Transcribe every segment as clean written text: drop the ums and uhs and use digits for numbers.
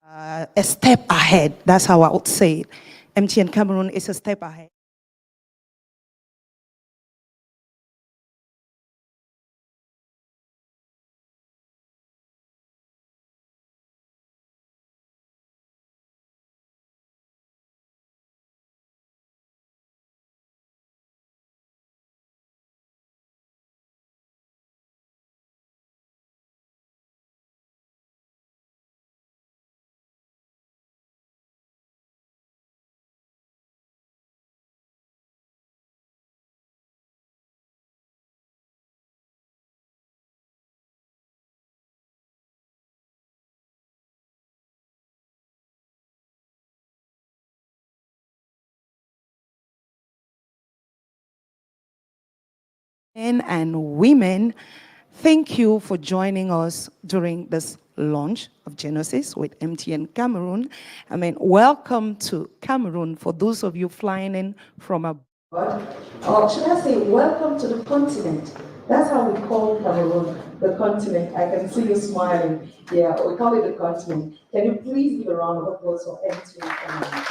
a step ahead. That's how I would say it. MTN Cameroon is a step ahead. Men and women, thank you for joining us during this launch of Chenosis with MTN Cameroon. Welcome to Cameroon for those of you flying in from abroad. Or should I say, welcome to the continent. That's how we call Cameroon, the continent. I can see you smiling. Yeah, we call it the continent. Can you please give a round of applause for MTN Cameroon?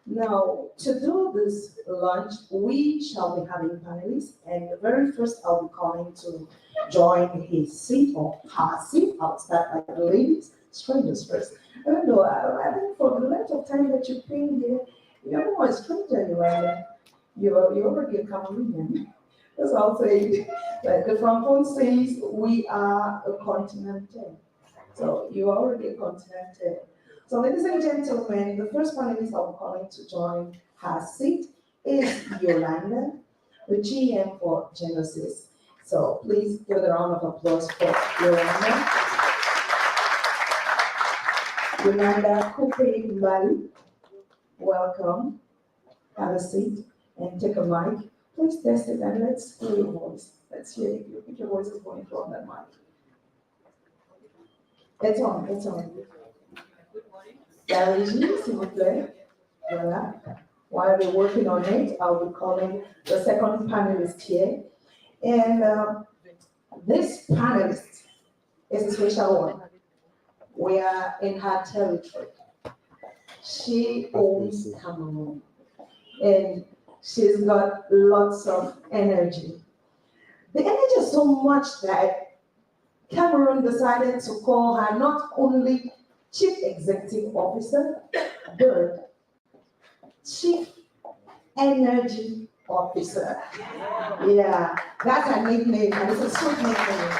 Now, to do this launch, we shall be having panelists, and the very first I'll be calling to join his seat or her seat. I'll start by the ladies, strangers first. I don't know, I think for the length of time that you've been here, you're not a stranger, you're already a Cameroonian. That's what I'll say. Like the Francophone says, we are a continental. So you are already a continental. So ladies and gentlemen, the first panelist I'm calling to join her seat is Yolanda, the GM for Chenosis. So please give a round of applause for Yolanda. Yolanda Coupe Mbali, welcome. Have a seat and take a mic. Please test it and let's hear your voice. Let's hear if your voice is going from that mic. It's on, it's on. La régie, s'il vous plaît. Voilà. While we're working on it, I'll be calling the second panelist here. And this panelist is a special one. We are in her territory. She owns Cameroon. And she's got lots of energy. The energy is so much that Cameroon decided to call her not only Chief Executive Officer, but Chief Energy Officer. Yeah, that's her nickname, and it's a sweet nickname.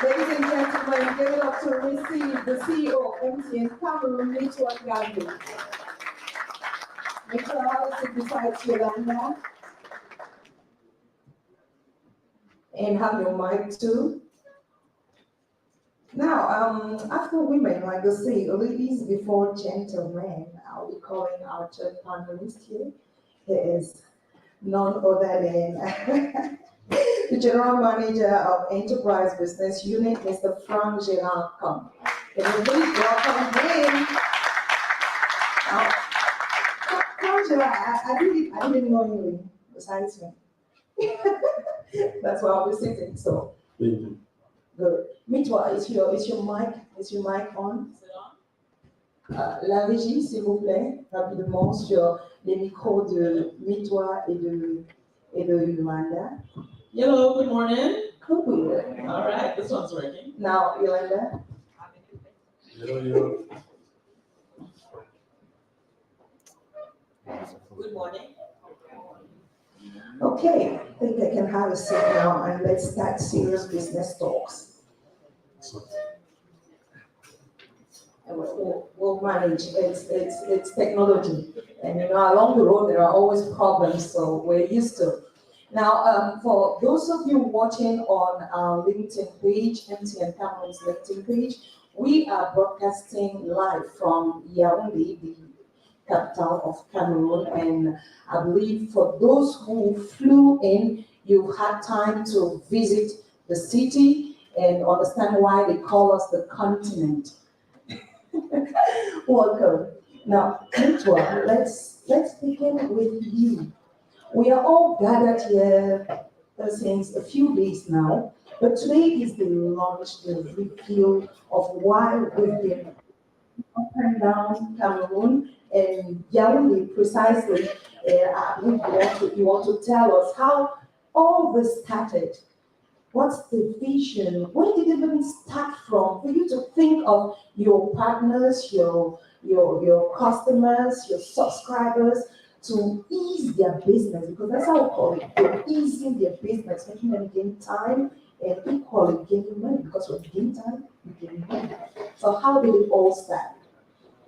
Ladies and gentlemen, give it up to receive the CEO of MTN Cameroon, Mitchell Gandhi. Mitchell, I'll sit beside Yolanda. And have your mic too. Now, after women, like I say, ladies before gentlemen, I'll be calling our third panelist here. He is none other than the General Manager of Enterprise Business Unit, Mr. Frank Gerard Come. Can you please welcome him? Frank Gerard, I didn't know you besides me. That's why I'll be sitting, so. Thank you. Good. Mitwa, is your mic on? La régie, s'il vous plaît, rapidement sur les micros de Mitwa et de Yolanda. Hello, good morning. Good. All right, this one's working. Now, Yolanda. Hello. Good morning. Okay, I think I can have a seat now and let's start serious business talks. And we'll manage. It's technology, and along the road there are always problems, so we're used to. Now, for those of you watching on our LinkedIn page, MTN Cameroon's LinkedIn page, we are broadcasting live from Yaoundé, the capital of Cameroon, and I believe for those who flew in, you had time to visit the city and understand why they call us the continent. Welcome. Now, Mitwa, let's begin with you. We are all gathered here since a few days now But today is the launch, the reveal of why we've been up and down Cameroon and Yaoundé precisely. You want to tell us how all this started. What's the vision? Where did it even start from? For you to think of your partners, your customers, your subscribers to ease their business, because that's how we call it. You're easing their business, making them gain time and equally gaining money, because when you gain time, you gain money. So how did it all start?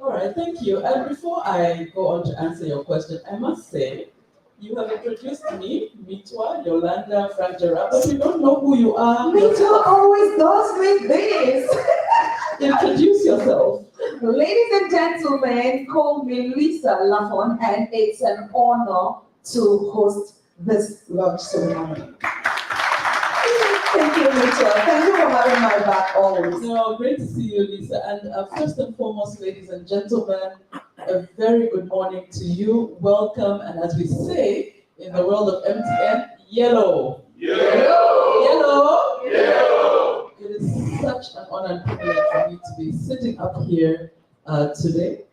All right, thank you. And before I go on to answer your question, I must say, you have introduced me, Mitwa, Yolanda, Frank Gerard, but you don't know who you are. Mitwa always does me this. Introduce yourself. Ladies and gentlemen, call me Lisa Lafon, and it's an honor to host this launch ceremony. Thank you, Mitchell. Thank you for having my back always. No, great to see you, Lisa. And first and foremost, ladies and gentlemen, a very good morning to you. Welcome, and as we say in the world of MTN, yellow. Yellow. Yellow. Yellow. It is such an honor and privilege for me to be sitting up here today,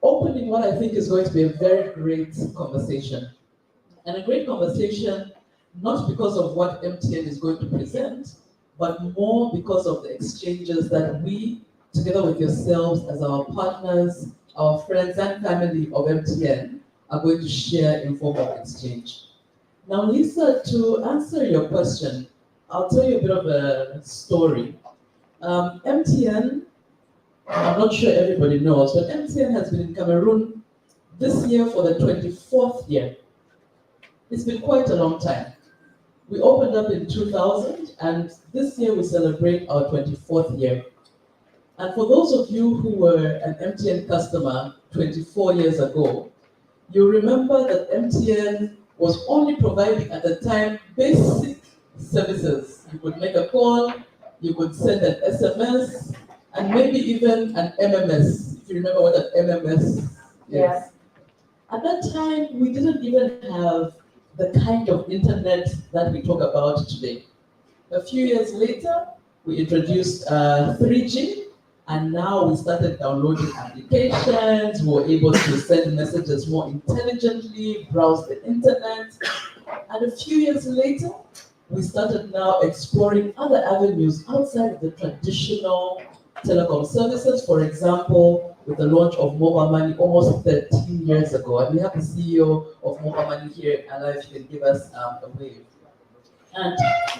opening what I think is going to be a very great conversation. And a great conversation, not because of what MTN is going to present, but more because of the exchanges that we, together with yourselves as our partners, our friends and family of MTN, are going to share in form of exchange. Now, Lisa, to answer your question, I'll tell you a bit of a story. MTN, I'm not sure everybody knows, but MTN has been in Cameroon this year for the 24th year. It's been quite a long time. We opened up in 2000, and this year we celebrate our 24th year. And for those of you who were an MTN customer 24 years ago, you remember that MTN was only providing at the time basic services. You could make a call, you could send an SMS, and maybe even an MMS, if you remember what an MMS is. Yes. At that time, we didn't even have the kind of internet that we talk about today. A few years later, we introduced 3G, and now we started downloading applications. We were able to send messages more intelligently, browse the internet. And a few years later, we started now exploring other avenues outside of the traditional telecom services. For example, with the launch of mobile money almost 13 years ago. And we have the CEO of mobile money here, and if you can give us a wave. And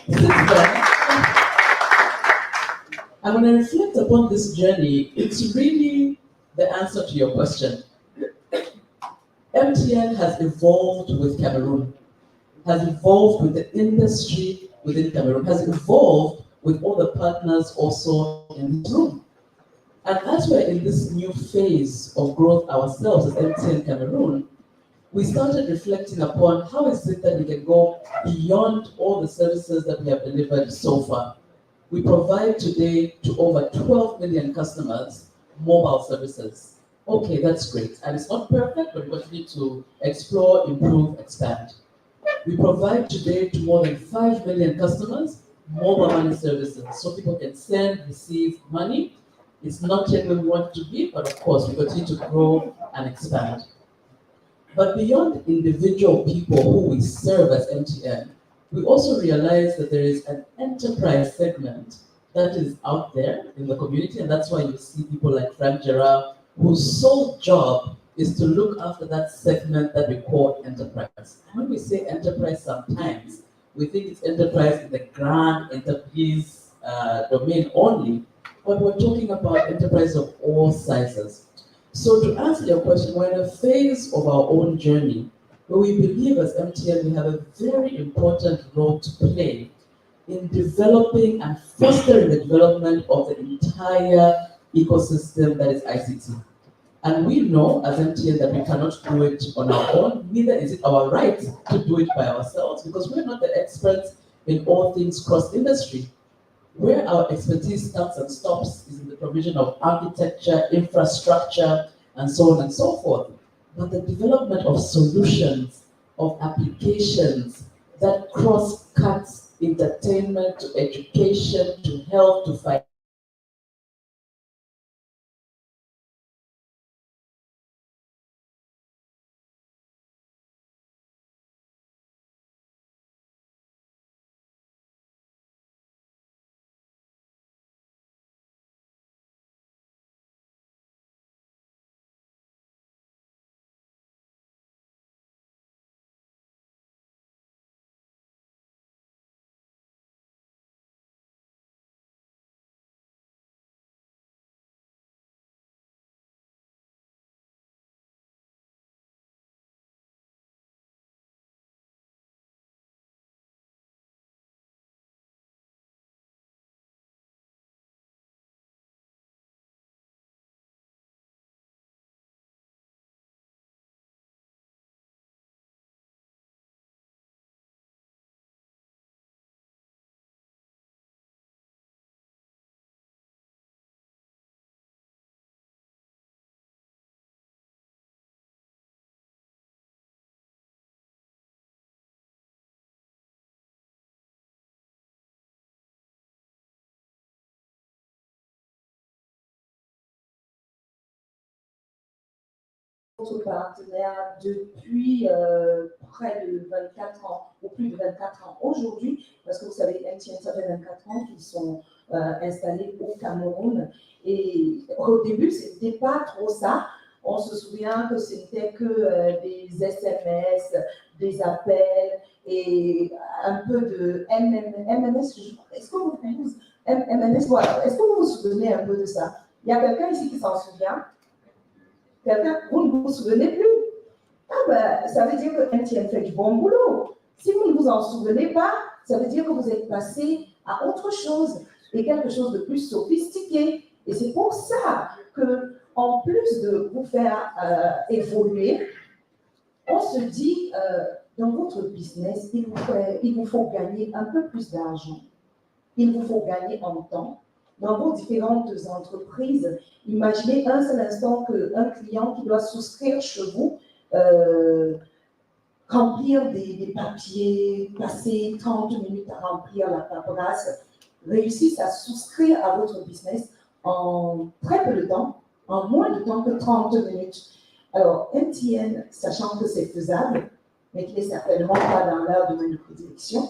since then, and when I reflect upon this journey, it's really the answer to your question. MTN has evolved with Cameroon, has evolved with the industry within Cameroon, has evolved with all the partners also in this room. And as we're in this new phase of growth ourselves as MTN Cameroon, we started reflecting upon how is it that we can go beyond all the services that we have delivered so far. We provide today to over 12 million customers mobile services. Okay, that's great. And it's not perfect, but we continue to explore, improve, expand. We provide today to more than 5 million customers mobile money services. So people can send, receive money. It's not yet where we want to be, but of course, we continue to grow and expand. But beyond individual people who we serve as MTN, we also realize that there is an enterprise segment that is out there in the community, and that's why you see people like Frank Gerard, whose sole job is to look after that segment that we call enterprise. And when we say enterprise, sometimes we think it's enterprise in the grand enterprise domain only, but we're talking about enterprise of all sizes. So to answer your question, we're in a phase of our own journey where we believe as MTN we have a very important role to play in developing and fostering the development of the entire ecosystem that is ICT. And we know as MTN that we cannot do it on our own, neither is it our right to do it by ourselves, because we're not the experts in all things cross-industry. Where our expertise starts and stops is in the provision of architecture, infrastructure, and so on and so forth. But the development of solutions, of applications that cross-cuts entertainment, to education, to health, to finance. Notre partenaire depuis près de 24 ans, ou plus de 24 ans aujourd'hui, parce que vous savez, MTN, ça fait 24 ans qu'ils sont installés au Cameroun. Et au début, c'était pas trop ça. On se souvient que c'était que des SMS, des appels et un peu de MMS. Est-ce que vous MMS, voilà. Est-ce que vous vous souvenez un peu de ça? Il y a quelqu'un ici qui s'en souvient? Quelqu'un, vous ne vous souvenez plus? Ah ben, ça veut dire que MTN fait du bon boulot. Si vous ne vous en souvenez pas, ça veut dire que vous êtes passé à autre chose et quelque chose de plus sophistiqué. Et c'est pour ça que, en plus de vous faire évoluer, on se dit, dans votre business, il vous faut gagner un peu plus d'argent. Il vous faut gagner en temps. Dans vos différentes entreprises, imaginez un seul instant qu'un client qui doit souscrire chez vous, remplir des papiers, passer 30 minutes à remplir la paperasse, réussisse à souscrire à votre business en très peu de temps, en moins de temps que 30 minutes. Alors, MTN, sachant que c'est faisable, mais qui n'est certainement pas dans leur domaine de prédilection,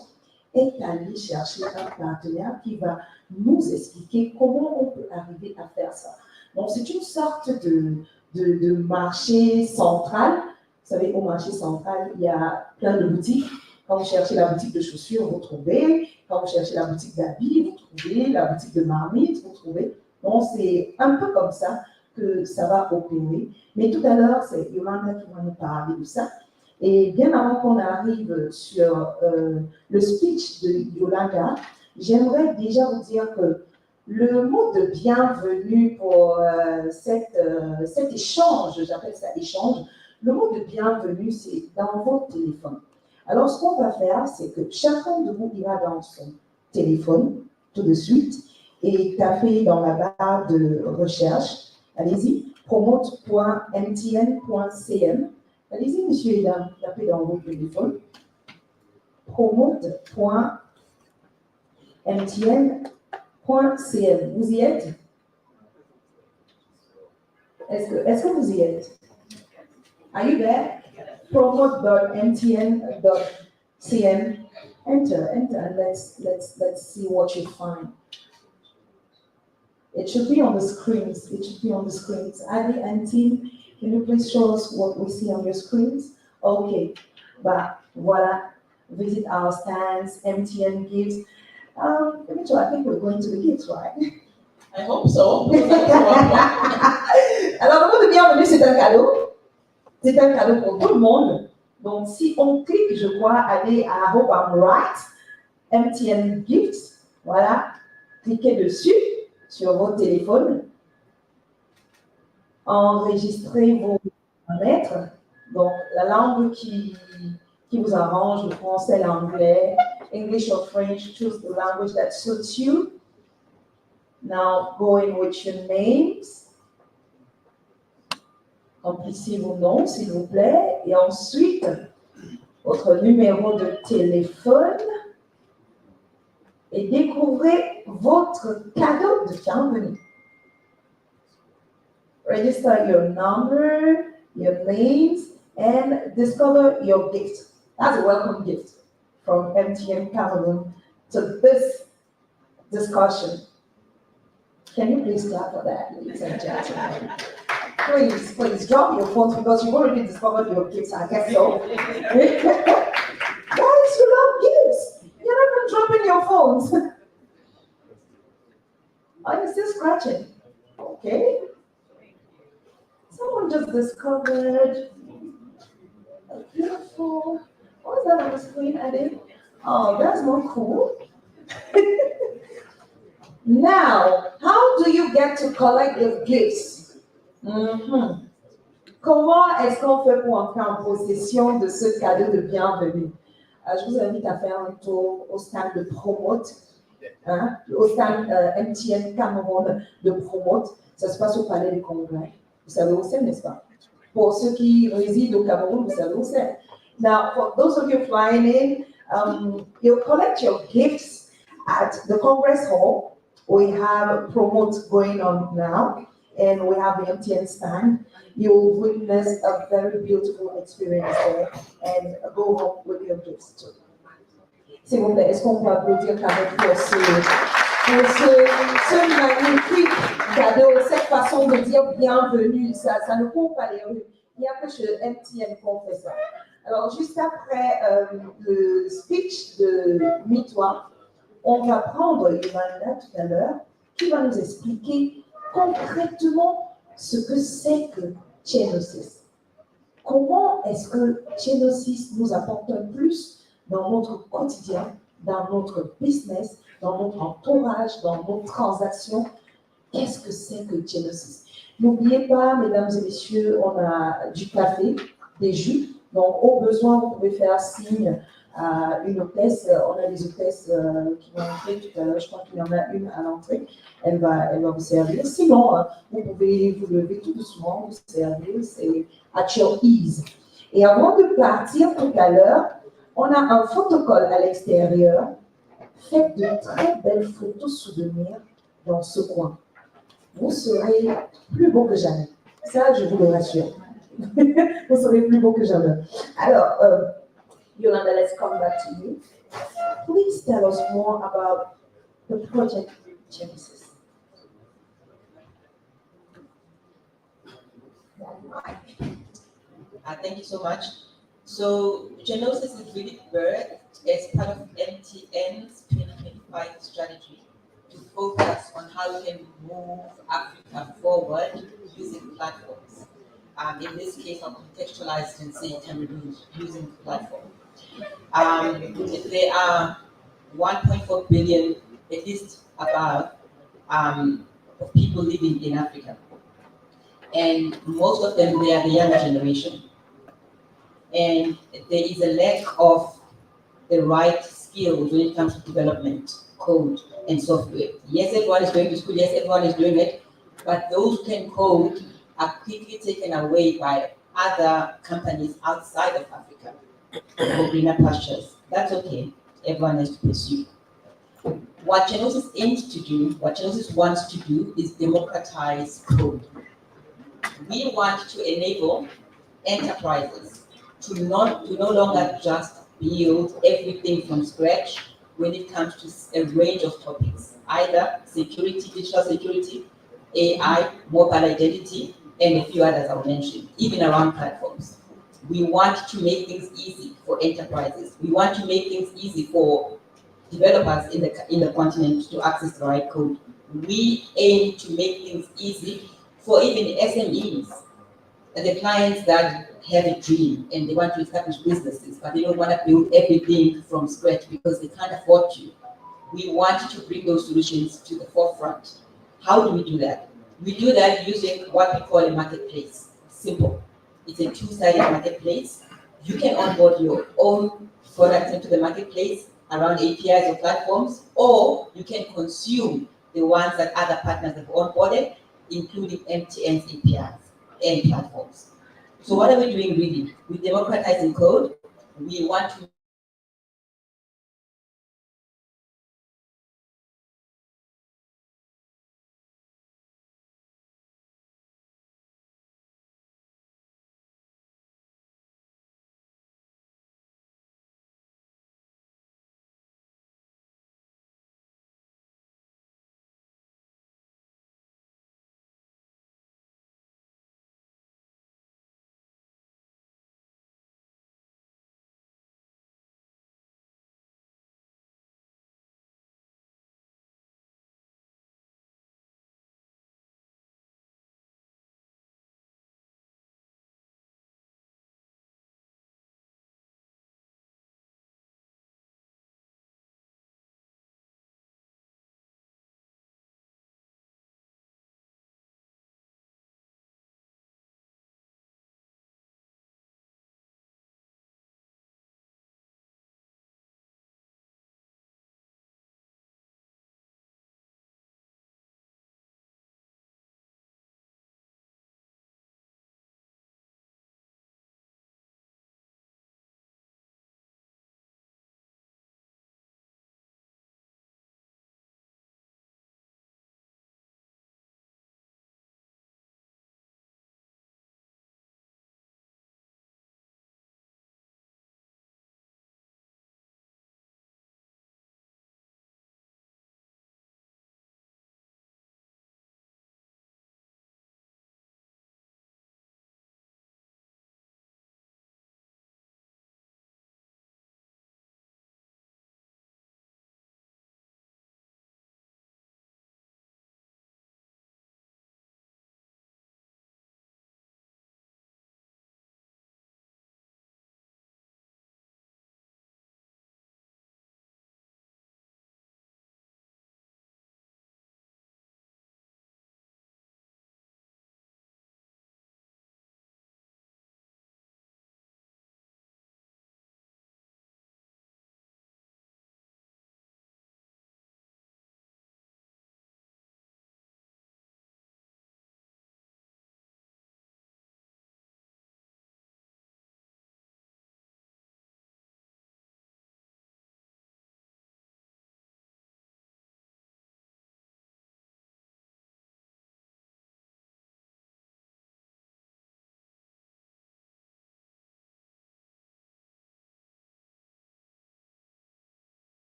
est allé chercher un partenaire qui va nous expliquer comment on peut arriver à faire ça. Donc, c'est une sorte de marché central. Vous savez, au marché central, il y a plein de boutiques. Quand vous cherchez la boutique de chaussures, vous trouvez. Quand vous cherchez la boutique d'habits, vous trouvez. La boutique de marmite, vous trouvez. Donc, c'est un peu comme ça que ça va opérer. Mais tout à l'heure, c'est Yolanda qui va nous parler de ça. Et bien avant qu'on arrive sur le speech de Yolanda, j'aimerais déjà vous dire que le mot de bienvenue pour cet échange, j'appelle ça échange, le mot de bienvenue, c'est dans votre téléphone. Alors, ce qu'on va faire, c'est que chacun de vous ira dans son téléphone tout de suite et taper dans la barre de recherche, allez-y, promote.mtn.cm. Allez-y, monsieur et dames, tapez dans votre téléphone. Promote.mtn.cm. Vous y êtes? Est-ce que vous y êtes? Are you there? Promote.mtn.cm. Enter, and let's see what you find. It should be on the screens. It should be on the screens. Adi and team, can you please show us what we see on your screens? Okay, but voila, visit our stands, MTN gives. Let me try, I think we're going to the gifts, right? I hope so. Alors, le mot de bienvenue, c'est un cadeau. C'est un cadeau pour tout le monde. Donc, si on clique, je crois, aller à Hope I'm Right, MTN Gifts, voilà, cliquez dessus sur votre téléphone, enregistrez vos paramètres, donc la langue qui vous arrange, le français, l'anglais, English or French, choose the language that suits you. Now go in with your names. Remplissez vos noms, s'il vous plaît, et ensuite votre numéro de téléphone. et découvrez votre cadeau de bienvenue. Register your number, your names, and discover your gift. That's a welcome gift from MTN Cameroon to this discussion. Can you please clap for that, ladies and gentlemen? Please drop your phones because you've already discovered your gifts, I guess so. Guys, you love gifts. You're not even dropping your phones. Are you still scratching? Okay. Someone just discovered a beautiful, what is that on the screen, Eddie? Oh, that's more cool. Now, how do you get to collect the gifts? Comment est-ce qu'on fait pour entrer en possession de ce cadeau de bienvenue? Je vous invite à faire un tour au stand de Promote, au stand MTN Cameroun de Promote. Ça se passe au Palais des Congrès. Vous savez où c'est, n'est-ce pas? Pour ceux qui résident au Cameroun, vous savez où c'est. Now, for those of you flying in, you'll collect your gifts at the Congress Hall. We have Promote going on now, and we have the MTN stand. You'll witness a very beautiful experience there, and go home with your gifts too. S'il vous plaît, est-ce qu'on peut applaudir Cameroun pour ce magnifique cadeau, cette façon de dire bienvenue, ça ne court pas les rues. Il n'y a que chez MTN qu'on fait ça. Alors, juste après le speech de Mitwa, on va prendre Yolanda tout à l'heure, qui va nous expliquer concrètement ce que c'est que Chenosis. Comment est-ce que Chenosis nous apporte un plus dans notre quotidien, dans notre business, dans notre entourage, dans nos transactions? Qu'est-ce que c'est que Chenosis? N'oubliez pas, mesdames et messieurs, on a du café, des jus. Donc, au besoin, vous pouvez faire signe à une hôtesse. On a des hôtesses qui vont entrer tout à l'heure. Je crois qu'il y en a une à l'entrée. Elle va vous servir. Sinon, vous pouvez vous lever tout doucement, vous servir. C'est at your ease. Et avant de partir tout à l'heure, on a un photocall à l'extérieur. Faites de très belles photos souvenirs dans ce coin. Vous serez plus beau que jamais. Ça, je vous le rassure. Vous serez plus beau que jamais. Alors, Yolanda, let's come back to you. Please tell us more about the project Genesis. Thank you so much. So, Chenosis is really birthed as part of MTN's 2025 strategy to focus on how we can move Africa forward using platforms. In this case, I'll contextualize and say Cameroon using platform. There are 1.4 billion, at least above, of people living in Africa. And most of them, they are the younger generation. And there is a lack of the right skills when it comes to development, code, and software. Yes, everyone is going to school, yes, everyone is doing it, but those who can code are quickly taken away by other companies outside of Africa for greener pastures. That's okay, everyone has to pursue. What Chenosis aims to do, what Chenosis wants to do is democratize code. We want to enable enterprises to no longer just build everything from scratch when it comes to a range of topics, either security, digital security, AI, mobile identity, and a few others I'll mention, even around platforms. We want to make things easy for enterprises. We want to make things easy for developers in the continent to access the right code. We aim to make things easy for even SMEs and the clients that have a dream and they want to establish businesses, but they don't want to build everything from scratch because they can't afford to. We want to bring those solutions to the forefront. How do we do that? We do that using what we call a marketplace. Simple. It's a two-sided marketplace. You can onboard your own products into the marketplace around APIs or platforms, or you can consume the ones that other partners have onboarded, including MTN's APIs and platforms. So what are we doing really? We're democratizing code. We want to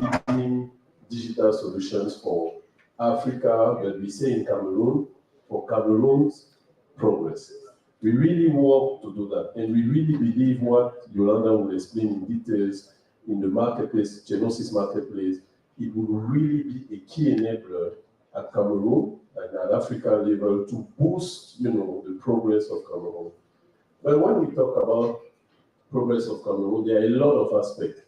leading digital solutions for Africa, but we say in Cameroon, for Cameroon's progress. We really want to do that, and we really believe what Yolanda will explain in details in the marketplace, Chenosis marketplace, it will really be a key enabler at Cameroon and at African level to boost, the progress of Cameroon. But when we talk about progress of Cameroon, there are a lot of aspects.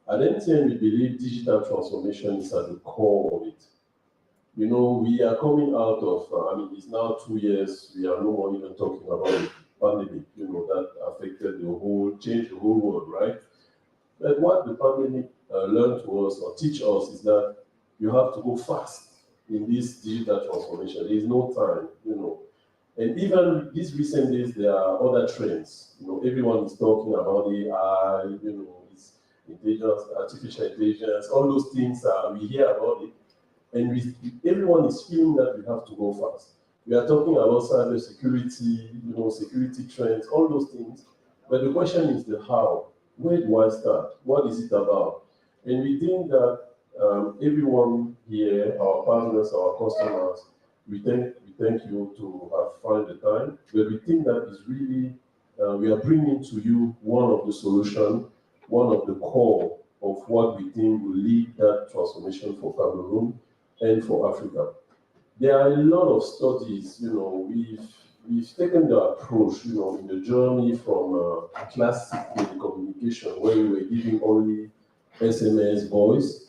At MTN, we believe digital transformation is at the core of it. We are coming out of, it's now 2 years, we are no more even talking about the pandemic, that affected changed the whole world, right? But what the pandemic learned to us or teach us is that you have to go fast in this digital transformation. There is no time, And even these recent days, there are other trends. Everyone is talking about AI, it's intelligence, artificial intelligence, all those things, we hear about it. And everyone is feeling that we have to go fast. We are talking about cyber security, security trends, all those things. But the question is the how. Where do I start? What is it about? And we think that everyone here, our partners, our customers, we thank you to have found the time. But we think that is really, we are bringing to you one of the solutions, one of the core of what we think will lead that transformation for Cameroon and for Africa. There are a lot of studies, we've taken the approach, in the journey from classic telecommunication, where we were giving only SMS voice.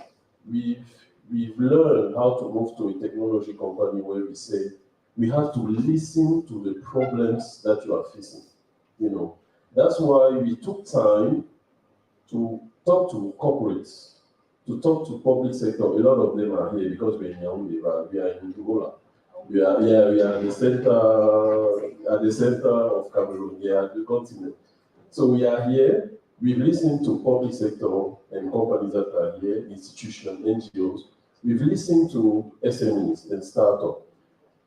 We've learned how to move to a technology company where we say, we have to listen to the problems that you are facing, That's why we took time to talk to corporates, to talk to public sector. A lot of them are here because we're in Yaoundé, we are in Angola. We are at the center of Cameroon, at the continent. So we are here. We've listened to public sector and companies that are here, institutions, NGOs. We've listened to SMEs and startups.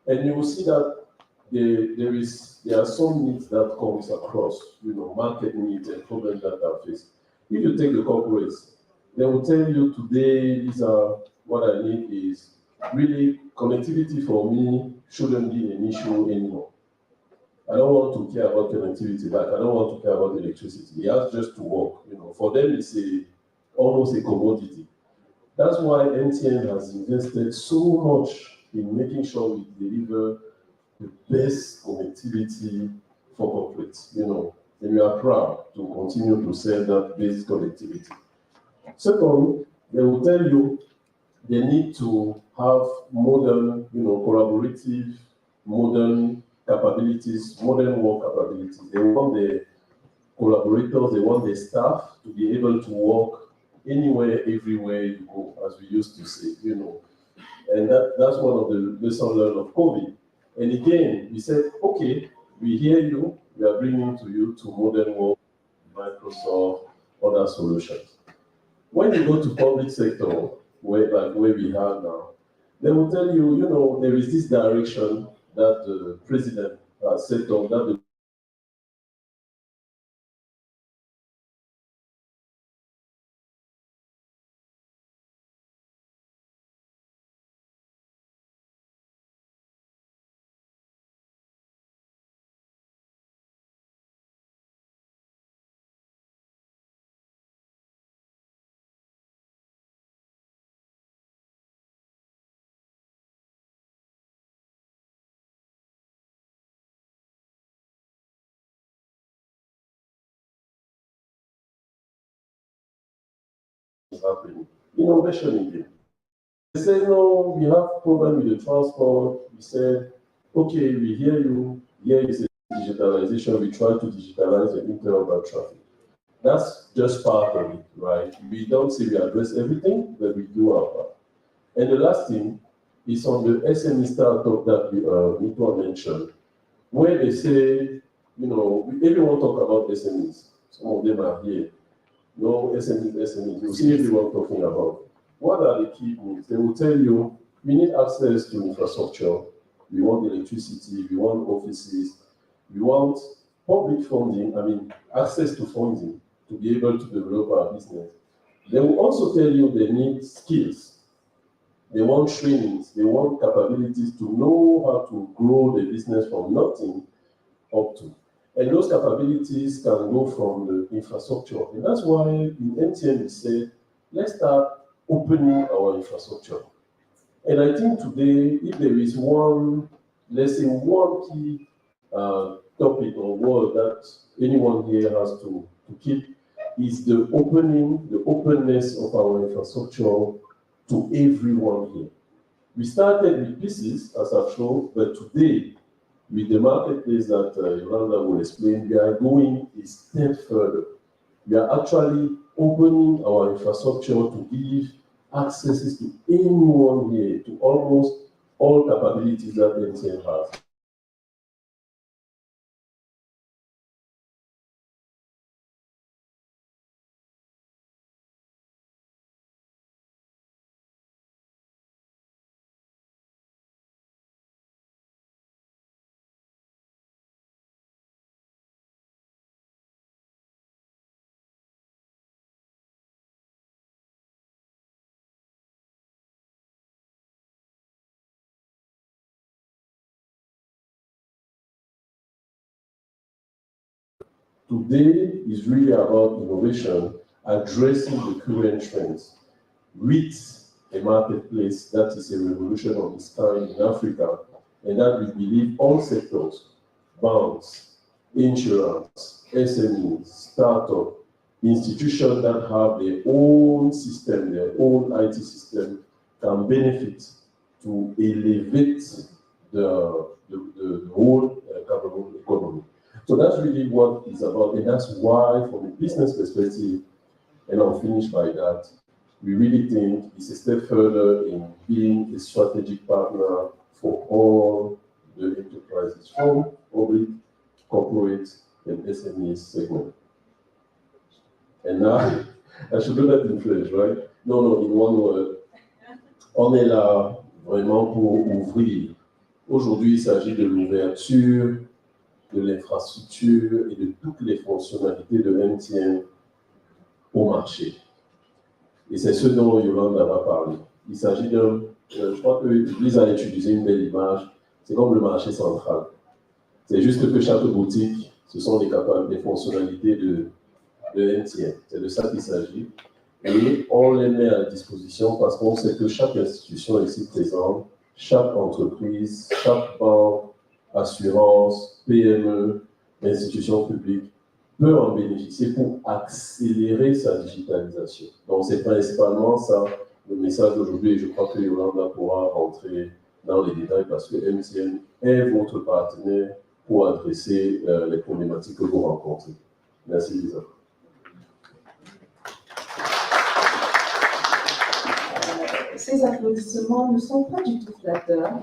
And you will see that there are some needs that comes across, market needs and problems that are faced. If you take the corporates, they will tell you today, what I need is really connectivity for me shouldn't be an issue anymore. I don't want to care about connectivity, like I don't want to care about electricity. It has just to work. For them, it's almost a commodity. That's why MTN has invested so much in making sure we deliver the best connectivity for corporates, and we are proud to continue to sell that basic connectivity. Second, they will tell you they need to have modern, collaborative, modern capabilities, modern work capabilities. They want the collaborators, they want the staff to be able to work anywhere, everywhere you go, as we used to say, And that's one of the lessons learned of COVID. And again, we said, okay, we hear you, we are bringing to you to modern work, Microsoft, other solutions. When you go to public sector, where we have now, they will tell you, there is this direction that the president has set up, that the is happening. Innovation again. They say, no, we have problem with the transport. We said, okay, we hear you. Here is digitalization. We try to digitalize the interurban traffic. That's just part of it, right? We don't say we address everything, but we do our part. And the last thing is on the SME startup that Nico mentioned, where they say, everyone talk about SMEs. Some of them are here. No SMEs. You see everyone talking about. What are the key needs? They will tell you, we need access to infrastructure. We want electricity. We want offices. We want public funding, access to funding to be able to develop our business. They will also tell you they need skills. They want trainings. They want capabilities to know how to grow the business from nothing up to. And those capabilities can go from the infrastructure. And that's why in MTN we said, let's start opening our infrastructure. And I think today, if there is one, let's say one key topic or word that anyone here has to keep, is the openness of our infrastructure to everyone here. We started with pieces, as I've shown, but today, with the marketplace that Yolanda will explain, we are going a step further. We are actually opening our infrastructure to give accesses to anyone here, to almost all capabilities that MTN has. Today is really about innovation, addressing the current trends with a marketplace that is a revolution of its kind in Africa, and that we believe all sectors, banks, insurance, SMEs, startup, institutions that have their own system, their own IT system, can benefit to elevate the whole Cameroon economy. So that's really what it's about, and that's why, from a business perspective, and I'll finish by that, we really think it's a step further in being a strategic partner for all the enterprises, from public, corporate, and SME segment. And now, I should do that in French, right? Non, in one word. On est là vraiment pour ouvrir. Aujourd'hui, il s'agit de l'ouverture de l'infrastructure et de toutes les fonctionnalités de MTN au marché. Et c'est ce dont Yolanda va parler. Il s'agit d'un, je crois que Lisa a utilisé une belle image, c'est comme le marché central. C'est juste que chaque boutique, ce sont des fonctionnalités de MTN. C'est de ça qu'il s'agit. Et on les met à disposition parce qu'on sait que chaque institution ici présente, chaque entreprise, chaque banque, assurance, PME, institution publique, peut en bénéficier pour accélérer sa digitalisation. Donc c'est principalement ça le message d'aujourd'hui, et je crois que Yolanda pourra rentrer dans les détails parce que MTN est votre partenaire pour adresser les problématiques que vous rencontrez. Merci Lisa. Ces applaudissements ne sont pas du tout flatteurs.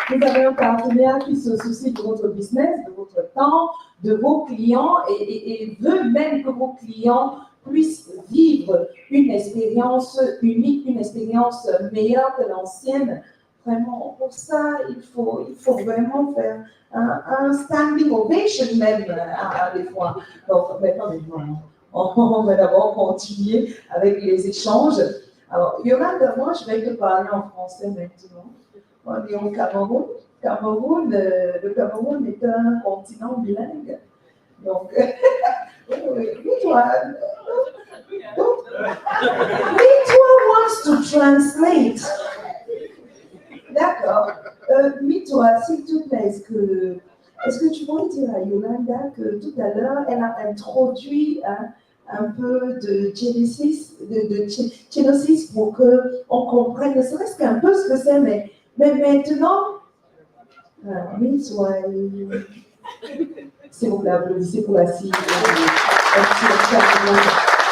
Vous avez un partenaire qui se soucie de votre business, de votre temps, de vos clients et veut même que vos clients puissent vivre une expérience unique, une expérience meilleure que l'ancienne. Vraiment, pour ça, il faut vraiment faire un standing ovation même à des fois. Donc, mais pas maintenant. On va d'abord continuer avec les échanges. Alors, Yolanda, moi, je vais te parler en français maintenant. On est au Cameroun. Le Cameroun est un continent bilingue. Donc, Mitoa wants to translate. D'accord. Mitoa, s'il te plaît, est-ce que tu pourrais dire à Yolanda que tout à l'heure, elle a introduit un peu de Chenosis pour qu'on comprenne, ne serait-ce qu'un peu ce que c'est, mais maintenant, Mitoa, s'il vous plaît, applaudissez pour la cible.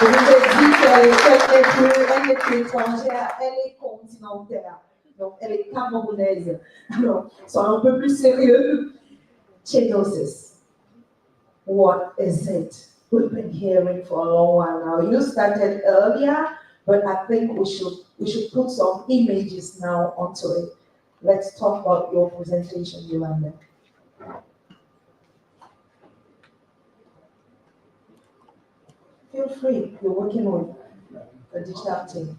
Je vous ai dit qu'elle n'est plus étrangère, elle est continentale. Donc, elle est camerounaise. Alors, sois un peu plus sérieux. Chenosis. What is it? We've been hearing for a long while now. You started earlier, but I think we should put some images now onto it. Let's talk about your presentation, Yolanda. Feel free, you're working with a digital team.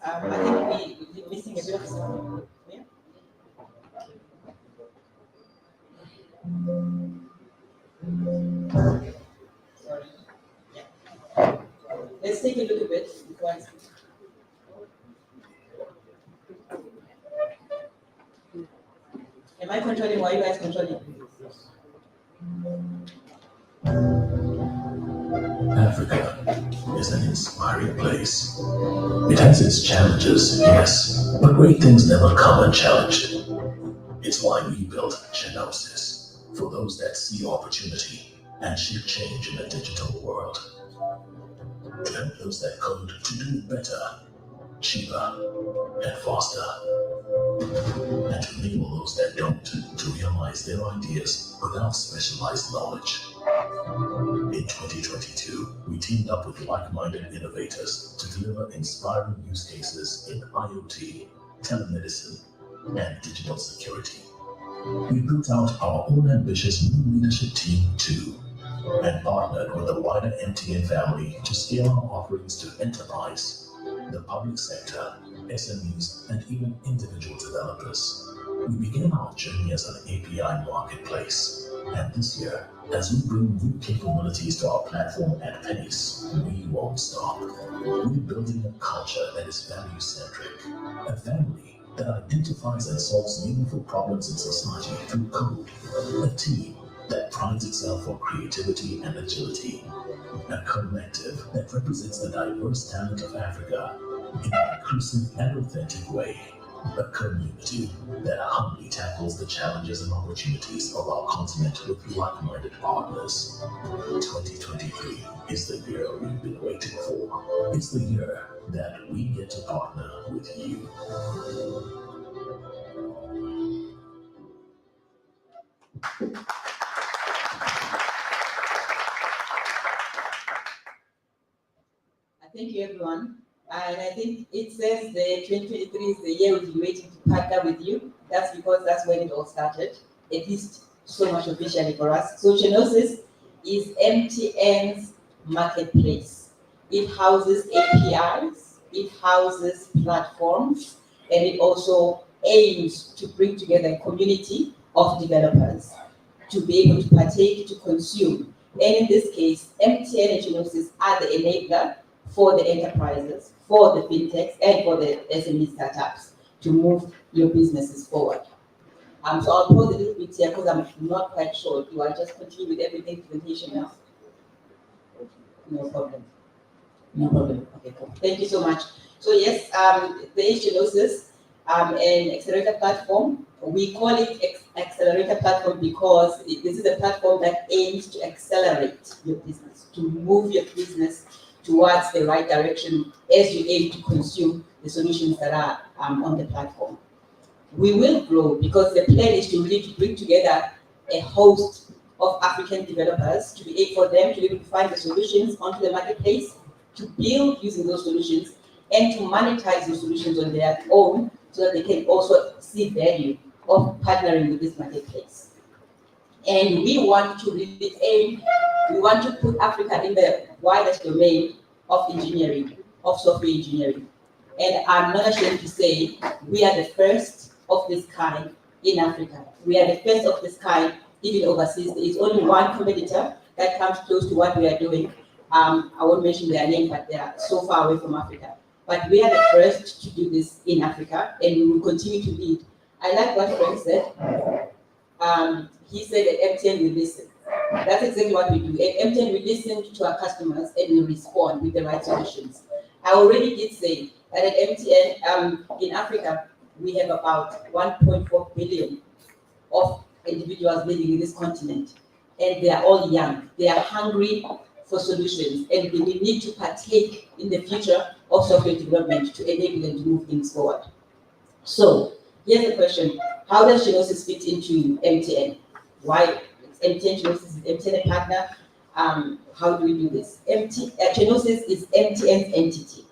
I think we're missing a bit of sound. Yeah? Sorry. Yeah. Let's take a look at it before I speak. Am I controlling or are you guys controlling? Africa is an inspiring place. It has its challenges, yes, but great things never come unchallenged. It's why we built Chenosis, for those that see opportunity and shape change in a digital world. To help those that code to do it better, cheaper, and faster. And to enable those that don't to realize their ideas without specialized knowledge. In 2022, we teamed up with like-minded innovators to deliver inspiring use cases in IoT, telemedicine, and digital security. We built out our own ambitious new leadership team too, and partnered with the wider MTN family to scale our offerings to enterprise, the public sector, SMEs, and even individual developers. We began our journey as an API marketplace, and this year, as we bring new capabilities to our platform at Pennies, we won't stop. We're building a culture that is value-centric, a family that identifies and solves meaningful problems in society through code, a team that prides itself on creativity and agility, a collective that represents the diverse talent of Africa in an inclusive and authentic way, a community that humbly tackles the challenges and opportunities of our continent with like-minded partners. 2023 is the year we've been waiting for. It's the year that we get to partner with you. Thank you, everyone. And I think it says the 2023 is the year we've been waiting to partner with you. That's because that's when it all started, at least so much officially for us. So Chenosis is MTN's marketplace. It houses APIs, it houses platforms, and it also aims to bring together a community of developers to be able to partake, to consume. And in this case, MTN and Chenosis are the enabler for the enterprises, for the fintechs, and for the SME startups to move your businesses forward. So I'll pause a little bit here because I'm not quite sure. Do I just continue with everything presentation now? No problem. No problem. Okay, cool. Thank you so much. So yes, the Chenosis, an accelerator platform. We call it accelerator platform because this is a platform that aims to accelerate your business, to move your business towards the right direction as you aim to consume the solutions that are on the platform. We will grow because the plan is to really bring together a host of African developers to be able for them to be able to find the solutions onto the marketplace, to build using those solutions, and to monetize those solutions on their own so that they can also see value of partnering with this marketplace. And we want to really aim, we want to put Africa in the widest domain of engineering, of software engineering. And I'm not ashamed to say we are the first of this kind in Africa. We are the first of this kind even overseas. There is only one competitor that comes close to what we are doing. I won't mention their name, but they are so far away from Africa. But we are the first to do this in Africa, and we will continue to lead. I like what Frank said. He said that MTN will listen. That's exactly what we do. At MTN, we listen to our customers and we respond with the right solutions. I already did say that at MTN, in Africa, we have about 1.4 billion of individuals living in this continent. And they are all young. They are hungry for solutions. And we need to partake in the future of software development to enable them to move things forward. So here's the question. How does Chenosis fit into MTN? Why MTN Chenosis is MTN a partner? How do we do this? Chenosis is MTN's entity.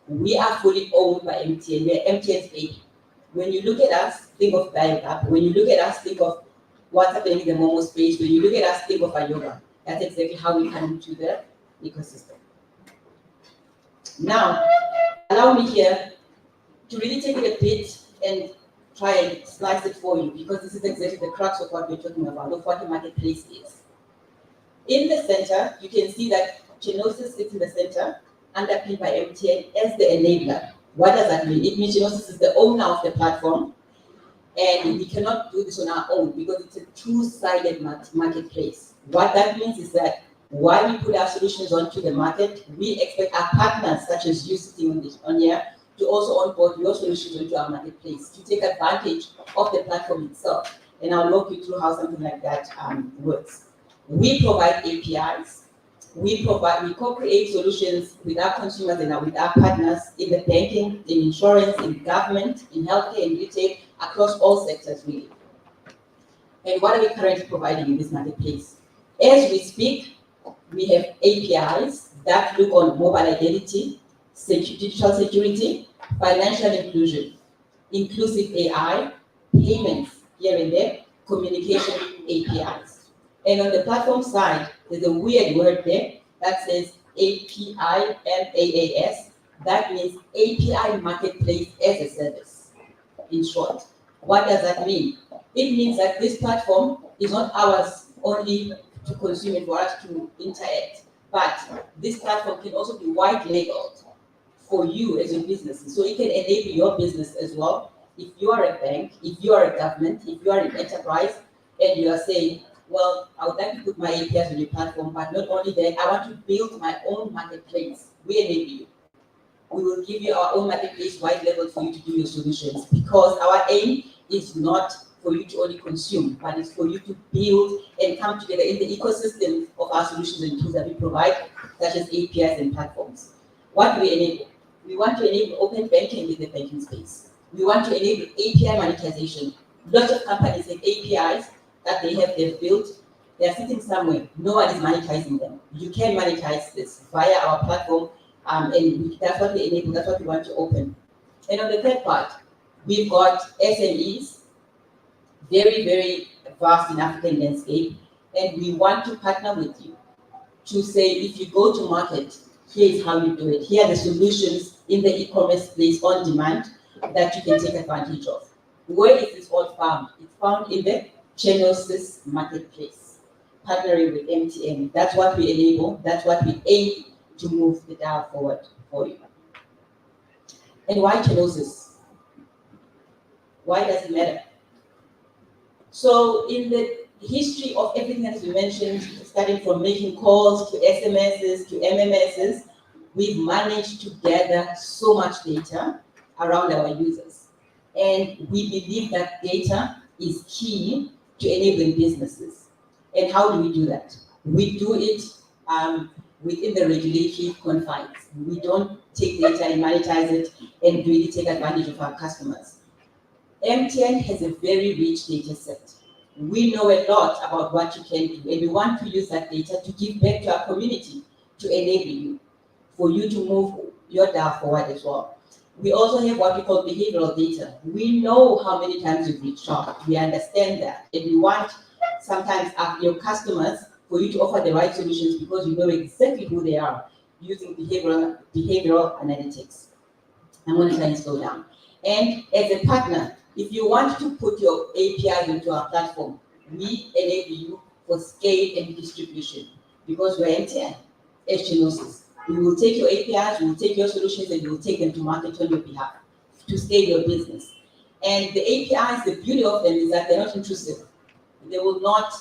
We are fully owned by MTN. We are MTN's baby. When you look at us, think of Dial-Up. When you look at us, think of what's happening in the Momo space. When you look at us, think of Ayoba. That's exactly how we come into the ecosystem. Now, allow me here to really take it a bit and try and slice it for you, because this is exactly the crux of what we're talking about, of what a marketplace is. In the center, you can see that Chenosis sits in the center, underpinned by MTN as the enabler. What does that mean? It means Chenosis is the owner of the platform, and we cannot do this on our own because it's a two-sided marketplace. What that means is that while we put our solutions onto the market, we expect our partners, such as you sitting on here, to also onboard your solutions into our marketplace, to take advantage of the platform itself. And I'll walk you through how something like that works. We provide APIs. We co-create solutions with our consumers and with our partners in the banking, in insurance, in government, in healthcare, in retail, across all sectors really. And what are we currently providing in this marketplace? As we speak, we have APIs that look on mobile identity, digital security, financial inclusion, inclusive AI, payments here and there, communication APIs. And on the platform side, there's a weird word there that says API MaaS. That means API Marketplace as a Service, in short. What does that mean? It means that this platform is not ours only to consume and for us to interact, but this platform can also be white labeled for you as your business. So it can enable your business as well. If you are a bank, if you are a government, if you are an enterprise, and you are saying, well, I would like to put my APIs on your platform, but not only that, I want to build my own marketplace. We enable you. We will give you our own marketplace white label for you to do your solutions, because our aim is not for you to only consume, but it's for you to build and come together in the ecosystem of our solutions and tools that we provide, such as APIs and platforms. What do we enable? We want to enable open banking in the banking space. We want to enable API monetization. Lots of companies have APIs that they've built. They're sitting somewhere. No one is monetizing them. You can monetize this via our platform, and that's what we enable. That's what we want to open. And on the third part, we've got SMEs, very, very vast in African landscape, and we want to partner with you to say, if you go to market, here's how you do it. Here are the solutions in the e-commerce space on demand that you can take advantage of. Where is this all found? It's found in the Chenosis marketplace, partnering with MTN. That's what we enable. That's what we aim to move the dial forward for you. And why Chenosis? Why does it matter? So in the history of everything that we mentioned, starting from making calls to SMSs to MMSs, we've managed to gather so much data around our users. And we believe that data is key to enabling businesses. And how do we do that? We do it within the regulatory confines. We don't take data and monetize it and really take advantage of our customers. MTN has a very rich data set. We know a lot about what you can do, and we want to use that data to give back to our community, to enable you, for you to move your dial forward as well. We also have what we call behavioral data. We know how many times you've reached out. We understand that, and we want sometimes your customers for you to offer the right solutions, because you know exactly who they are using behavioral analytics. I'm going to try and slow down. And as a partner, if you want to put your APIs into our platform, we enable you for scale and distribution, because we're MTN, Chenosis. We will take your APIs, we will take your solutions, and we will take them to market on your behalf to scale your business. And the APIs, the beauty of them is that they're not intrusive. They will not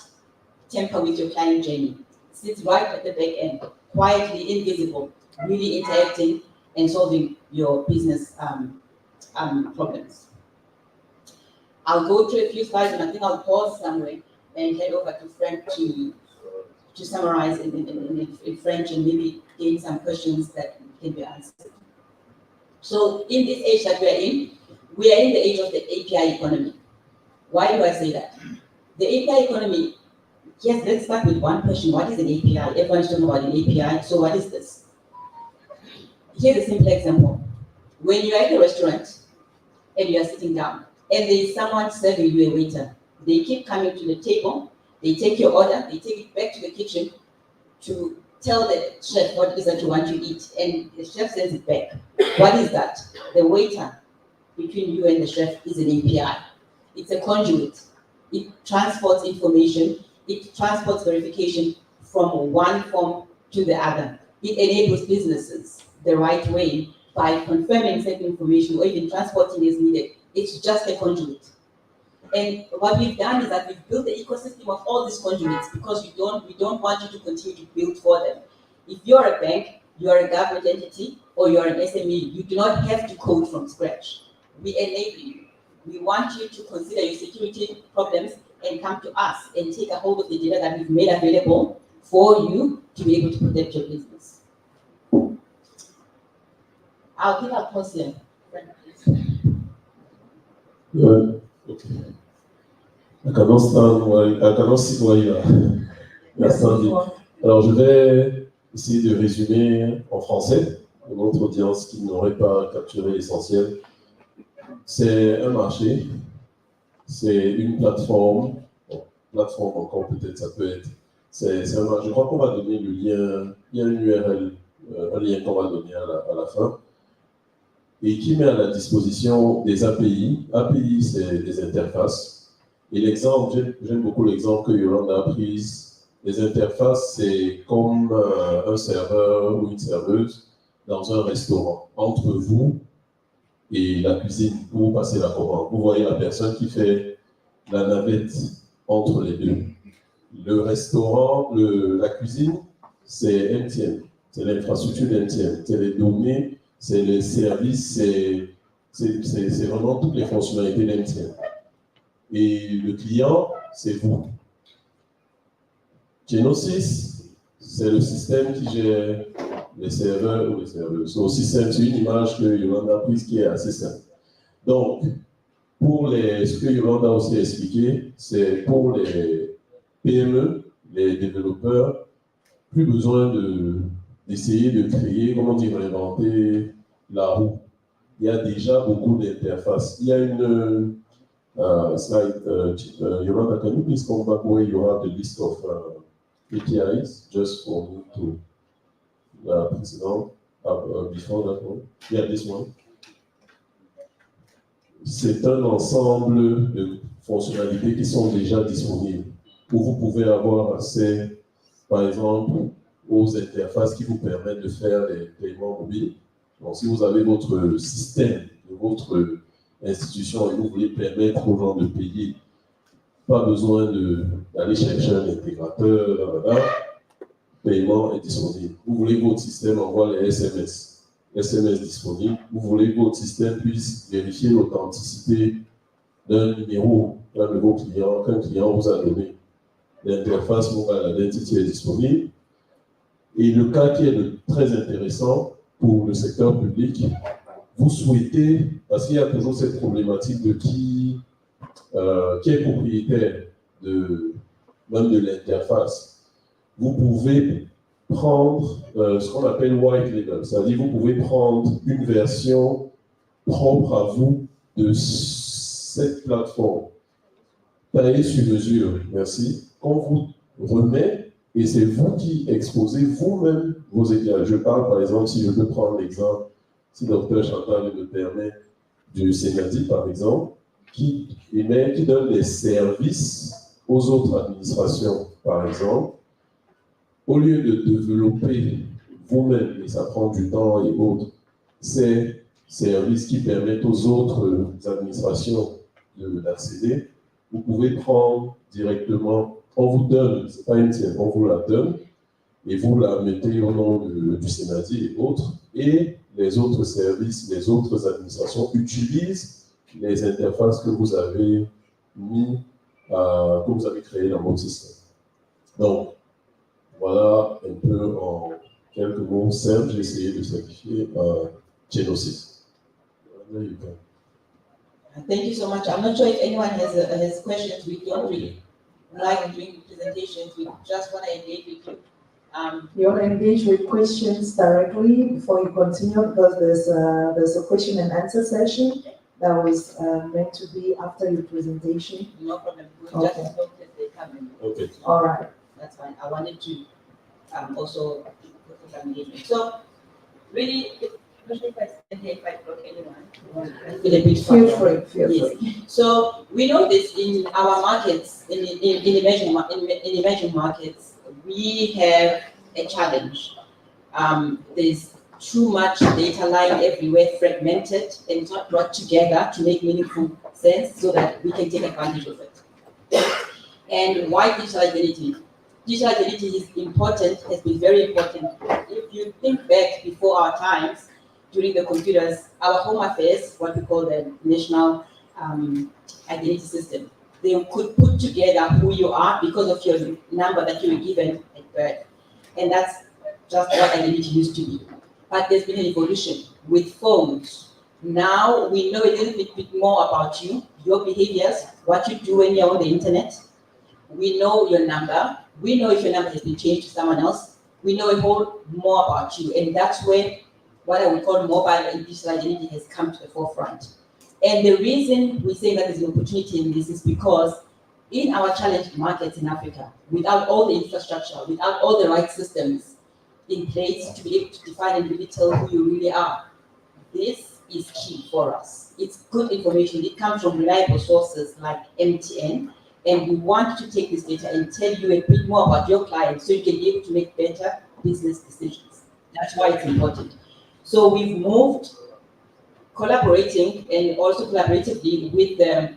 tamper with your client journey. It sits right at the back end, quietly, invisible, really interacting and solving your business problems. I'll go through a few slides, and I think I'll pause somewhere and head over to Frank to summarize in French and maybe gain some questions that can be answered. So in this age that we are in the age of the API economy. Why do I say that? The API economy, yes, let's start with one question. What is an API? Everyone's talking about an API, so what is this? Here's a simple example. When you're at a restaurant and you're sitting down, and there is someone serving you, a waiter, they keep coming to the table, they take your order, they take it back to the kitchen to tell the chef what it is that you want to eat, and the chef sends it back. What is that? The waiter between you and the chef is an API. It's a conduit. It transports information. It transports verification from one form to the other. It enables businesses the right way by confirming certain information or even transporting as needed. It's just a conduit. And what we've done is that we've built the ecosystem of all these conduits because we don't want you to continue to build for them. If you're a bank, you're a government entity, or you're an SME, you do not have to code from scratch. We enable you. We want you to consider your security problems and come to us and take a hold of the data that we've made available for you to be able to protect your business. I'll give a pause here. Okay. I cannot see why you are standing. Alors, je vais essayer de résumer en français pour notre audience qui n'aurait pas capturé l'essentiel. C'est un marché, c'est une plateforme, plateforme encore peut-être ça peut être, c'est un marché. Je crois qu'on va donner le lien, il y a une URL, un lien qu'on va donner à la fin, et qui met à la disposition des API. API, c'est des interfaces. Et l'exemple, j'aime beaucoup l'exemple que Yolande a pris. Les interfaces, c'est comme un serveur ou une serveuse dans un restaurant. Entre vous et la cuisine pour passer la commande. Vous voyez la personne qui fait la navette entre les deux. Le restaurant, la cuisine, c'est MTN. C'est l'infrastructure d'MTN. C'est les données, c'est les services, c'est vraiment toutes les fonctionnalités d'MTN. Et le client, c'est vous. Chenosis, c'est le système qui gère les serveurs ou les serveuses. Au système, c'est une image que Yolanda a prise qui est assez simple. Donc, pour ce que Yolanda a aussi expliqué, c'est pour les PME, les développeurs, plus besoin d'essayer de créer, comment dire, inventer la roue. Il y a déjà beaucoup d'interfaces. Il y a une slide, Yolanda, can you please come back where you have the list of APIs, just for me to before that one. Yeah, this one. C'est un ensemble de fonctionnalités qui sont déjà disponibles, où vous pouvez avoir accès, par exemple, aux interfaces qui vous permettent de faire les paiements mobiles. Donc, si vous avez votre système de votre institution et vous voulez permettre aux gens de payer, pas besoin d'aller chercher un intégrateur, paiement est disponible. Vous voulez que votre système envoie les SMS disponibles. Vous voulez que votre système puisse vérifier l'authenticité d'un numéro d'un nouveau client qu'un client vous a donné. L'interface mobile identity est disponible. Et le cas qui est très intéressant pour le secteur public, vous souhaitez, parce qu'il y a toujours cette problématique de qui est propriétaire même de l'interface. Vous pouvez prendre ce qu'on appelle white label, c'est-à-dire vous pouvez prendre une version propre à vous de cette plateforme, taillée sur mesure, merci, qu'on vous remet et c'est vous qui exposez vous-même vos API. Je parle par exemple, si je peux prendre l'exemple, si Dr Chantal me permet, du Sénadi par exemple, qui donne des services aux autres administrations, par exemple. Au lieu de développer vous-même, et ça prend du temps et autres, ces services qui permettent aux autres administrations d'accéder, vous pouvez prendre directement, on vous donne, c'est pas une tienne, on vous la donne, et vous la mettez au nom du Sénadi et autres, et les autres services, les autres administrations utilisent les interfaces que vous avez que vous avez créées dans votre système. Donc, voilà un peu en quelques mots simples, j'ai essayé de simplifier Chenosis. Thank you so much. I'm not sure if anyone has questions. We don't really like doing presentations. We just want to engage with you. You want to engage with questions directly before you continue because there's a question and answer session that was meant to be after your presentation. No problem. We'll just hope that they come in. Okay. All right. That's fine. I wanted to also social engagement. So really, especially if I stand here, if I block anyone, I feel a bit Feel far. free, feel Yes. free. So we know this in our markets, in emerging markets, we have a challenge. There's too much data lying everywhere, fragmented, and it's not brought together to make meaningful sense so that we can take advantage of it. And why digital identity? Digital identity is important, has been very important. If you think back before our times, during the computers, our home affairs, what we call the national identity system, they could put together who you are because of your number that you were given at birth. And that's just what identity used to be. But there's been an evolution with phones. Now we know a little bit more about you, your behaviors, what you do when you're on the internet. We know your number. We know if your number has been changed to someone else. We know a whole more about you. And that's where what I would call mobile and digital identity has come to the forefront. And the reason we say that there's an opportunity in this is because in our challenged markets in Africa, without all the infrastructure, without all the right systems in place to be able to define and really tell who you really are, this is key for us. It's good information. It comes from reliable sources like MTN, and we want to take this data and tell you a bit more about your clients so you can be able to make better business decisions. That's why it's important. So we've moved collaborating and also collaboratively with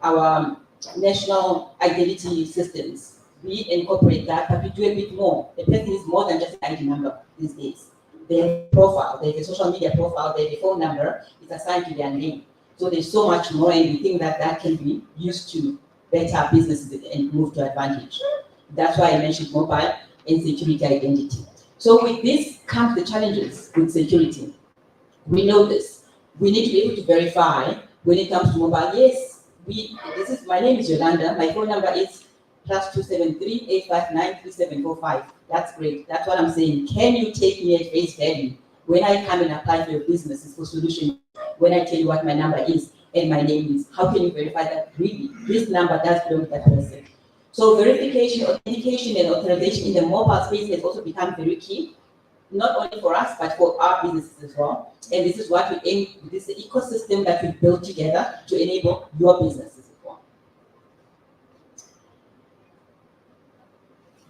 our national identity systems. We incorporate that, but we do a bit more. The person is more than just an ID number these days. They have a profile, they have a social media profile, they have a phone number, it's assigned to their name. So there's so much more, and we think that that can be used to better businesses and move to advantage. That's why I mentioned mobile and security identity. So with this comes the challenges with security. We know this. We need to be able to verify when it comes to mobile. Yes, my name is Yolanda. My phone number is +273 859 3745. That's great. That's what I'm saying. Can you take me at face value when I come and apply for your businesses for solution? When I tell you what my number is and my name is, how can you verify that really this number does belong to that person? So verification, authentication, and authorization in the mobile space has also become very key, not only for us, but for our businesses as well. And this is what we aim, this is the ecosystem that we built together to enable your businesses as well.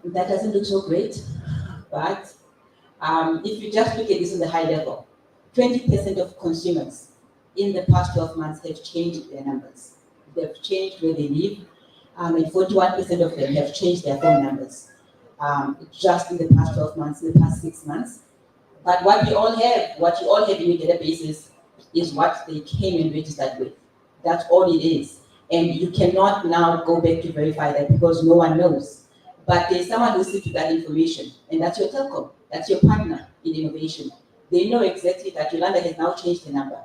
That doesn't look so great, but if you just look at this on the high level, 20% of consumers in the past 12 months have changed their numbers. They've changed where they live, and 41% of them have changed their phone numbers just in the past 12 months, in the past 6 months. But what you all have in your databases is what they came and registered with. That's all it is. And you cannot now go back to verify that because no one knows. But there's someone who sits with that information, and that's your telco. That's your partner in innovation. They know exactly that Yolanda has now changed the number.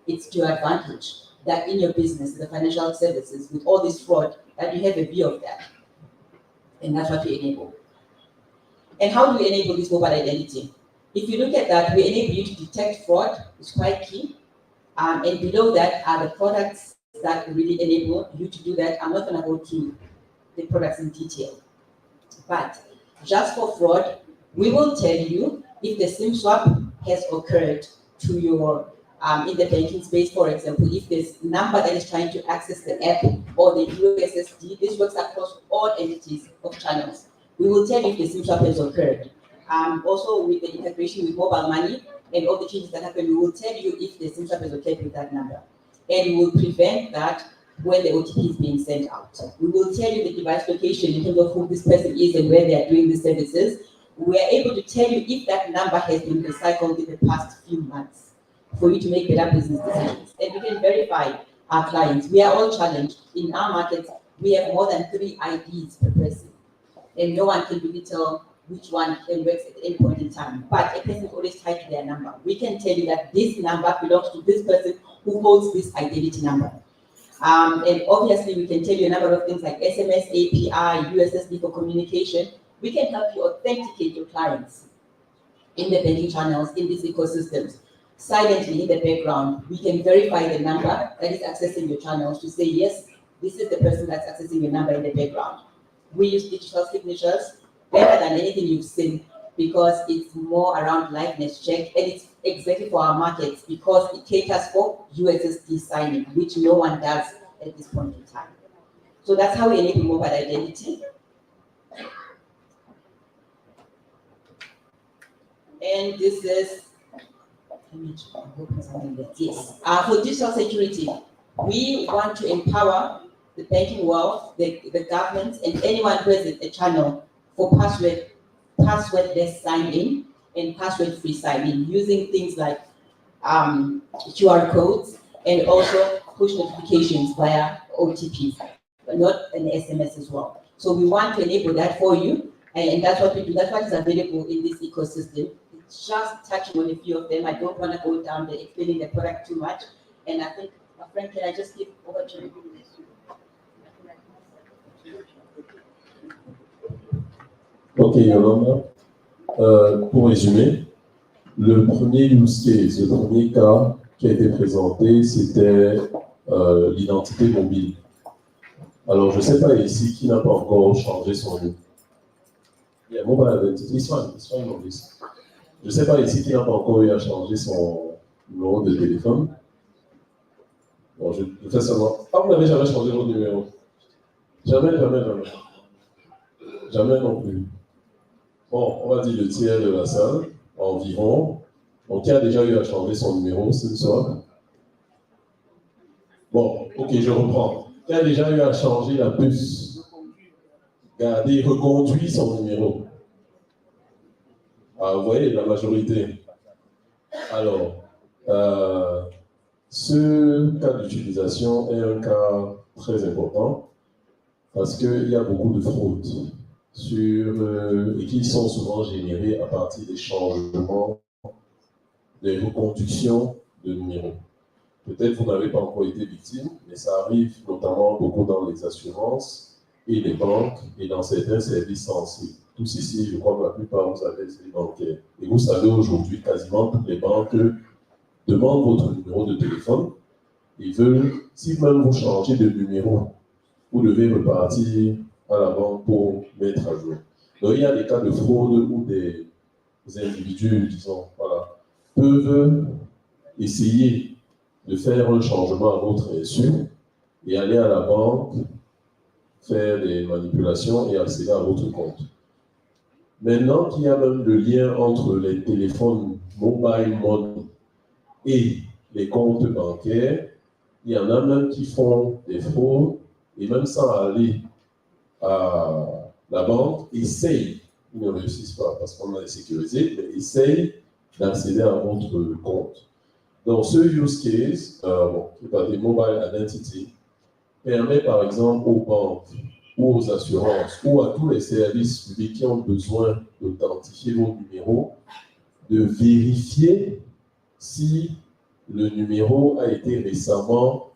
It's to your advantage that in your business, the financial services, with all this fraud, that you have a view of that. And that's what we enable. And how do we enable this mobile identity? If you look at that, we enable you to detect fraud, it's quite key. And below that are the products that really enable you to do that. I'm not going to go through the products in detail. But just for fraud, we will tell you if the SIM swap has occurred to your, in the banking space, for example, if there's a number that is trying to access the app or the USSD, this works across all entities of channels. We will tell you if the SIM swap has occurred. Also with the integration with mobile money and all the changes that happen, we will tell you if the SIM swap has occurred with that number. And we will prevent that when the OTP is being sent out. We will tell you the device location in terms of who this person is and where they are doing the services. We are able to tell you if that number has been recycled in the past few months for you to make better business decisions. And we can verify our clients. We are all challenged. In our markets, we have more than 3 IDs per person. And no one can really tell which one works at any point in time. But a person is always tied to their number. We can tell you that this number belongs to this person who holds this identity number. And obviously, we can tell you a number of things like SMS, API, USSD for communication. We can help you authenticate your clients in the banking channels, in these ecosystems. Silently in the background, we can verify the number that is accessing your channels to say, yes, this is the person that's accessing your number in the background. We use digital signatures better than anything you've seen because it's more around liveness check, and it's exactly for our markets because it caters for USSD signing, which no one does at this point in time. So that's how we enable mobile identity. And this is, yes. For digital security, we want to empower the banking world, the government, and anyone who has a channel for password-less sign-in and password-free sign-in using things like QR codes and also push notifications via OTPs, but not an SMS as well. So we want to enable that for you, and that's what we do. That's what is available in this ecosystem. It's just touching on a few of them. I don't want to go down the explaining the product too much, and I think, my friend, can I just give over to you? Ok, Yolanda. Pour résumer, le premier use case, le premier cas qui a été présenté, c'était l'identité mobile. Alors, je ne sais pas ici qui n'a pas encore changé son nom. Yeah, mobile identity, it's fine on this. Je ne sais pas ici qui n'a pas encore eu à changer son numéro de téléphone. Bon, je fais seulement. Ah, vous n'avez jamais changé votre numéro? Jamais. Jamais non plus. Bon, on va dire le tiers de la salle, environ. Donc, qui a déjà eu à changer son numéro ce soir? Bon, ok, je reprends. Qui a déjà eu à changer la puce? Garder, reconduit son numéro. Ah, vous voyez, la majorité. Alors, ce cas d'utilisation est un cas très important parce qu'il y a beaucoup de fraudes et qui sont souvent générées à partir des changements, des reconductions de numéros. Peut-être vous n'avez pas encore été victime, mais ça arrive notamment beaucoup dans les assurances et les banques et dans certains services sensibles. Tous ici, je crois que la plupart, vous avez les bancaires. Et vous savez, aujourd'hui, quasiment toutes les banques demandent votre numéro de téléphone et veulent, si même vous changez de numéro, vous devez repartir à la banque pour mettre à jour. Donc, il y a des cas de fraude où des individus, disons, voilà, peuvent essayer de faire un changement à votre insu et aller à la banque, faire des manipulations et accéder à votre compte. Maintenant qu'il y a même le lien entre les téléphones mobile money et les comptes bancaires, il y en a même qui font des fraudes et même sans aller à la banque, essayent, ils ne réussissent pas parce qu'on a sécurisé, mais essayent d'accéder à votre compte. Donc ce use case, qui est des mobile identity, permet par exemple aux banques ou aux assurances ou à tous les services publics qui ont besoin d'authentifier vos numéros, de vérifier si le numéro a été récemment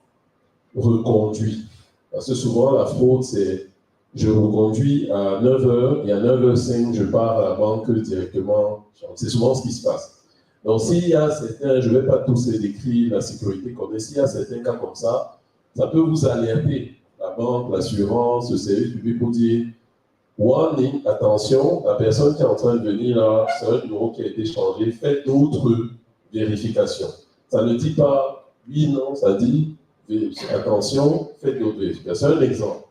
reconduit. Parce que souvent, la fraude, c'est je reconduis à 9h et à 9h05, je pars à la banque directement. C'est souvent ce qui se passe. Donc, s'il y a certains, je ne vais pas tous les décrire, la sécurité connaît, s'il y a certains cas comme ça peut vous alerter. La banque, l'assurance, le service public pour dire warning, attention, la personne qui est en train de venir là, c'est un numéro qui a été changé, faites d'autres vérifications. Ça ne dit pas oui, non, ça dit attention, faites d'autres vérifications. Un exemple,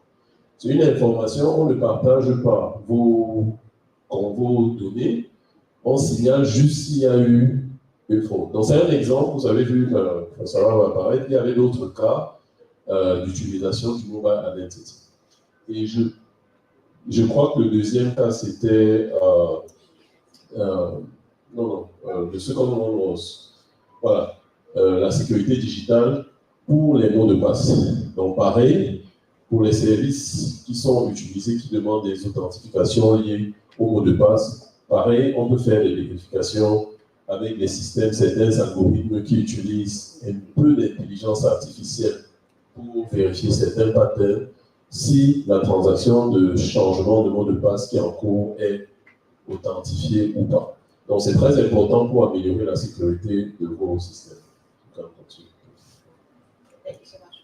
c'est une information, on ne partage pas vos données, on signale juste s'il y a eu une fraude. Donc c'est un exemple, vous avez vu, ça va apparaître, il y avait d'autres cas d'utilisation du mobile identity. Et je crois que le deuxième cas, c'était le second one was, voilà, la sécurité digitale pour les mots de passe. Donc pareil, pour les services qui sont utilisés, qui demandent des authentifications liées aux mots de passe, pareil, on peut faire des vérifications avec des systèmes, certains algorithmes qui utilisent un peu d'intelligence artificielle pour vérifier certains patterns si la transaction de changement de mot de passe qui est en cours est authentifiée ou pas. Donc c'est très important pour améliorer la sécurité de vos systèmes. Thank you so much.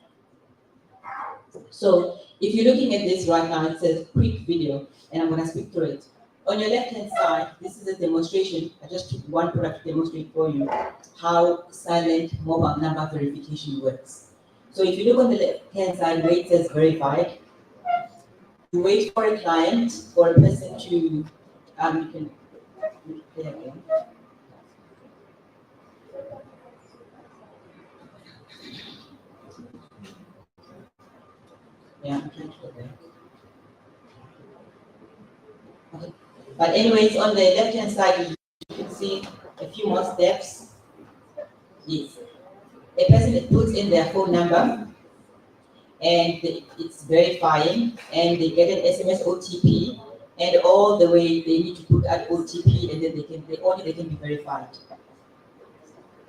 So if you're looking at this right now, it says quick video, and I'm going to speak through it. On your left-hand side, this is a demonstration. I just took one product to demonstrate for you how silent mobile number verification works. So if you look on the left-hand side where it says verified, you wait for a client, for a person to, you can play again. Yeah, I'm trying to go there. Okay. But anyways, on the left-hand side, you can see a few more steps. Yes. A person that puts in their phone number, and it's verifying, and they get an SMS OTP, and all the way they need to put that OTP, and then they can be verified.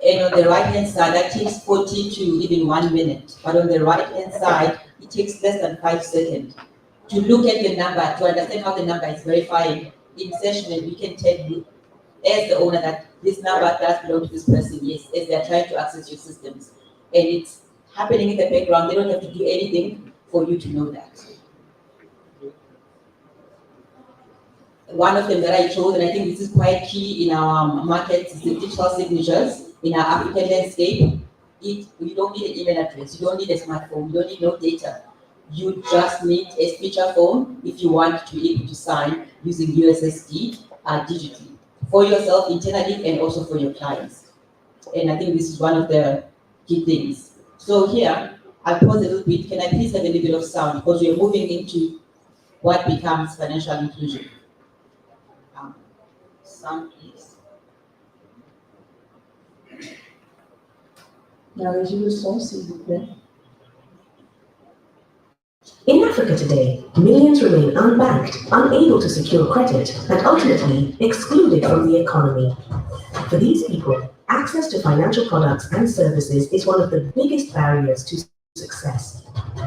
And on the right-hand side, that takes 40 to even 1 minute. But on the right-hand side, it takes less than 5 seconds to look at the number, to understand how the number is verifying. In session, and we can tell you, as the owner, that this number does belong to this person, yes, as they're trying to access your systems. And it's happening in the background. They don't have to do anything for you to know that. One of them that I chose, and I think this is quite key in our market, is the digital signatures in our African landscape. You don't need an email address, you don't need a smartphone, you don't need no data. You just need a feature phone if you want to be able to sign using USSD digitally for yourself internally and also for your clients. And I think this is one of the key things. So here, I'll pause a little bit. Can I please have a little bit of sound, because we're moving into what becomes financial inclusion. Sound, please. La régie le son, s'il vous plaît. In Africa today, millions remain unbanked, unable to secure credit, and ultimately excluded from the economy. For these people, access to financial products and services is one of the biggest barriers to success.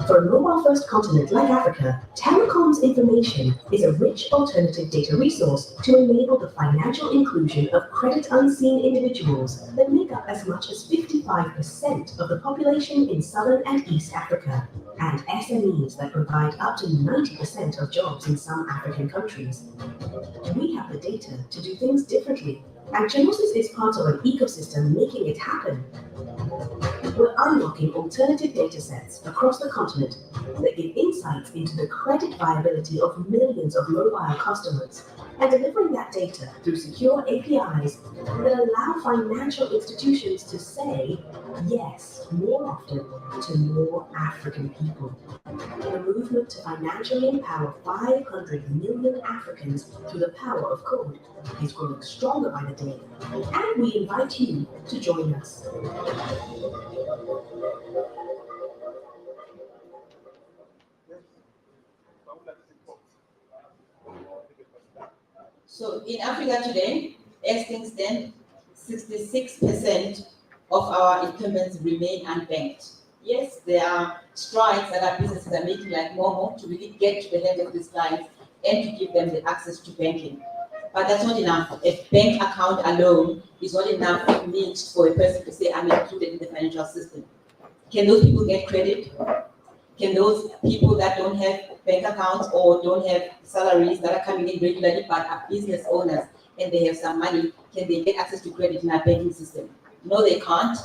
For a mobile-first continent like Africa, telecoms information is a rich alternative data resource to enable the financial inclusion of credit-unseen individuals that make up as much as 55% of the population in Southern and East Africa, and SMEs that provide up to 90% of jobs in some African countries. We have the data to do things differently, and Chenosis is part of an ecosystem making it happen. We're unlocking alternative data sets across the continent that give insights into the credit viability of millions of mobile customers, and delivering that data through secure APIs that allow financial institutions to say yes more often to more African people. The movement to financially empower 500 million Africans through the power of code is growing stronger by the day, and we invite you to join us. So in Africa today, as things stand, 66% of our incumbents remain unbanked. Yes, there are strides that our businesses are making, like Momo, to really get to the hands of these clients and to give them the access to banking. But that's not enough. A bank account alone is not enough means for a person to say, I'm included in the financial system. Can those people get credit? Can those people that don't have bank accounts or don't have salaries that are coming in regularly but are business owners and they have some money, can they get access to credit in our banking system? No, they can't,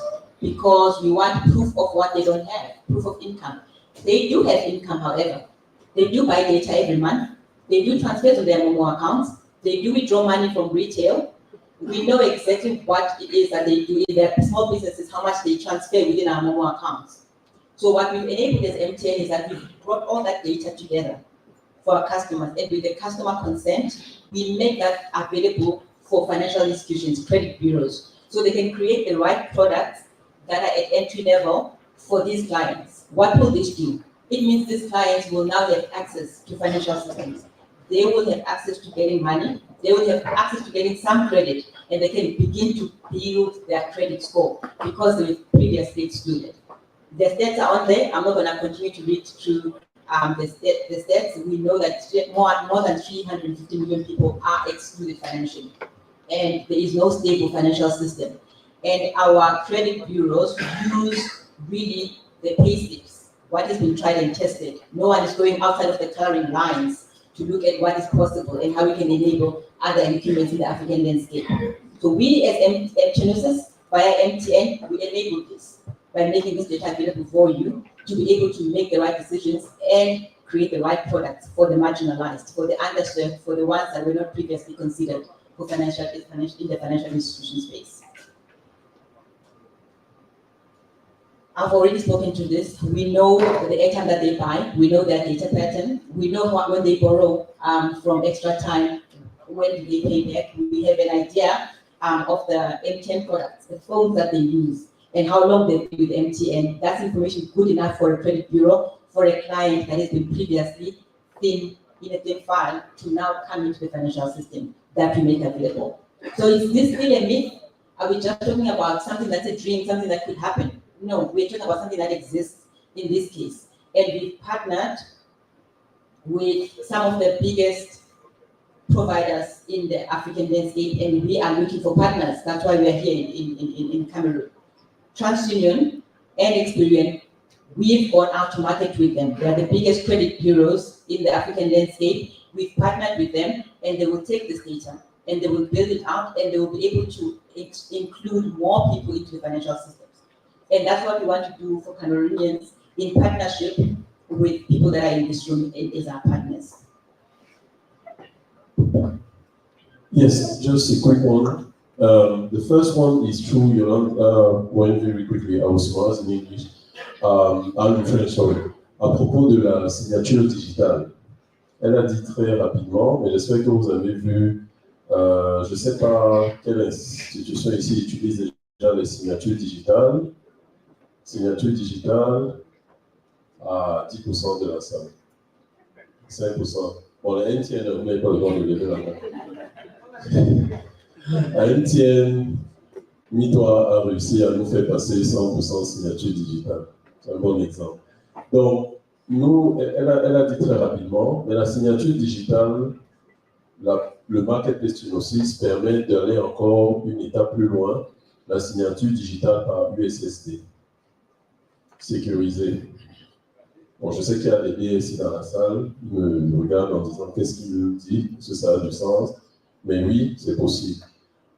because we want proof of what they don't have, proof of income. They do have income, however. They do buy data every month. They do transfer to their Momo accounts. They do withdraw money from retail. We know exactly what it is that they do in their small businesses, how much they transfer within our Momo accounts. So what we've enabled as MTN is that we've brought all that data together for our customers, and with the customer consent, we make that available for financial institutions, credit bureaus, so they can create the right products that are at entry level for these clients. What will this do? It means these clients will now have access to financial systems. They will have access to getting money, they will have access to getting some credit, and they can begin to build their credit score because they were previously excluded. The stats are on there. I'm not going to continue to read through the stats. We know that more than 350 million people are excluded financially, and there is no stable financial system. And our credit bureaus use really the payslips, what has been tried and tested. No one is going outside of the coloring lines to look at what is possible and how we can enable other incumbents in the African landscape. So we as Chenosis, via MTN, we enable this by making this data available for you to be able to make the right decisions and create the right products for the marginalized, for the underserved, for the ones that were not previously considered for in the financial institution space. I've already spoken to this. We know the airtime that they buy. We know their data pattern. We know when they borrow from extra time, when do they pay back. We have an idea of the MTN products, the phones that they use, and how long they've been with MTN. That's information good enough for a credit bureau, for a client that has been previously in a thin file to now come into the financial system that we make available. So is this still a myth? Are we just talking about something that's a dream, something that could happen? No, we're talking about something that exists in this case. And we've partnered with some of the biggest providers in the African landscape, and we are looking for partners. That's why we are here in Cameroon. TransUnion and Experian, we've gone out to market with them. They are the biggest credit bureaus in the African landscape. We've partnered with them, and they will take this data and they will build it out, and they will be able to include more people into the financial systems. And that's what we want to do for Cameroonians in partnership with people that are in this room as our partners. Yes, just a quick one. The first one is true, Yolande, went very quickly, I was in English. En French, sorry. À propos de la signature digitale, elle a dit très rapidement, mais j'espère que vous avez vu, je ne sais pas quelle institution ici utilise déjà les signatures digitales. Signature digitale à 10% de la salle. 5%. Bon, la NTN, vous n'avez pas le droit de lever la main. La NTN, Mitoa a réussi à nous faire passer 100% signature digitale. C'est un bon exemple. Donc, nous, elle a dit très rapidement, mais la signature digitale, le marketplace Chenosis permet d'aller encore une étape plus loin, la signature digitale par USSD. Sécurisée. Bon, je sais qu'il y a des BSI dans la salle, ils me regardent en disant qu'est-ce qu'il dit, parce que ça a du sens, mais oui, c'est possible.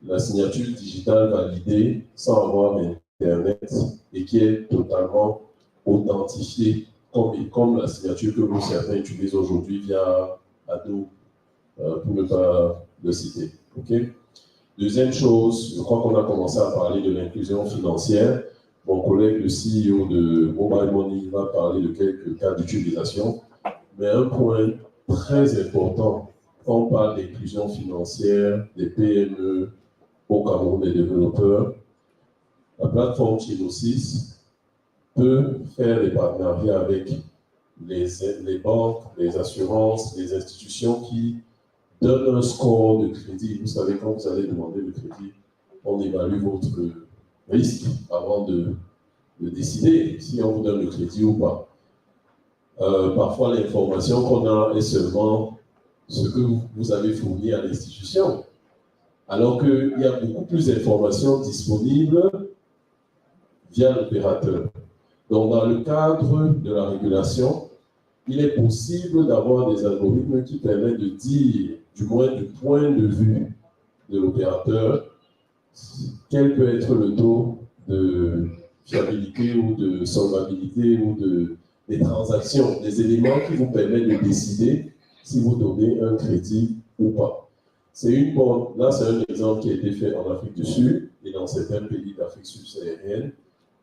La signature digitale validée sans avoir Internet et qui est totalement authentifiée, comme la signature que vous certains utilisent aujourd'hui via Adobe, pour ne pas le citer. Okay? Deuxième chose, je crois qu'on a commencé à parler de l'inclusion financière. Mon collègue, le CEO de Mobile Money, va parler de quelques cas d'utilisation. Mais un point très important, quand on parle d'inclusion financière des PME au Cameroun, des développeurs, la plateforme Chenosis peut faire des partenariats avec les banques, les assurances, les institutions qui donnent un score de crédit. Vous savez, quand vous allez demander le crédit, on évalue votre risque avant de décider si on vous donne le crédit ou pas. Parfois, l'information qu'on a est seulement ce que vous avez fourni à l'institution, alors qu'il y a beaucoup plus d'informations disponibles via l'opérateur. Donc, dans le cadre de la régulation, il est possible d'avoir des algorithmes qui permettent de dire, du moins du point de vue de l'opérateur, quel peut être le taux de fiabilité ou de solvabilité ou des transactions, des éléments qui vous permettent de décider si vous donnez un crédit ou pas. Là, c'est un exemple qui a été fait en Afrique du Sud et dans certains pays d'Afrique subsaharienne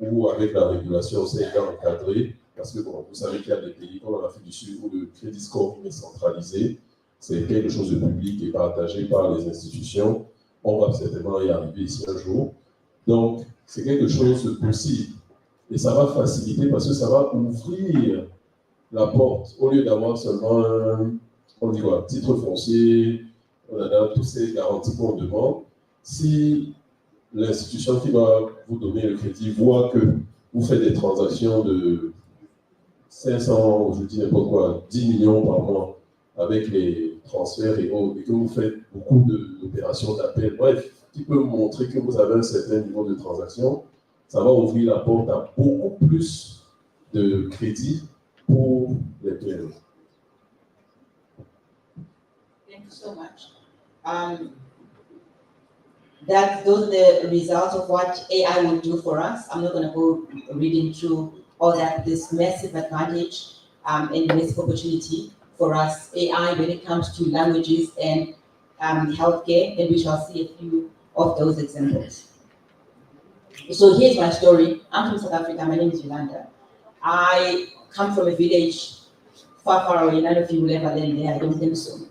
où, avec la régulation, c'est encadré parce que bon, vous savez qu'il y a des pays comme en Afrique du Sud où le crédit scoring est centralisé, c'est quelque chose de public et partagé par les institutions. On va certainement y arriver ici un jour. Donc, c'est quelque chose de possible. Et ça va faciliter parce que ça va ouvrir la porte. Au lieu d'avoir seulement un titre foncier, on a toutes ces garanties qu'on demande. Si l'institution qui va vous donner le crédit voit que vous faites des transactions de 500, je dis n'importe quoi, 10 millions par mois avec les transferts et autres, et que vous faites beaucoup d'opérations d'appel, bref, qui peut montrer que vous avez un certain niveau de transaction, ça va ouvrir la porte à beaucoup plus de crédits pour les PME. Thank you so much. Those are the results of what AI will do for us. I'm not going to go reading through all that, this massive advantage and massive opportunity for us, AI, when it comes to languages and healthcare, and we shall see a few of those examples. So here's my story. I'm from South Africa. My name is Yolanda. I come from a village far, far away. None of you will ever learn there. I don't think so.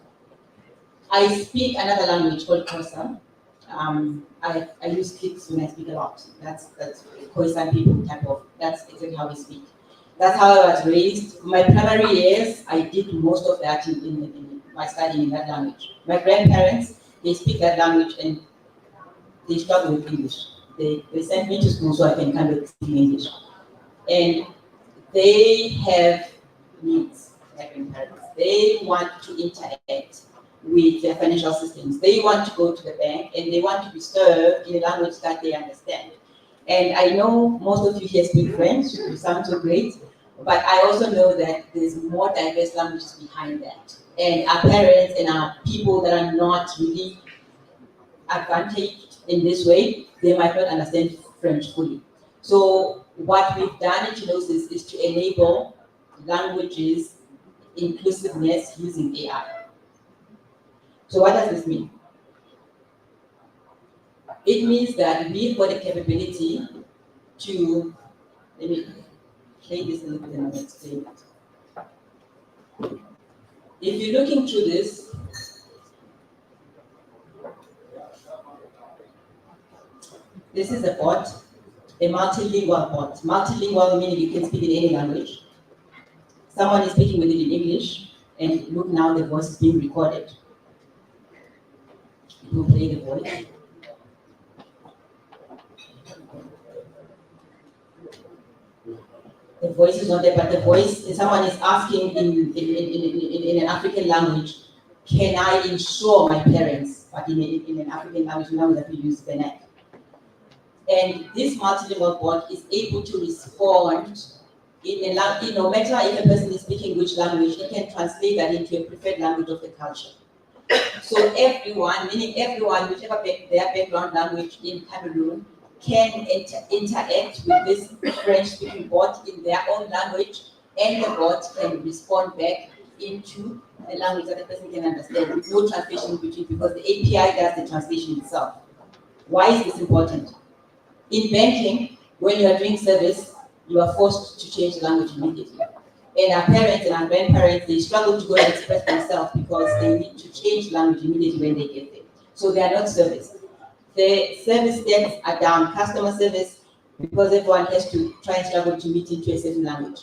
I speak another language called Xhosa. I use clicks when I speak a lot. That's Khoisan people type of. That's exactly how we speak. That's how I was raised. My primary years, I did most of that in my studying in that language. My grandparents, they speak that language and they struggle with English. They sent me to school so I can kind of speak English. And they have needs, like grandparents. They want to interact with their financial systems. They want to go to the bank and they want to be served in a language that they understand. And I know most of you here speak French, you sound so great, but I also know that there's more diverse languages behind that. And our parents and our people that are not really advantaged in this way, they might not understand French fully. So what we've done in Chenosis is to enable languages inclusiveness using AI. So what does this mean? It means that we've got a capability to, let me play this a little bit and I'll explain it. If you're looking through this, this is a bot, a multilingual bot. Multilingual meaning you can speak in any language. Someone is speaking with it in English, and look now, the voice is being recorded. It will play the voice. The voice is not there, but the voice, someone is asking in an African language, can I insure my parents? But in an African language that we use, Benek. And this multilingual bot is able to respond in a language, no matter if a person is speaking which language, it can translate that into a preferred language of the culture. So everyone, meaning everyone, whichever their background language in Cameroon, can interact with this French-speaking bot in their own language, and the bot can respond back into the language that the person can understand with no translation between, because the API does the translation itself. Why is this important? In banking, when you are doing service, you are forced to change the language immediately. And our parents and our grandparents, they struggle to go and express themselves because they need to change language immediately when they get there. So they are not serviced. The service stats are down, customer service, because everyone has to try and struggle to meet into a certain language.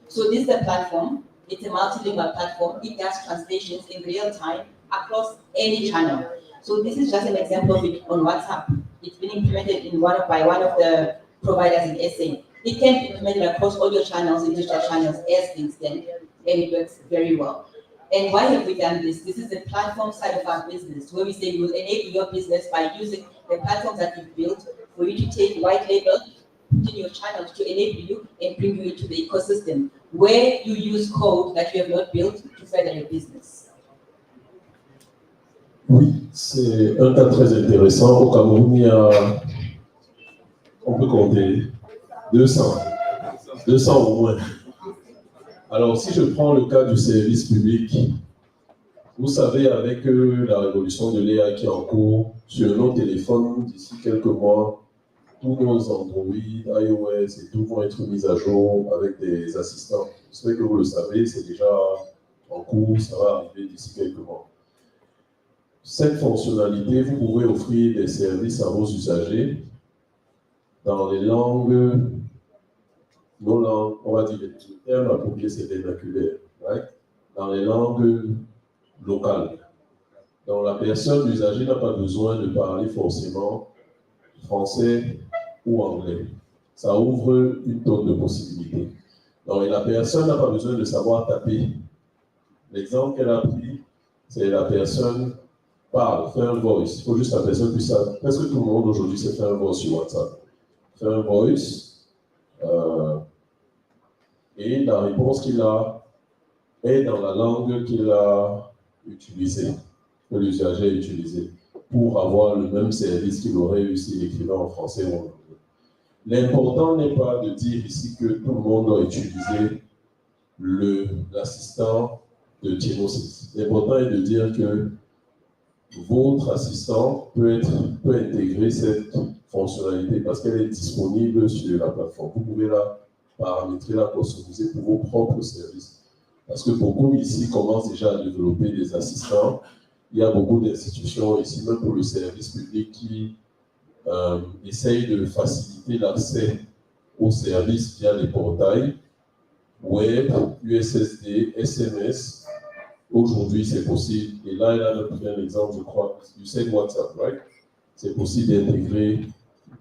So this is a platform. It's a multilingual platform. It does translations in real time across any channel. So this is just an example of it on WhatsApp. It's been implemented by one of the providers in SA. It can be implemented across all your channels and digital channels as things stand, and it works very well. And why have we done this? This is the platform side of our business, where we say we will enable your business by using the platforms that you've built for you to take white label, put in your channels to enable you and bring you into the ecosystem, where you use code that you have not built to further your business. Oui, c'est un cas très intéressant. Au Cameroun, on peut compter 200 au moins. Alors, si je prends le cas du service public, vous savez, avec la révolution de l'AI qui est en cours, sur nos téléphones, d'ici quelques mois, tous nos Android, iOS et tout vont être mis à jour avec des assistants. J'espère que vous le savez, c'est déjà en cours, ça va arriver d'ici quelques mois. Cette fonctionnalité, vous pouvez offrir des services à vos usagers dans les langues, nos langues, on va dire le terme approprié, c'est vernaculaire, right? Dans les langues locales. Donc la personne, l'usager n'a pas besoin de parler forcément français ou anglais. Ça ouvre une tonne de possibilités. Donc et la personne n'a pas besoin de savoir taper. L'exemple qu'elle a pris, c'est la personne parle, fait un voice. Il faut juste que la personne puisse savoir. Presque tout le monde aujourd'hui sait faire un voice sur WhatsApp. Fait un voice et la réponse qu'il a est dans la langue qu'il a utilisée. que l'usager a utilisé pour avoir le même service qu'il aurait eu s'il écrivait en français ou en anglais. L'important n'est pas de dire ici que tout le monde doit utiliser l'assistant de Chenosis. L'important est de dire que votre assistant peut intégrer cette fonctionnalité parce qu'elle est disponible sur la plateforme. Vous pouvez la paramétrer, la customiser pour vos propres services. Parce que beaucoup ici commencent déjà à développer des assistants. Il y a beaucoup d'institutions ici, même pour le service public, qui essayent de faciliter l'accès aux services via les portails web, USSD, SMS. Aujourd'hui, c'est possible. Et là, il a pris un exemple, je crois. You said WhatsApp, right? C'est possible d'intégrer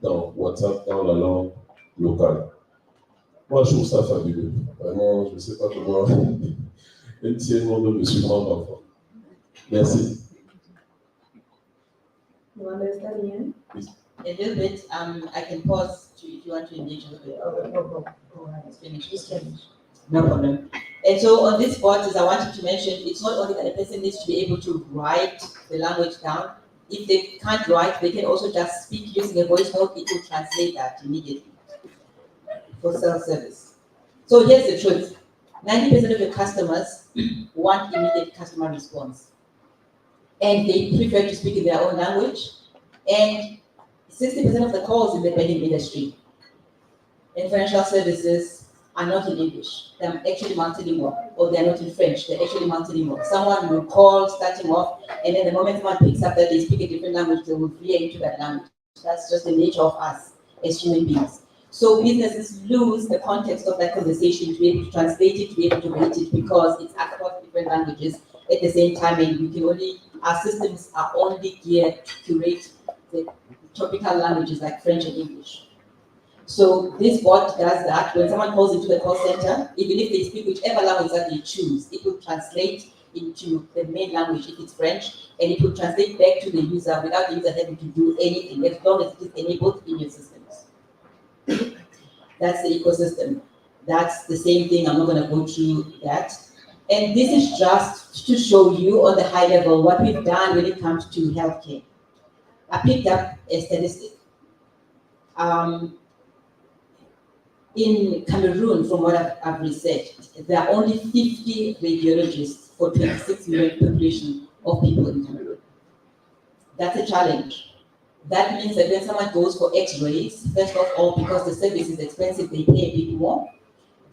dans WhatsApp dans la langue locale. Moi, je trouve ça fabuleux. Vraiment, je ne sais pas comment un tiers monde me surprend parfois. Merci. You understand, Ian? A little bit, I can pause if you want to engage a little bit. Go ahead. It's finished. Just finish. No problem. And so on this part, as I wanted to mention, it's not only that a person needs to be able to write the language down. If they can't write, they can also just speak using a voice note. It will translate that immediately for self-service. So here's the truth. 90% of your customers want immediate customer response. And they prefer to speak in their own language. And 60% of the calls in the banking industry and financial services are not in English. They're actually multilingual, or they're not in French, they're actually multilingual. Someone will call starting off, and then the moment someone picks up that they speak a different language, they will veer into that language. That's just the nature of us as human beings. So businesses lose the context of that conversation to be able to translate it, to be able to rate it, because it's across different languages at the same time, and we can only, our systems are only geared to curate the tropical languages like French and English. So this bot does that. When someone calls into the call center, even if they speak whichever language that they choose, it will translate into the main language if it's French, and it will translate back to the user without the user having to do anything, as long as it is enabled in your systems. That's the ecosystem. That's the same thing. I'm not going to go through that. And this is just to show you on the high level what we've done when it comes to healthcare. I picked up a statistic. In Cameroon, from what I've researched, there are only 50 radiologists for 26 million population of people in Cameroon. That's a challenge. That means that when someone goes for x-rays, first of all, because the service is expensive, they pay a bit more.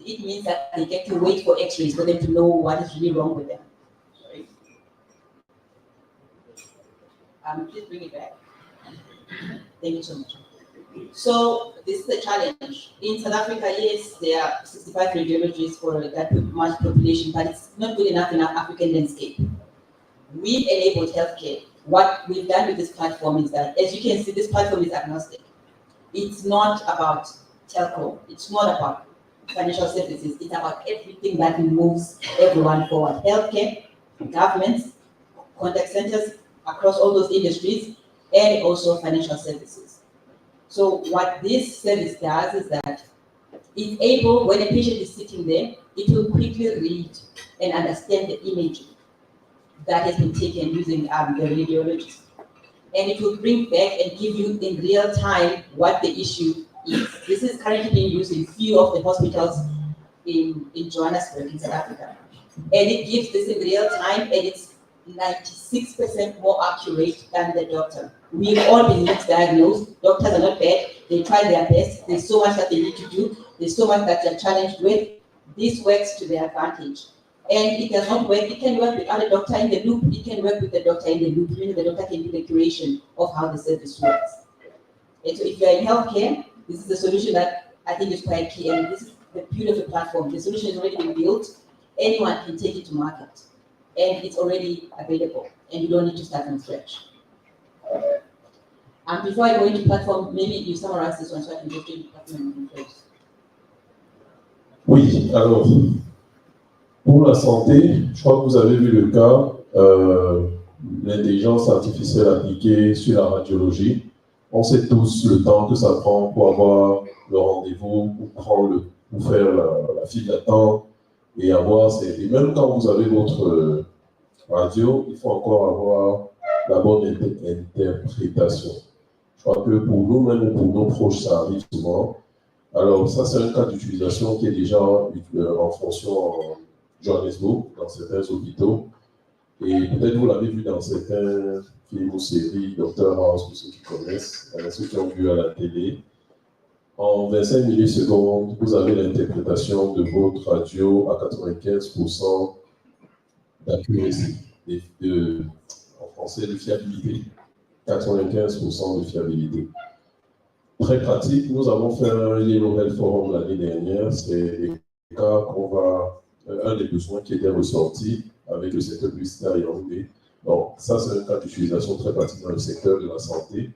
It means that they get to wait for x-rays for them to know what is really wrong with them. Sorry. Please bring it back. Thank you so much. So this is the challenge. In South Africa, yes, there are 65 radiologists for that much population, but it's not good enough in our African landscape. We've enabled healthcare. What we've done with this platform is that, as you can see, this platform is agnostic. It's not about telco. It's not about financial services. It's about everything that moves everyone forward. Healthcare, governments, contact centers across all those industries, and also financial services. So what this service does is that it's able, when a patient is sitting there, it will quickly read and understand the image that has been taken using the radiologist. And it will bring back and give you in real time what the issue is. This is currently being used in few of the hospitals in Johannesburg, in South Africa. And it gives this in real time, and it's 96% more accurate than the doctor. We've all been misdiagnosed. Doctors are not bad. They try their best. There's so much that they need to do. There's so much that they're challenged with. This works to their advantage. And it does not work. It can work without a doctor in the loop. It can work with the doctor in the loop, meaning the doctor can do the curation of how the service works. And so if you're in healthcare, this is the solution that I think is quite key. And this is the beauty of the platform. The solution has already been built. Anyone can take it to market. And it's already available. And you don't need to start from scratch. And before I go into platform, maybe you summarize this one so I can go to platform and close. Oui, alors, pour la santé, je crois que vous avez vu le cas, l'intelligence artificielle appliquée sur la radiologie. On sait tous le temps que ça prend pour avoir le rendez-vous, pour faire la file d'attente et avoir et même quand vous avez votre radio, il faut encore avoir la bonne interprétation. Je crois que pour nous-mêmes ou pour nos proches, ça arrive souvent. Alors, ça, c'est un cas d'utilisation qui est déjà en fonction en Johannesburg, dans certains hôpitaux. Et peut-être vous l'avez vu dans certains films ou séries, Dr House, pour ceux qui connaissent, ceux qui ont vu à la télé. En 25 millisecondes, vous avez l'interprétation de votre radio à 95% d'accuracy, en français de fiabilité. 95% de fiabilité. Très pratique, nous avons fait un Yellow Health Forum l'année dernière, c'est des cas un des besoins qui était ressorti avec le secteur publicitaire et Yaoundé. Donc, ça, c'est un cas d'utilisation très pratique dans le secteur de la santé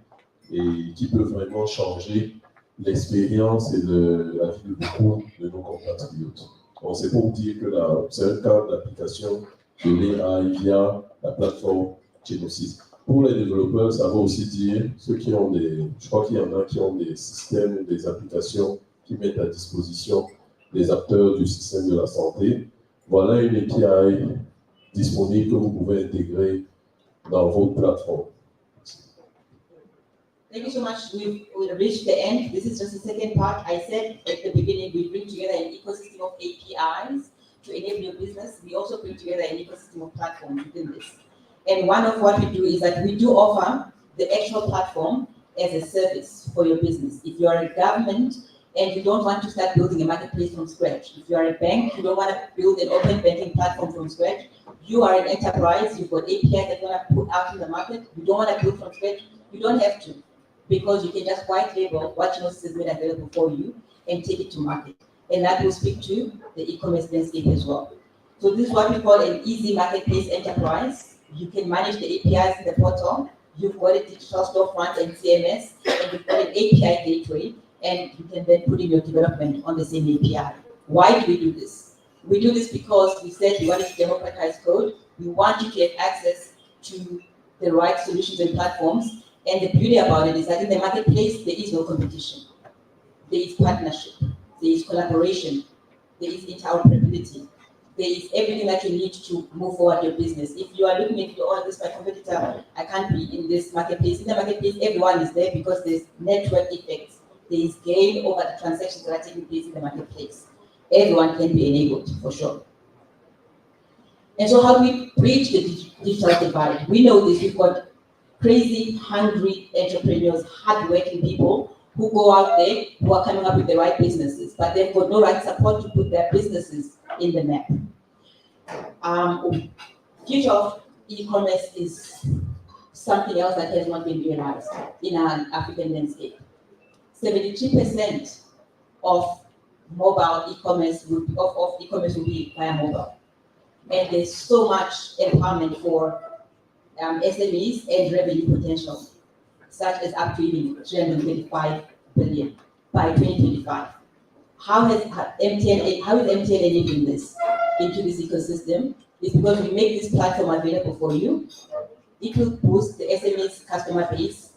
et qui peut vraiment changer l'expérience et la vie de beaucoup de nos compatriotes. Donc, c'est pour dire que c'est un cas d'application de l'AI via la plateforme Chenosis. Pour les développeurs, ça veut aussi dire ceux qui ont je crois qu'il y en a qui ont des systèmes, des applications qui mettent à disposition les acteurs du système de la santé. Voilà une API disponible que vous pouvez intégrer dans votre plateforme. Thank you so much. We've reached the end. This is just the second part. I said at the beginning, we bring together an ecosystem of APIs to enable your business. We also bring together an ecosystem of platforms within this. And one of what we do is that we do offer the actual platform as a service for your business. If you are a government and you don't want to start building a marketplace from scratch, if you are a bank, you don't want to build an open banking platform from scratch, you are an enterprise, you've got APIs that you want to put out in the market, you don't want to build from scratch, you don't have to, because you can just white label what Chenosis has made available for you and take it to market. And that will speak to the e-commerce landscape as well. So this is what we call an easy marketplace enterprise. You can manage the APIs in the portal. You've got a digital storefront and CMS, and you've got an API gateway, and you can then put in your development on the same API. Why do we do this? We do this because we said we wanted to democratize code. We want you to have access to the right solutions and platforms. And the beauty about it is that in the marketplace, there is no competition. There is partnership. There is collaboration. There is interoperability. There is everything that you need to move forward your business. If you are looking at this, my competitor, I can't be in this marketplace. In the marketplace, everyone is there because there's network effects. There is gain over the transactions that are taking place in the marketplace. Everyone can be enabled, for sure. And so how do we bridge the digital divide? We know this. We've got crazy, hungry entrepreneurs, hardworking people who go out there, who are coming up with the right businesses, but they've got no right support to put their businesses in the map. Future of e-commerce is something else that has not been realized in our African landscape. 72% of mobile e-commerce will be via mobile. And there's so much empowerment for SMEs and revenue potential, such as up to even 325 billion by 2025. How is MTN enabling this into this ecosystem? It's because we make this platform available for you. It will boost the SMEs customer base.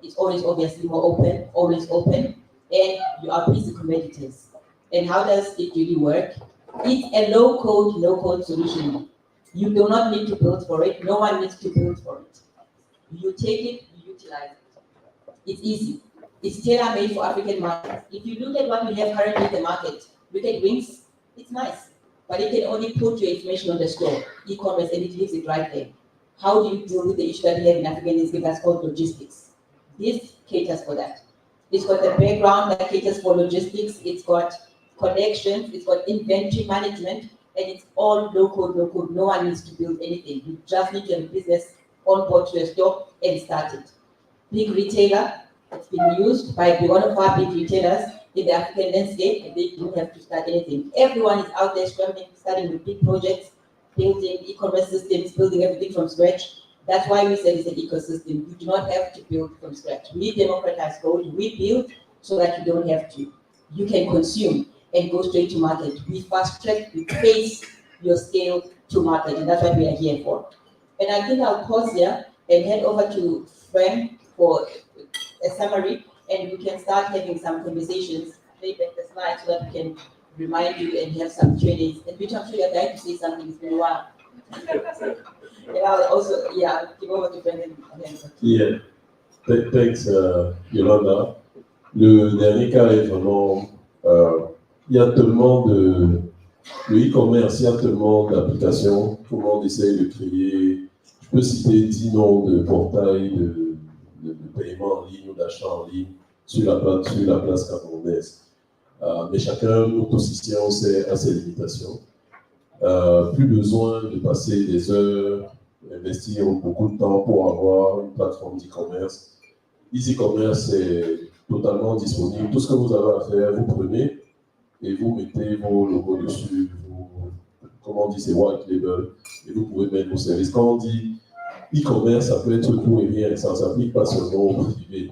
It's always obviously more open, always open, and you are busy competitors. And how does it really work? It's a low-code, no-code solution. You do not need to build for it. No one needs to build for it. You take it, you utilize it. It's easy. It's tailor-made for African markets. If you look at what we have currently in the market, look at Wings, it's nice. But it can only put your information on the store, e-commerce, and it leaves it right there. How do you deal with the issue that we have in African landscape that's called logistics? This caters for that. It's got the background that caters for logistics. It's got connections. It's got inventory management. And it's all low-code, no-code. No one needs to build anything. You just need to have a business on board to your store and start it. Big retailer, it's been used by one of our big retailers in the African landscape, and they don't have to start anything. Everyone is out there scrambling, starting with big projects, building e-commerce systems, building everything from scratch. That's why we said it's an ecosystem. You do not have to build from scratch. We democratize code, we build so that you don't have to. You can consume and go straight to market. We fast track, we pace your scale to market, and that's what we are here for. And I think I'll pause here and hand over to Frank for a summary, and we can start having some conversations. Play back the slides so that we can remind you and have some Q&As. And Peter, I'm sure you're dying to say something. It's been a while. And I'll also, give over to Brendan. Yeah, thanks, Yolanda. Le dernier cas est vraiment, il y a tellement de, le e-commerce, il y a tellement d'applications, tout le monde essaye de créer, je peux citer 10 noms de portails de paiement en ligne ou d'achat en ligne sur la place camerounaise. Mais chacun, nous tous ici, on sait à ses limitations. Plus besoin de passer des heures, investir beaucoup de temps pour avoir une plateforme d'e-commerce. E-commerce est totalement disponible. Tout ce que vous avez à faire, vous prenez et vous mettez vos logos dessus. Comment on dit, c'est white label. Et vous pouvez mettre vos services. Quand on dit e-commerce, ça peut être tout et rien. Ça ne s'applique pas seulement au privé.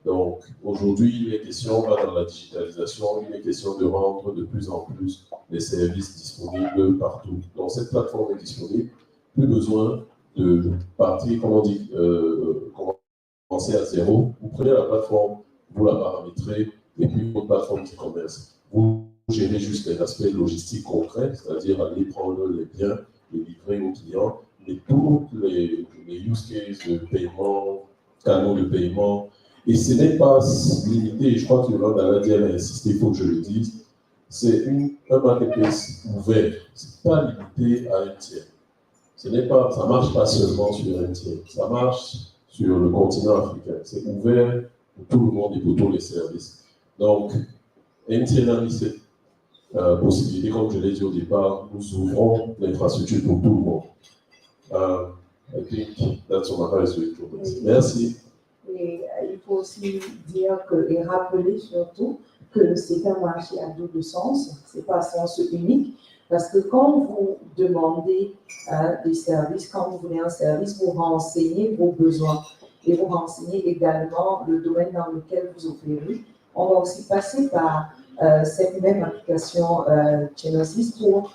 Donc, aujourd'hui, il est question, on va dans la digitalisation, il est question de rendre de plus en plus les services disponibles partout. Donc, cette plateforme est disponible. Plus besoin de partir, comment on dit, commencer à zéro. Vous prenez la plateforme, vous la paramétrez, et puis votre plateforme d'e-commerce. Vous gérez juste les aspects logistiques concrets, c'est-à-dire aller prendre les biens, les livrer aux clients, mais tous les use cases de paiement, canaux de paiement. Et ce n'est pas limité, je crois que Yolanda a dit, elle a insisté, il faut que je le dise, c'est un marketplace ouvert, ce n'est pas limité à un tiers. Ça ne marche pas seulement sur un tiers, ça marche sur le continent africain. C'est ouvert pour tout le monde et pour tous les services. Donc, MTN a mis cette possibilité, comme je l'ai dit au départ, nous ouvrons l'infrastructure pour tout le monde. I think that's what I was doing. Merci. Et il faut aussi dire et rappeler surtout que c'est un marché à double sens, c'est pas un sens unique, parce que quand vous demandez des services, quand vous voulez un service, vous renseignez vos besoins et vous renseignez également le domaine dans lequel vous opérez. On va aussi passer par cette même application Chenosis pour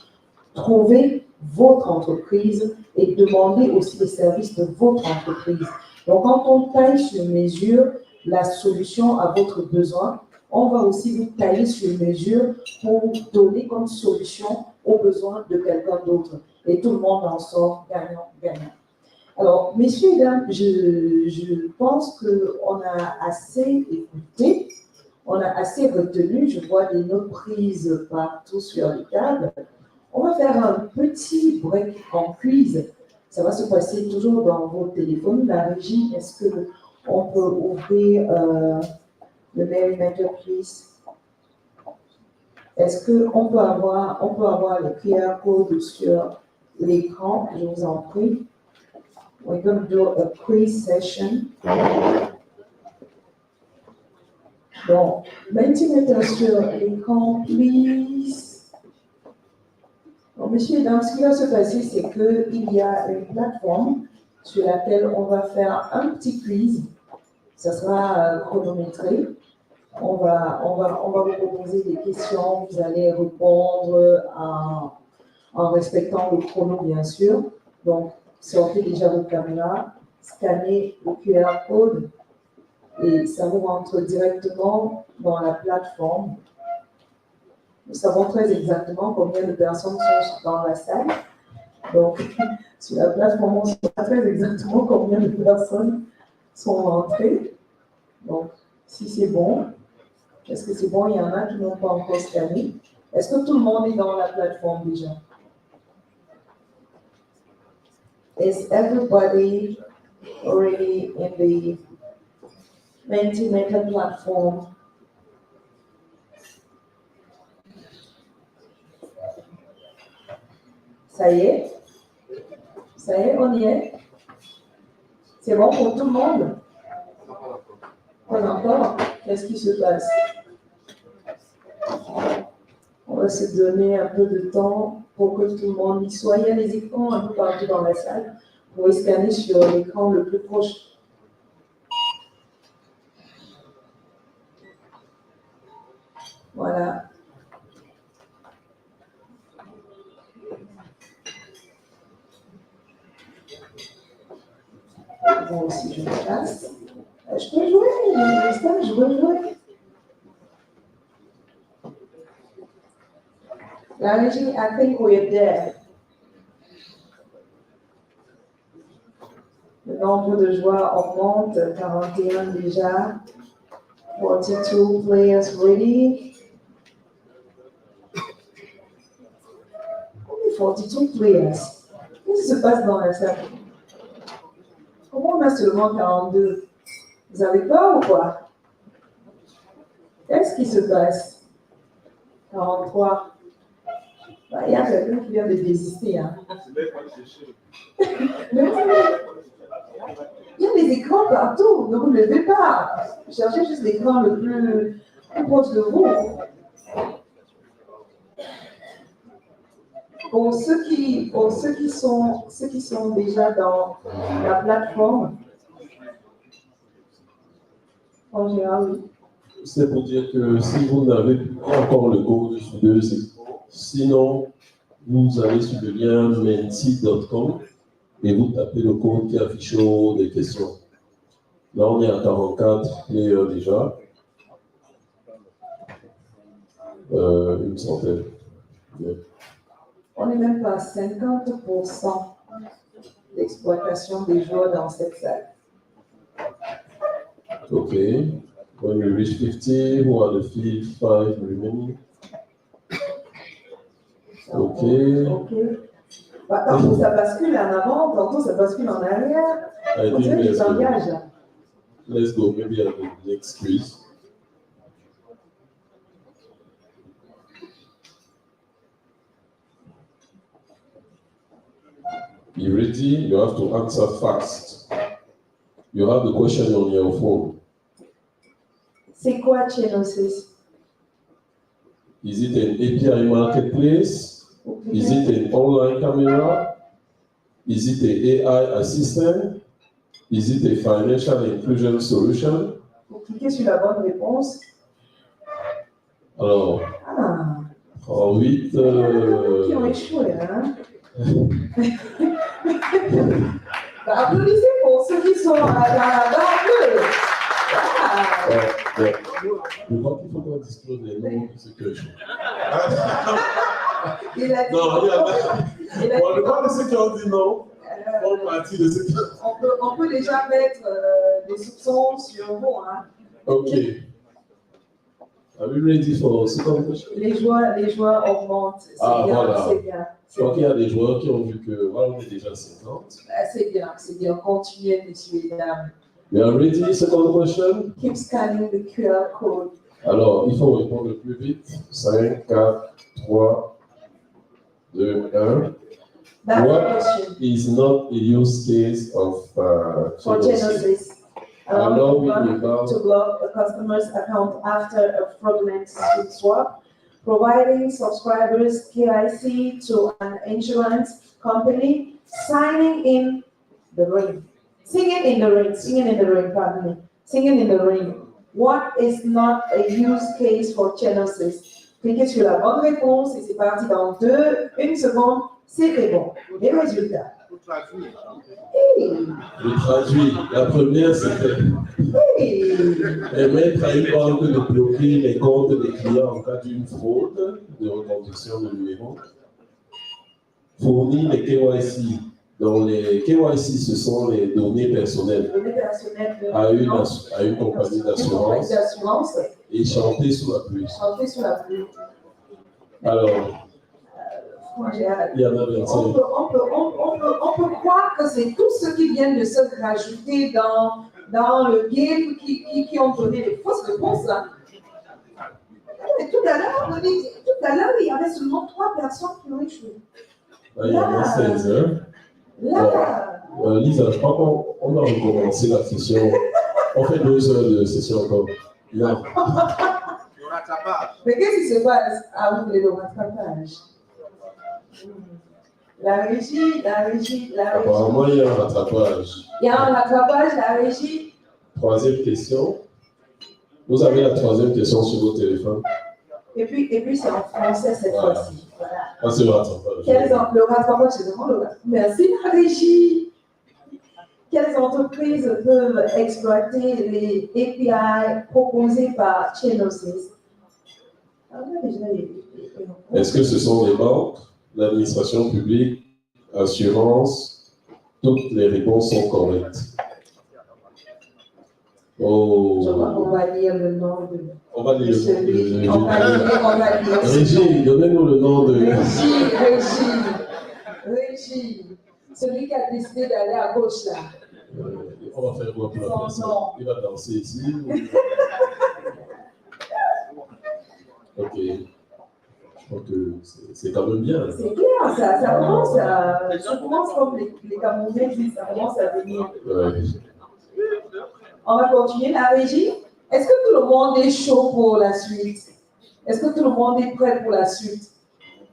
trouver votre entreprise et demander aussi les services de votre entreprise. Donc, quand on taille sur mesure la solution à votre besoin, on va aussi vous tailler sur mesure pour donner comme solution aux besoins de quelqu'un d'autre. Et tout le monde en sort gagnant. Alors, messieurs et dames, je pense qu'on a assez écouté, on a assez retenu. Je vois des notes prises partout sur les tables. On va faire un petit break en quiz. Ça va se passer toujours dans vos téléphones. La régie, est-ce qu'on peut ouvrir le mail matter, please? Est-ce qu'on peut avoir le QR code sur l'écran? Je vous en prie. We're going to do a quiz session. Donc, mettez sur l'écran, please. Donc, messieurs et dames, ce qui va se passer, c'est qu'il y a une plateforme sur laquelle on va faire un petit quiz. Ça sera chronométré. On va vous proposer des questions. Vous allez répondre en respectant le chrono, bien sûr. Donc, sortez déjà vos caméras, scannez le QR code et ça vous rentre directement dans la plateforme. Nous savons très exactement combien de personnes sont dans la salle. Donc, sur la plateforme, on sait très exactement combien de personnes sont rentrées. Donc, si c'est bon, est-ce que c'est bon? Il y en a qui n'ont pas encore scanné. Est-ce que tout le monde est dans la plateforme déjà? Is everybody already in the Mentimeter platform? Ça y est? Ça y est, on y est? C'est bon pour tout le monde? Pas encore? Qu'est-ce qui se passe? On va se donner un peu de temps pour que tout le monde y soit. Il y a les écrans un peu partout dans la salle. Vous pouvez scanner sur l'écran le plus proche. Voilà. Bon, aussi, je me place. Je peux jouer, je veux jouer. La régie, I think we're there. nombre de joueurs augmente, 41 déjà, 42 players ready. Only 42 players. Qu'est-ce qui se passe dans la salle? Comment on a seulement 42? Vous avez peur ou quoi? Qu'est-ce qui se passe? 43. Bah, il y a quelqu'un qui vient de désister. Hein. Mais vous savez, il y a des écrans partout, ne vous levez pas. Cherchez juste l'écran le plus proche de vous. Pour ceux qui sont déjà dans la plateforme, en général, oui. C'est pour dire que si vous n'avez pas encore le code sinon, vous allez sur le lien menti.com et vous tapez le code qui affiche au haut des questions. Là, on est à 44 players déjà. Une centaine. Yeah. On n'est même pas à 50% d'exploitation des joueurs dans cette salle. Okay. When we reach 50, who are the 5 remaining? Okay. Bah, tantôt ça bascule en avant, tantôt ça bascule en arrière. I On think dirait qu'ils s'engagent. let's go maybe at the next quiz. You ready? You have to answer fast. You have the question on your phone. C'est quoi Chenosis? Is it an API marketplace? Is it an online camera? Is it an AI assistant? Is it a financial inclusion solution? Vous cliquez sur la bonne réponse. Alors, en 8. Qui ont échoué, hein? Bah, applaudissez pour ceux qui sont dans la barre. Je crois qu'il faut qu'on disclose les noms de ceux qui ont échoué. Il a dit Non, je crois que ceux qui ont dit non font partie de ceux qui on peut déjà mettre des soupçons sur vous. Hein. Ok. Are we ready for second question? Les joueurs augmentent. C'est bien, voilà. c'est bien. Je crois qu'il y a des joueurs qui ont vu que voilà, on est déjà 50. C'est bien. Continuez, messieurs et dames. We are ready, second question? Keep scanning the QR code. Alors, il faut répondre le plus vite. 5, 4, 3, 2, 1. What is not a use case of For Chenosis? Allowing to block a customer's account after a fraudulent swap, providing subscribers KYC to an insurance company, singing in the rain. What is not a use case for Chenosis? Cliquez sur la bonne réponse et c'est parti dans 1 seconde, c'était bon. Les résultats. Je traduis. La première, c'était permettre à une banque de bloquer les comptes des clients en cas d'une fraude de reconduction de numéro. Fournir les KYC. Donc, les KYC, ce sont les données personnelles à une compagnie d'assurance et chanter sous la pluie. Alors, il y en a 25. On peut croire que c'est tous ceux qui viennent de se rajouter dans le game qui ont donné les fausses réponses. Là. Tout à l'heure, il y avait seulement 3 personnes qui ont échoué. Là, il y en a 16 heures. Lisa, je crois qu'on a recommencé la session. On fait 2 heures de session encore. Non. Mais qu'est-ce qui se passe? Ah, vous voulez le rattrapage. La régie. Apparemment, il y a un rattrapage. Il y a un rattrapage, la régie. 3e question. Vous avez la 3e question sur vos téléphones. Et puis c'est en français cette fois-ci. Voilà. Ah, c'est le rattrapage. Le rattrapage, c'est vraiment le rattrapage. Merci, la régie. Quelles entreprises peuvent exploiter les API proposés par Chenosis? Est-ce que ce sont les banques, l'administration publique, assurance? Toutes les réponses sont correctes. On Oh, va lire le nom de on va lire le nom celui. de On va lire. Régie, donnez-nous le nom de. Régie. Celui qui a décidé d'aller à gauche là. On va faire quoi pour la personne? Il va danser ici. Ok. Je crois que c'est quand même bien. C'est clair, ça commence comme les Camerounais disent, ça commence à venir. Ouais. On va continuer la régie. Est-ce que tout le monde est chaud pour la suite? Est-ce que tout le monde est prêt pour la suite?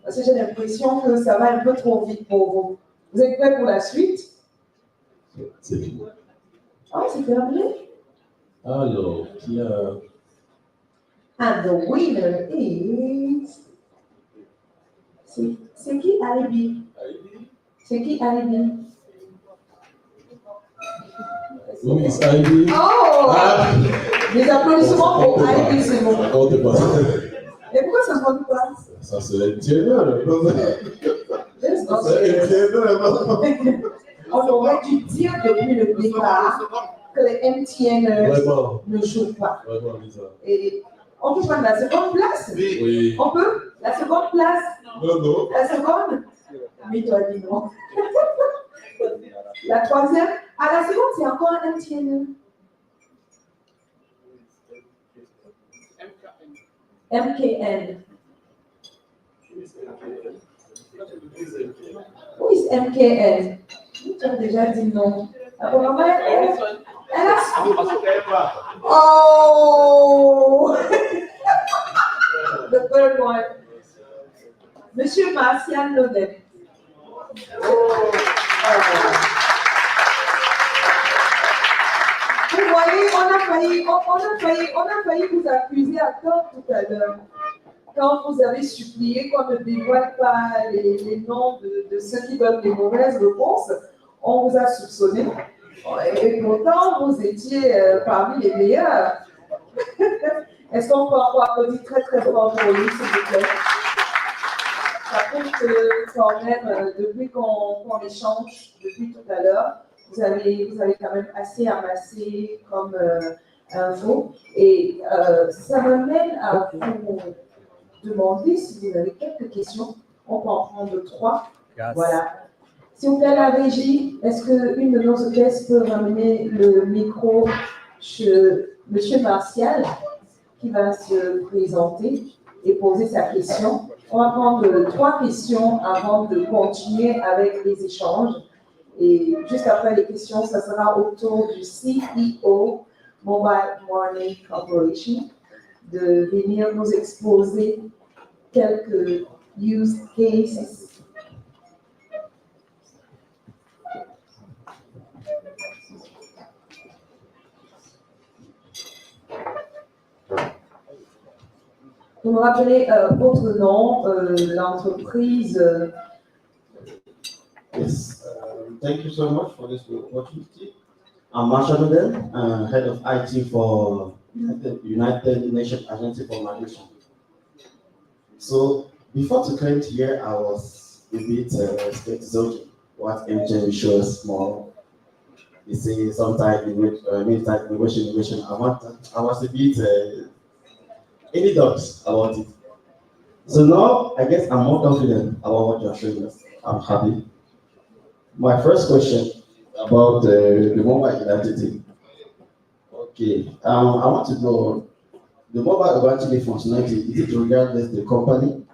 Parce que j'ai l'impression que ça va un peu trop vite pour vous. Vous êtes prêts pour la suite? C'est fini. Ah, c'est terminé? Alors, qui a. And the winner is... C'est qui Alibi? C'est qui Alibi? Who is Ivy? Oh! Ah! Des applaudissements pour Alibi, c'est bon. Compte pas. Et pourquoi ça ne compte pas? Ça serait tienneur. Let's not C'est say un tienneur. On aurait dû dire depuis le départ que les MTN Vraiment. ne jouent pas. Vraiment bizarre. Et on peut prendre la seconde place? Oui. On peut? La seconde place? Non. La seconde? Mais toi, dis non. La troisième? Ah, la seconde, c'est encore un MTN. MKN. Oui, c'est MKN. Tu as déjà dit non. Apparemment, elle a... Oh! The third one. Monsieur Martial Lodem. Vous voyez, on a failli vous accuser à tort tout à l'heure. Quand vous avez supplié qu'on ne dévoile pas les noms de ceux qui donnent les mauvaises réponses, on vous a soupçonné. Et pourtant, vous étiez parmi les meilleurs. Est-ce qu'on peut encore applaudir très très fort pour lui, s'il vous plaît? Ça prouve que quand même, depuis qu'on échange, depuis tout à l'heure, vous avez quand même assez amassé comme info. Et ça m'amène à vous demander si vous avez quelques questions. On peut en prendre 3. Yes. Voilà. S'il vous plaît, la régie, est-ce qu'une de nos hôtesses peut ramener le micro chez Monsieur Martial, qui va se présenter et poser sa question? On va prendre 3 questions avant de continuer avec les échanges. Et juste après les questions, ça sera au tour du CEO Mobile Money Corporation de venir nous exposer quelques use cases. Vous me rappelez votre nom, l'entreprise. Yes, thank you so much for this opportunity. I'm Marshall Lodem, head of IT for United Nations Agency for Migration. So before to come here, I was a bit skeptical. What MTN shows more. They say sometimes immigration. I was a bit any doubts about it. So now I guess I'm more confident about what you're showing us. I'm happy. My first question about the mobile identity. Okay, I want to know the mobile identity functionality. Is it regardless the company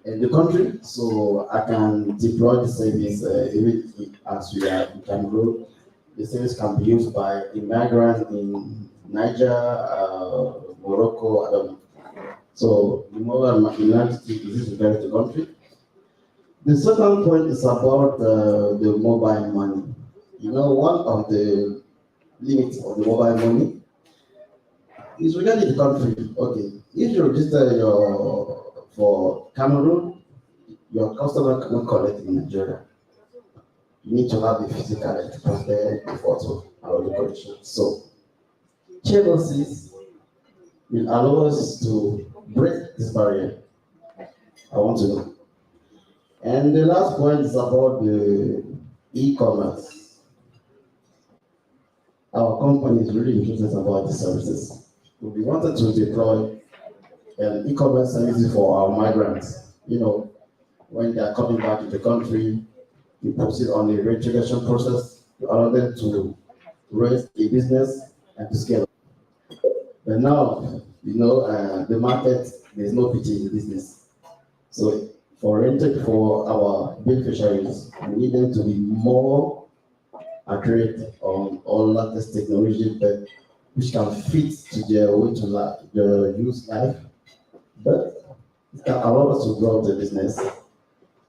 and the country? So I can deploy the service immediately as we are in Cameroon. The service can be used by immigrants in Niger, Morocco, I don't know. So the mobile identity is regarding the country. The second point is about the mobile money. You know, one of the limits of the mobile money is regarding the country. Okay, if you register for Cameroon, your customer cannot collect in Nigeria. You need to have a physical to transfer the photo or the connection. So, Chenosis will allow us to break this barrier. I want to know. And the last point is about the e-commerce. our company is really interested about the services. We wanted to deploy an e-commerce services for our migrants. You know, when they are coming back to the country, we proceed on the registration process to allow them to raise a business and to scale. But now, you know, the market, there's no pity in the business. So for our big fisheries, we need them to be more accurate on all latest technology, but which can fit to their way to their use life. But it can allow us to grow the business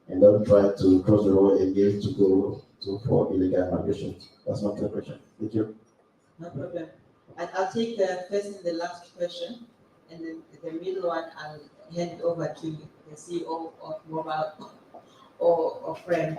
and don't try to cross the road again to go for illegal migration. That's my third question. Thank you. No problem. And I'll take the first and the last question, and then the middle one I'll hand over to the CEO of Mobile or Friend.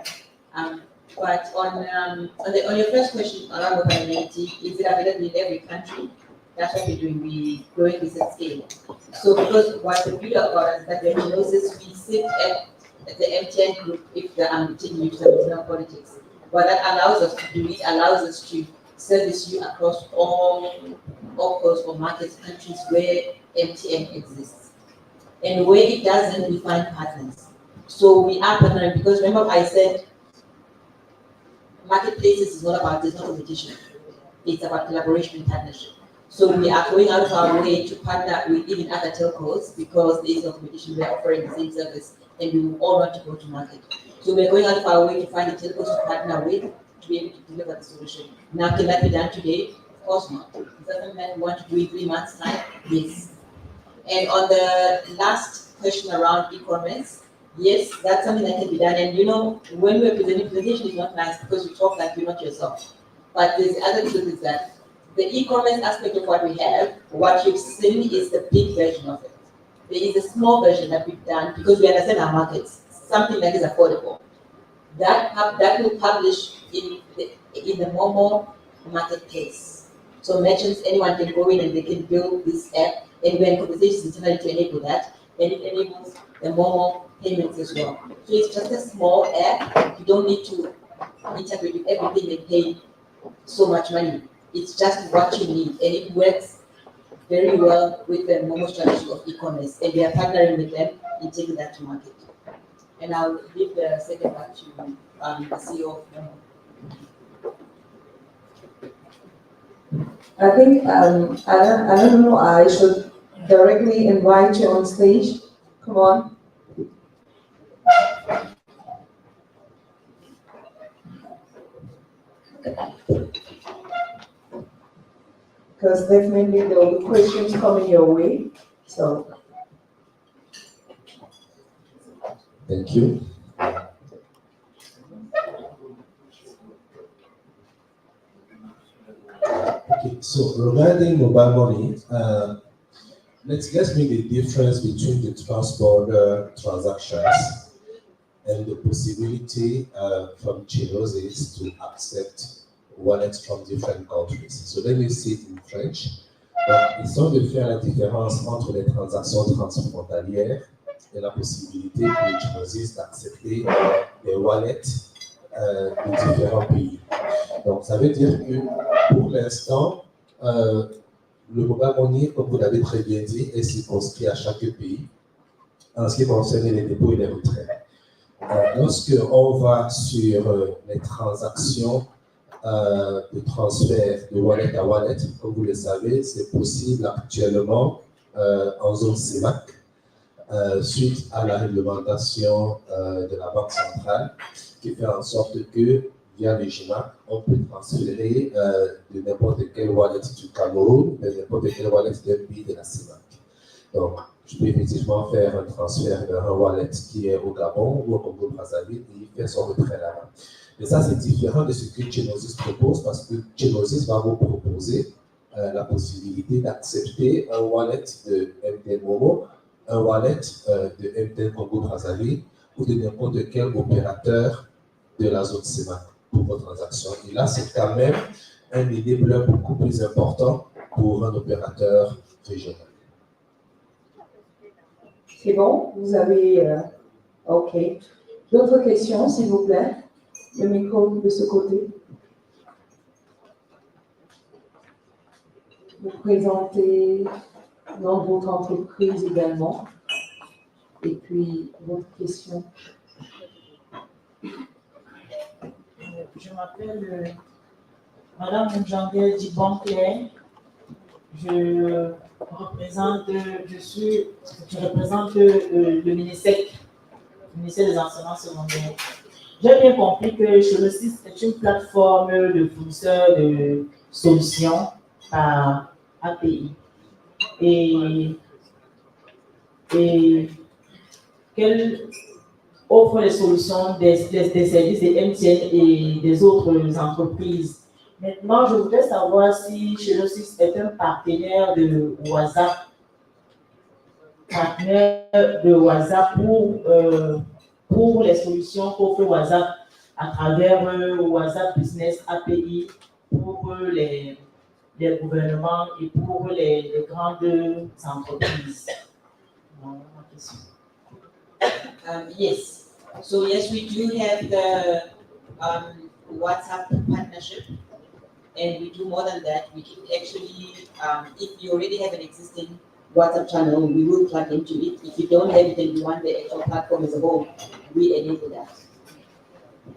But on your first question around mobility, is it available in every country? That's what we're doing. We're growing this at scale. So because what the beauty about us is that the Chenosis, we sit at the MTN group if I'm taking you to some politics. What that allows us to do, it allows us to service you across all codes or markets, countries where MTN exists. And where it doesn't, we find partners. So we are partnering because remember I said marketplaces is not about, there's no competition. It's about collaboration and partnership. So we are going out of our way to partner with even other telcos because there is no competition. We are offering the same service and we all want to go to market. So we're going out of our way to find the telcos to partner with to be able to deliver the solution. Now, can that be done today? Of course not. It doesn't mean we want to do it in 3 months' time. Yes. And on the last question around e-commerce, yes, that's something that can be done. And you know, when we're presenting, presentation is not nice because you talk like you're not yourself. But there's other truth is that the e-commerce aspect of what we have, what you've seen is the big version of it. There is a small version that we've done because we understand our markets, something that is affordable. That will publish in the Momo marketplace. So merchants, anyone can go in and they can build this app, and we're in conversations internally to enable that, and it enables the Momo payments as well. So it's just a small app. You don't need to integrate with everything and pay so much money. It's just what you need, and it works very well with the Momo strategy of e-commerce, and we are partnering with them in taking that to market. And I'll leave the second back to the CEO of Momo. I think, I don't know, I should directly invite you on stage. Come on. Because definitely there will be questions coming your way, so. Thank you. Okay, so regarding mobile money, let's make the difference between the transborder transactions and the possibility from Chenosis to accept wallets from different countries. So let me say it in French. Donc, ils sont de faire la différence entre les transactions transfrontalières et la possibilité pour les Chenosis d'accepter des wallets de différents pays. Donc, ça veut dire que pour l'instant, le mobile money, comme vous l'avez très bien dit, est circonscrit à chaque pays en ce qui concerne les dépôts et les retraits. Lorsque on va sur les transactions de transfert de wallet à wallet, comme vous le savez, c'est possible actuellement en zone CEMAC suite à la réglementation de la Banque centrale qui fait en sorte que via le GIMAC, on peut transférer de n'importe quel wallet du Cameroun, de n'importe quel wallet d'un pays de la CEMAC. Donc, je peux effectivement faire un transfert vers un wallet qui est au Gabon ou au Congo-Brazzaville et il fait son retrait là-bas. Mais ça, c'est différent de ce que Chenosis propose parce que Chenosis va vous proposer la possibilité d'accepter un wallet de MTN Momo, un wallet de MTN Congo-Brazzaville ou de n'importe quel opérateur de la zone CEMAC pour vos transactions. Et là, c'est quand même un enabler beaucoup plus important pour un opérateur régional. C'est bon? Vous avez... OK. D'autres questions, s'il vous plaît? Le micro de ce côté. vous présenter dans votre entreprise également. Et puis, votre question. Je m'appelle Madame Mjangue Dibon-Claire. Je représente le ministère des enseignements secondaires. J'ai bien compris que Chenosis est une plateforme de fournisseurs de solutions par API. Et qu'elle offre les solutions des services des MTN et des autres entreprises. Maintenant, je voudrais savoir si Chenosis est un partenaire de WhatsApp, pour les solutions qu'offre WhatsApp à travers WhatsApp Business API pour les gouvernements et pour les grandes entreprises. Voilà ma question. Yes. So yes, we do have the WhatsApp partnership, and we do more than that. We can actually, if you already have an existing WhatsApp channel, we will plug into it. If you don't have it and you want the actual platform as a whole, we enable that.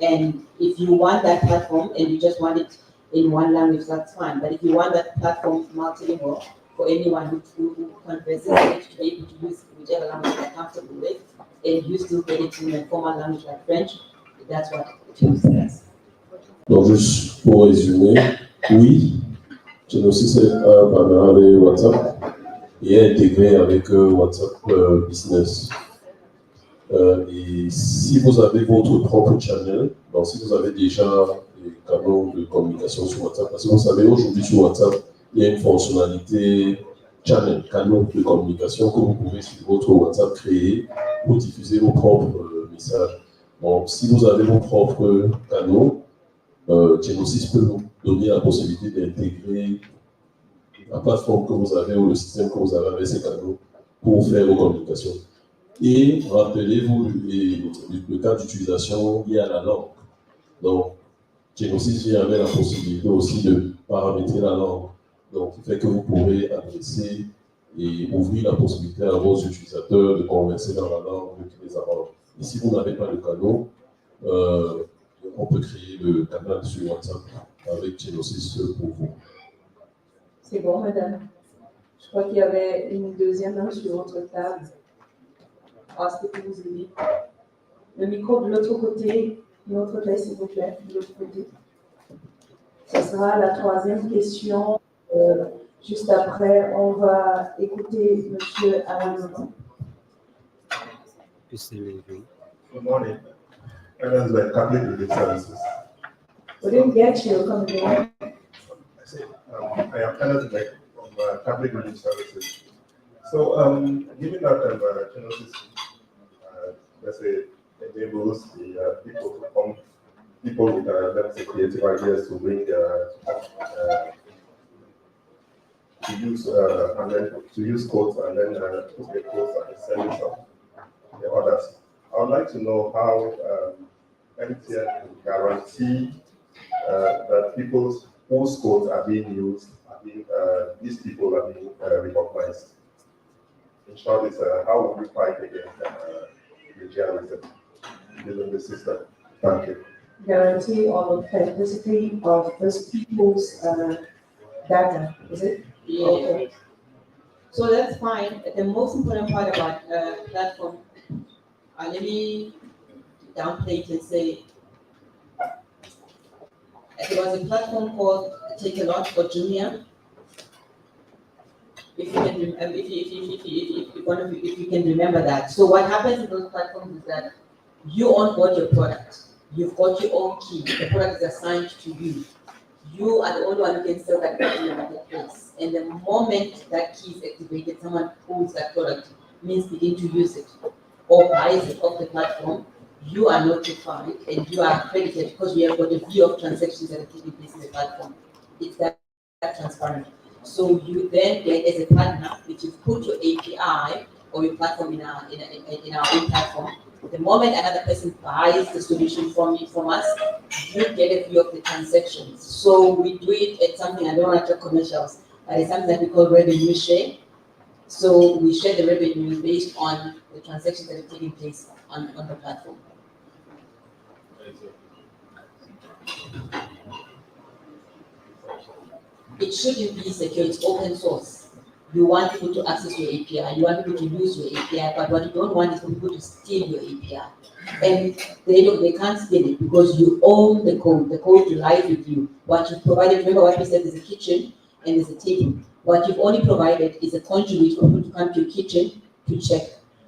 And if you want that platform and you just want it in one language, that's fine. But if you want that platform multilingual for anyone who converses it to be able to use whichever language they're comfortable with, and you still get it in a formal language like French, that's what Chenosis does. Donc, juste pour résumer, oui, Chenosis est un partenaire avec WhatsApp et est intégré avec WhatsApp Business. Et si vous avez votre propre channel, donc si vous avez déjà des canaux de communication sur WhatsApp, parce que vous savez, aujourd'hui sur WhatsApp, il y a une fonctionnalité channel, canaux de communication que vous pouvez sur votre WhatsApp créer pour diffuser vos propres messages. Donc, si vous avez vos propres canaux, Chenosis peut vous donner la possibilité d'intégrer la plateforme que vous avez ou le système que vous avez avec ces canaux pour faire vos communications. Et rappelez-vous le cas d'utilisation lié à la langue. Donc, Chenosis vient avec la possibilité aussi de paramétrer la langue. Donc, qui fait que vous pourrez adresser et ouvrir la possibilité à vos utilisateurs de converser dans la langue qui les arrange. Et si vous n'avez pas de canal, on peut créer le canal sur WhatsApp avec Chenosis pour vous. C'est bon, madame. Je crois qu'il y avait une deuxième main sur votre table. Ah, c'était pour vous aider. Le micro de l'autre côté, s'il vous plaît, de l'autre côté. Ce sera la troisième question. Juste après, on va écouter Monsieur Alain. Good morning. My name is like Catholic Relief Services. We didn't get you. Come again. I say, I am Kenneth Beck from Catholic Relief Services. So, given that Chenosis, let's say, enables the people with let's say creative ideas to bring to use codes and then put the codes and send it to the others. I would like to know how MTN can guarantee that people whose codes are being used, these people are being recognized. In short, it's how will we fight against plagiarism within the system? Thank you. Guarantee on the authenticity of those people's data, is it? Yeah. Okay. So that's fine. The most important part about platform, let me downplay it and say, there was a platform called Take a Lot for Junior. If you can, if you can remember that. So what happens in those platforms is that you onboard your product. You've got your own key. The product is assigned to you. You are the only one who can sell that product in the marketplace. And the moment that key is activated, someone pulls that product, means begin to use it or buys it off the platform. You are notified and you are accredited because we have got a view of transactions that are taking place in the platform. It's that transparent. So you then get as a partner, which you put your API or your platform in our own platform. The moment another person buys the solution from us, you get a view of the transactions. So we do it at something, I don't want to talk commercials, It's something that we call revenue share. So we share the revenue based on the transactions that are taking place on the platform. It shouldn't be secure, it's open source. You want people to access your API, you want people to use your API, but what you don't want is for people to steal your API. And they can't steal it because you own the code lies with you. What you provided, remember what we said, there's a kitchen and there's a table. What you've only provided is a conduit for people to come to your kitchen to check.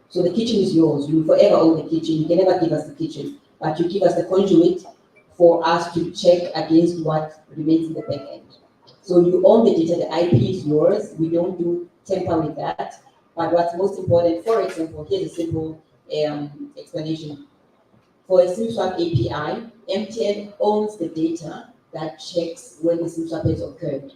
So the kitchen is yours, you forever own the kitchen, you can never give us the kitchen, but you give us the conduit for us to check against what remains in the back end. So you own the data, the IP is yours, we don't do tamper with that. But what's most important, for example, here's a simple explanation. For a SIM swap API, MTN owns the data that checks when the SIM swap has occurred.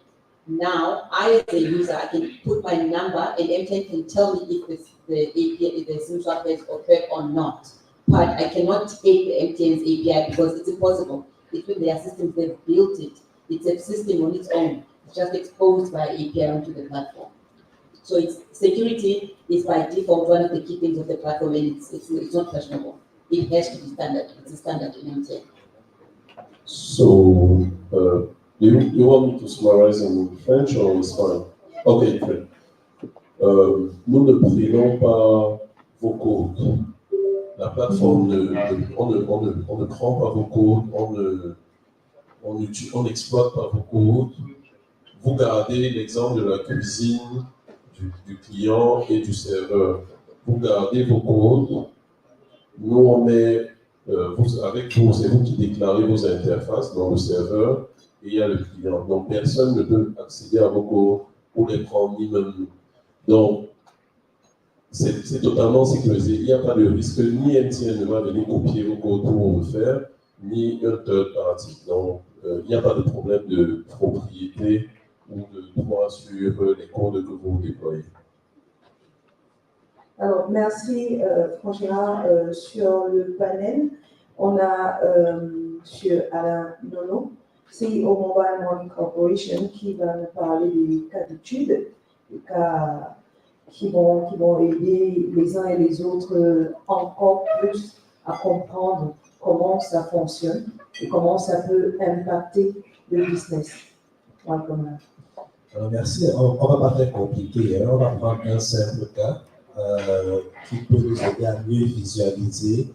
Now, I as a user, I can put my number and MTN can tell me if the SIM swap has occurred or not. But I cannot take the MTN's API because it's impossible. It's with their systems, they've built it. It's a system on its own. It's just exposed by API onto the platform. So security is by default one of the key things of the platform, and it's not questionable. It has to be standard. It's a standard in MTN. So, you want me to summarize in French or it's fine? Okay, French. Nous ne prenons pas vos codes. La plateforme, on ne prend pas vos codes, on n'exploite pas vos codes. Vous gardez l'exemple de la cuisine, du client et du serveur. Vous gardez vos codes. Nous, on met, avec vous, c'est vous qui déclarez vos interfaces dans le serveur et il y a le client. Donc, personne ne peut accéder à vos codes ou les prendre, ni même nous. Donc, c'est totalement sécurisé. Il n'y a pas de risque, ni MTN ne va venir copier vos codes pour vous faire, ni un third party. Donc, il n'y a pas de problème de propriété ou de droit sur les codes que vous déployez. Alors, merci Franchement. Sur le panel, on a M. Alain Nono, CEO Mobile Money Corporation, qui va nous parler des cas d'études, des cas qui vont aider les uns et les autres encore plus à comprendre comment ça fonctionne et comment ça peut impacter le business. Welcome. Alors, merci. On ne va pas faire compliqué, hein. On va prendre un simple cas qui peut nous aider à mieux visualiser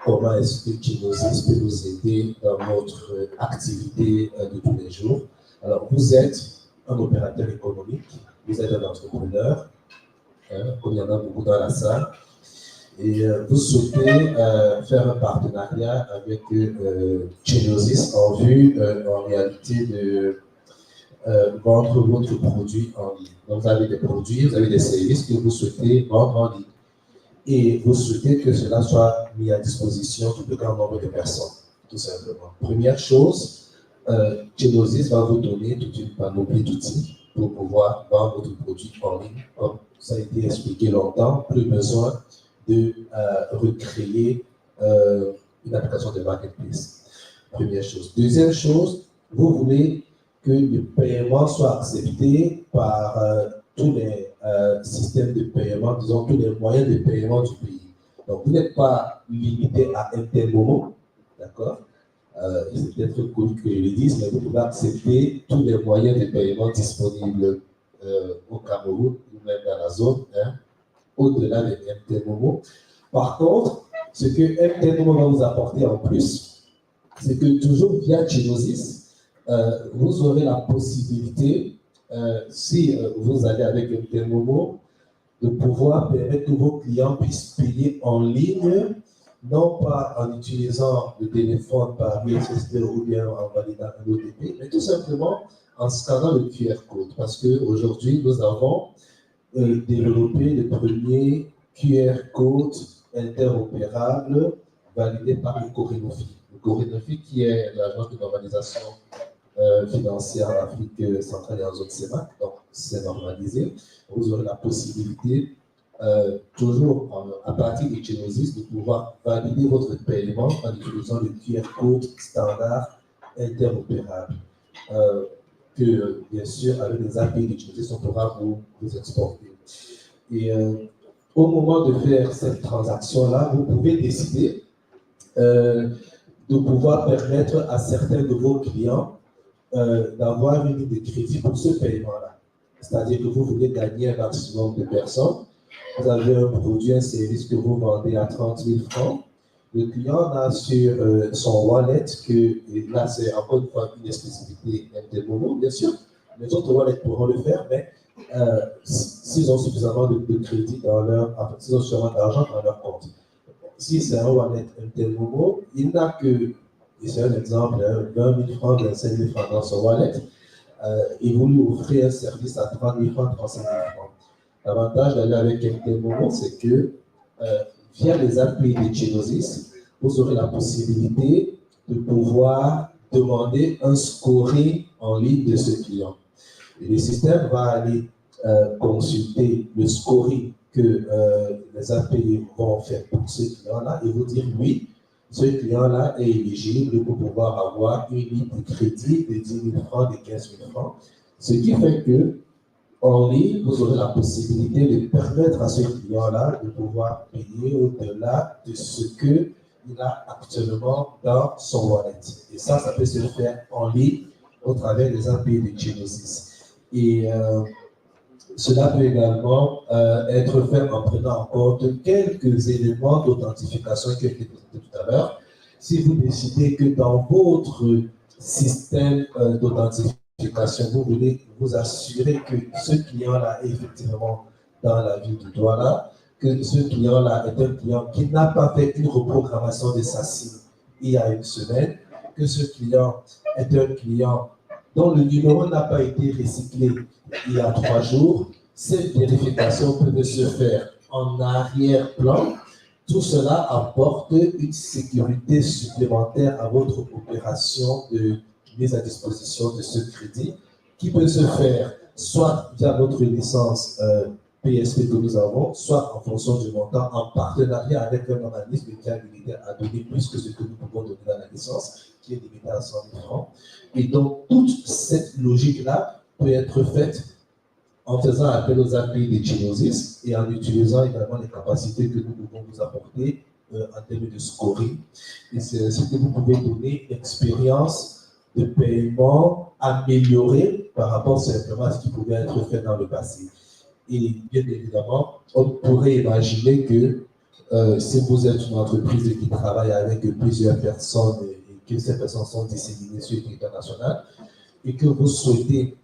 comment est-ce que Chenosis peut nous aider dans notre activité de tous les jours. Alors, vous êtes un opérateur économique, vous êtes un entrepreneur, comme il y en a beaucoup dans la salle, et vous souhaitez faire un partenariat avec Chenosis en vue, en réalité, de vendre votre produit en ligne. Donc, vous avez des produits, vous avez des services que vous souhaitez vendre en ligne. Et vous souhaitez que cela soit mis à disposition du plus grand nombre de personnes, tout simplement. Première chose, Chenosis va vous donner toute une panoplie d'outils pour pouvoir vendre votre produit en ligne. Comme ça a été expliqué longtemps, plus besoin de recréer une application de marketplace. Première chose. Deuxième chose, vous voulez que le paiement soit accepté par tous les systèmes de paiement, disons tous les moyens de paiement du pays. Donc, vous n'êtes pas limité à un tel moment, d'accord? C'est peut-être connu que je le dise, mais vous pouvez accepter tous les moyens de paiement disponibles au Cameroun, ou même dans la zone, hein, au-delà de MTMomo. Par contre, ce que MTMomo va vous apporter en plus, c'est que toujours via Chenosis, vous aurez la possibilité, si vous allez avec MTMomo, de pouvoir permettre que vos clients puissent payer en ligne, non pas en utilisant le téléphone par USSD ou bien en validant un OTP, mais tout simplement en scannant le QR code. Parce qu'aujourd'hui, nous avons développé le premier QR code interopérable validé par le Corinofi. Le Corinofi qui est l'agence de normalisation financière en Afrique centrale et en zone CEMAC, donc c'est normalisé. Vous aurez la possibilité, toujours à partir de Chenosis, de pouvoir valider votre paiement en utilisant le QR code standard interopérable. que, bien sûr, avec les API de Chenosis, on pourra vous exporter. Et au moment de faire cette transaction-là, vous pouvez décider de pouvoir permettre à certains de vos clients d'avoir une ligne de crédit pour ce paiement-là. C'est-à-dire que vous voulez gagner un maximum de personnes. Vous avez un produit, un service que vous vendez à 30 000 francs. Le client a sur son wallet que, et là c'est encore une fois une spécificité Intermomo, bien sûr, les autres wallets pourront le faire, mais s'ils ont suffisamment de crédit dans leur, s'ils ont suffisamment d'argent dans leur compte. Si c'est un wallet Intermomo, il n'a que, et c'est un exemple, 20 000 francs, 25 000 francs dans son wallet, et vous lui offrez un service à 30 000 francs, 35 000 francs. L'avantage d'aller avec Intermomo, c'est que via les API de Chenosis, vous aurez la possibilité de pouvoir demander un scoring en ligne de ce client. Et le système va aller consulter le scoring que les API vont faire pour ce client-là et vous dire oui, ce client-là est éligible pour pouvoir avoir une ligne de crédit de 10 000 francs, de 15 000 francs. Ce qui fait que en ligne, vous aurez la possibilité de permettre à ce client-là de pouvoir payer au-delà de ce qu'il a actuellement dans son wallet. Et ça peut se faire en ligne au travers des API de Chenosis. Et cela peut également être fait en prenant en compte quelques éléments d'authentification qui ont été présentés tout à l'heure. Si vous décidez que dans votre système d'authentification, vous voulez vous assurer que ce client-là est effectivement dans la ville du Douala, que ce client-là est un client qui n'a pas fait une reprogrammation de sa SIM il y a une semaine, que ce client est un client dont le numéro n'a pas été recyclé il y a 3 jours, ces vérifications peuvent se faire en arrière-plan. Tout cela apporte une sécurité supplémentaire à votre opération de mise à disposition de ce crédit qui peut se faire soit via notre licence PSP que nous avons, soit en fonction du montant en partenariat avec un organisme qui a limité à donner plus que ce que nous pouvons donner dans la licence, qui est limité à 100 000 francs. Et donc, toute cette logique-là peut être faite en faisant appel aux API de Chenosis et en utilisant également les capacités que nous pouvons vous apporter en termes de scoring. Et c'est ce que vous pouvez donner une expérience de paiement améliorée par rapport simplement à ce qui pouvait être fait dans le passé. Et bien évidemment, on pourrait imaginer que si vous êtes une entreprise qui travaille avec plusieurs personnes et que ces personnes sont disséminées sur le territoire national et que vous souhaitez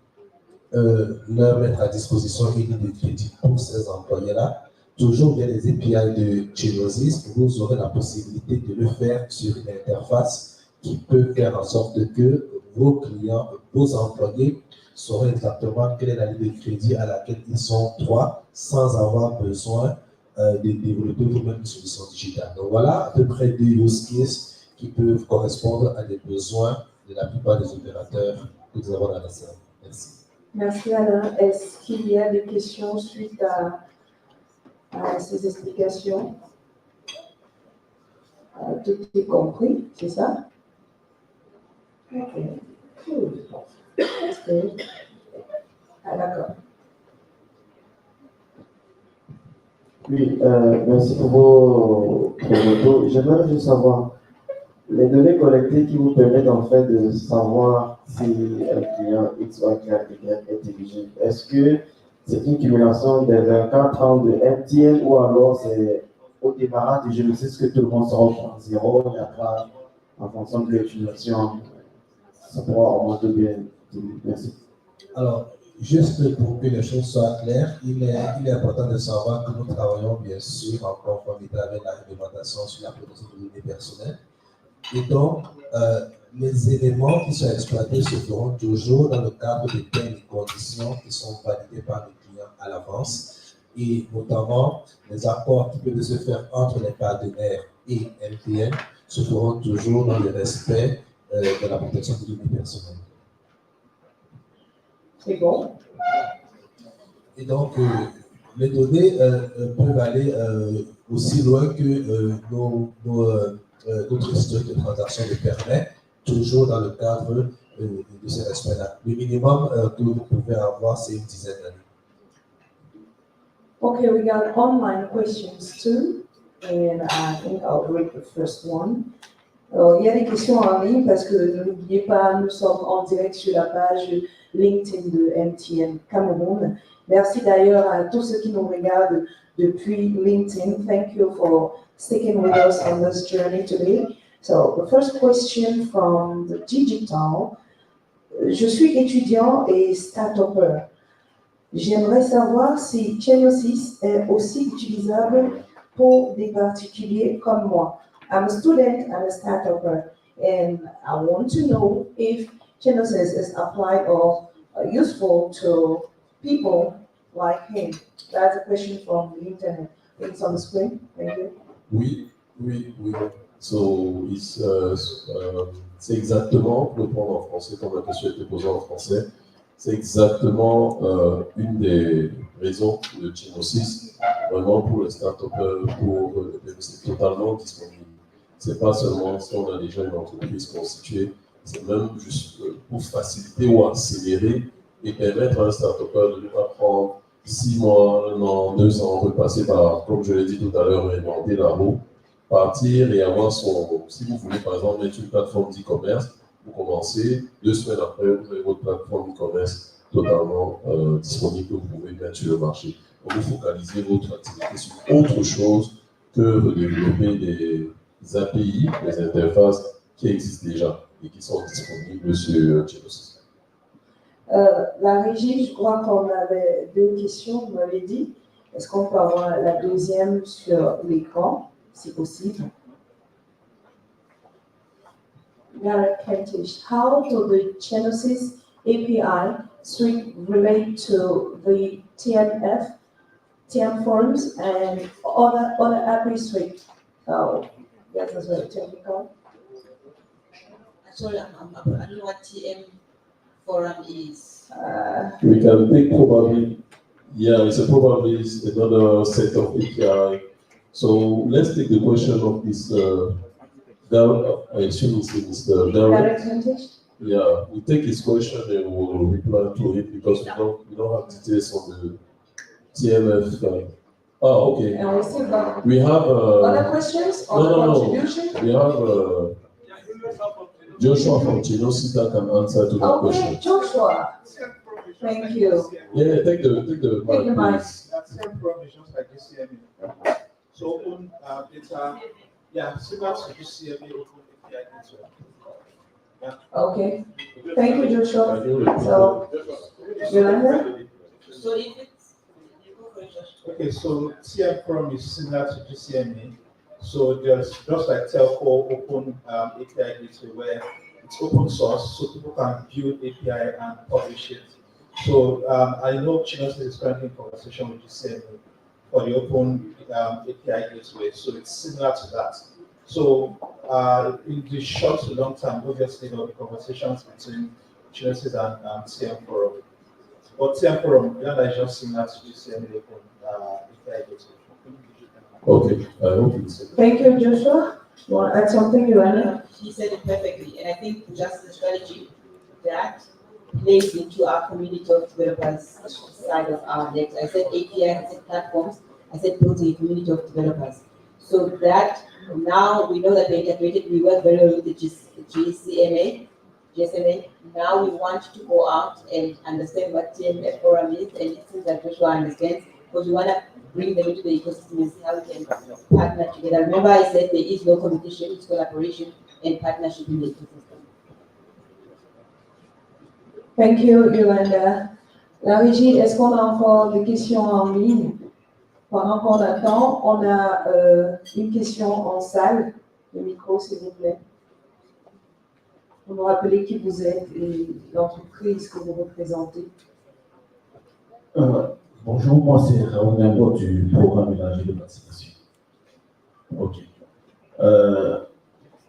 leur mettre à disposition une ligne de crédit pour ces employés-là, toujours via les API de Chenosis, vous aurez la possibilité de le faire sur une interface qui peut faire en sorte que vos clients, vos employés sauront exactement quelle est la ligne de crédit à laquelle ils sont droits sans avoir besoin de développer vous-même une solution digitale. Donc voilà à peu près 2 use cases qui peuvent correspondre à des besoins de la plupart des opérateurs que nous avons dans la salle. Merci. Merci Alain. Est-ce qu'il y a des questions suite à ces explications? Tout est compris, c'est ça? Ok. Cool. Ah, d'accord. Oui, merci pour vos retours. J'aimerais juste savoir les données collectées qui vous permettent en fait de savoir si un client X ou un client Y est éligible. Est-ce que c'est une cumulation des 24 ans de MTN ou alors c'est au démarrage du Chenosis que tout le monde sera au point zéro et après, en fonction de l'utilisation, ça pourra augmenter bien. Merci. Alors, juste pour que les choses soient claires, il est important de savoir que nous travaillons bien sûr en conformité avec la réglementation sur la protection des données personnelles. Et donc, les éléments qui sont exploités se feront toujours dans le cadre de telles conditions qui sont validées par le client à l'avance. Et notamment, les accords qui peuvent se faire entre les partenaires et MTN se feront toujours dans le respect de la protection des données personnelles. C'est bon. Et donc, les données peuvent aller aussi loin que notre historique de transaction le permet, toujours dans le cadre de ces aspects-là. Le minimum que vous pouvez avoir, c'est une dizaine d'années. Okay, we got online questions too, and I think I'll read the first one. Alors, il y a des questions en ligne parce que n'oubliez pas, nous sommes en direct sur la page LinkedIn de MTN Cameroun. Merci d'ailleurs à tous ceux qui nous regardent depuis LinkedIn. Thank you for sticking with us on this journey today. So, the first question from the digital. Je suis étudiant et start-upper. J'aimerais savoir si Chenosis est aussi utilisable pour des particuliers comme moi. I'm a student and a start-upper, and I want to know if Chenosis is applied or useful to people like him. That's a question from the internet. It's on the screen. Thank you. Oui. So, c'est exactement, pour le prendre en français, comme la question a été posée en français, c'est exactement une des raisons de Chenosis, vraiment pour les start-upers, c'est totalement disponible. C'est pas seulement si on a déjà une entreprise constituée, c'est même juste pour faciliter ou accélérer et permettre à un start-upper de ne pas prendre 6 mois, 1 an, 2 ans, repasser par, comme je l'ai dit tout à l'heure, réinventer la roue, partir et avoir si vous voulez par exemple mettre une plateforme d'e-commerce, vous commencez, 2 semaines après, vous avez votre plateforme e-commerce totalement disponible que vous pouvez mettre sur le marché. Donc, vous focalisez votre activité sur autre chose que de développer des API, des interfaces qui existent déjà et qui sont disponibles sur Chenosis. La régie, je crois qu'on avait 2 questions, vous m'avez dit. Est-ce qu'on peut avoir la deuxième sur l'écran, si possible? Garrett Kentish, how do the Chenosis API suite relate to the TM forms and other API suite? So, yes, that's very technical. Sorry, I don't know what TM forum is. We can take probably, it's probably another set of API. So let's take the question of this, I assume it's Mr. Garrett Kentish? Yeah, we take his question and we'll reply to it because we don't have details on the TMF. Okay. And we still got We have other questions or contribution? We have Joshua from Chenosis that can answer to that question. Okay, Joshua. Thank you. Yeah, take the mic. That's same problem, just like DCMA. So open data, similar to DCMA, open API network. Okay. Thank you, Joshua. So, Yolanda? So if it's, okay, so TM Forum is similar to GCMA. So there's just like Telco open API gateway where it's open source, so people can build API and publish it. So I know Chenosis is currently in conversation with GCMA for the open API gateway. So it's similar to that. So in the short to long term, obviously there will be conversations between Chenosis and TM Forum. But TM Forum, is just similar to GCMA open API gateway. Okay, I hope it's. Thank you, Joshua. You want to add something, Yolanda? He said it perfectly, and I think just the strategy that plays into our community of developers side of our next. I said API, I said platforms, I said building a community of developers. So that now we know that they're integrated, we work very well with the GSMA. Now we want to go out and understand what TMF Forum is, and it seems that Joshua understands, because we want to bring them into the ecosystem and see how we can partner together. Remember I said there is no competition, it's collaboration and partnership in the ecosystem. Thank you, Yolanda. La régie, est-ce qu'on a encore des questions en ligne? Pendant qu'on attend, on a une question en salle. Le micro, s'il vous plaît. Vous nous rappelez qui vous êtes et l'entreprise que vous représentez. Bonjour, moi c'est Raoul Nimbo du programme élargi de vaccination. Ok.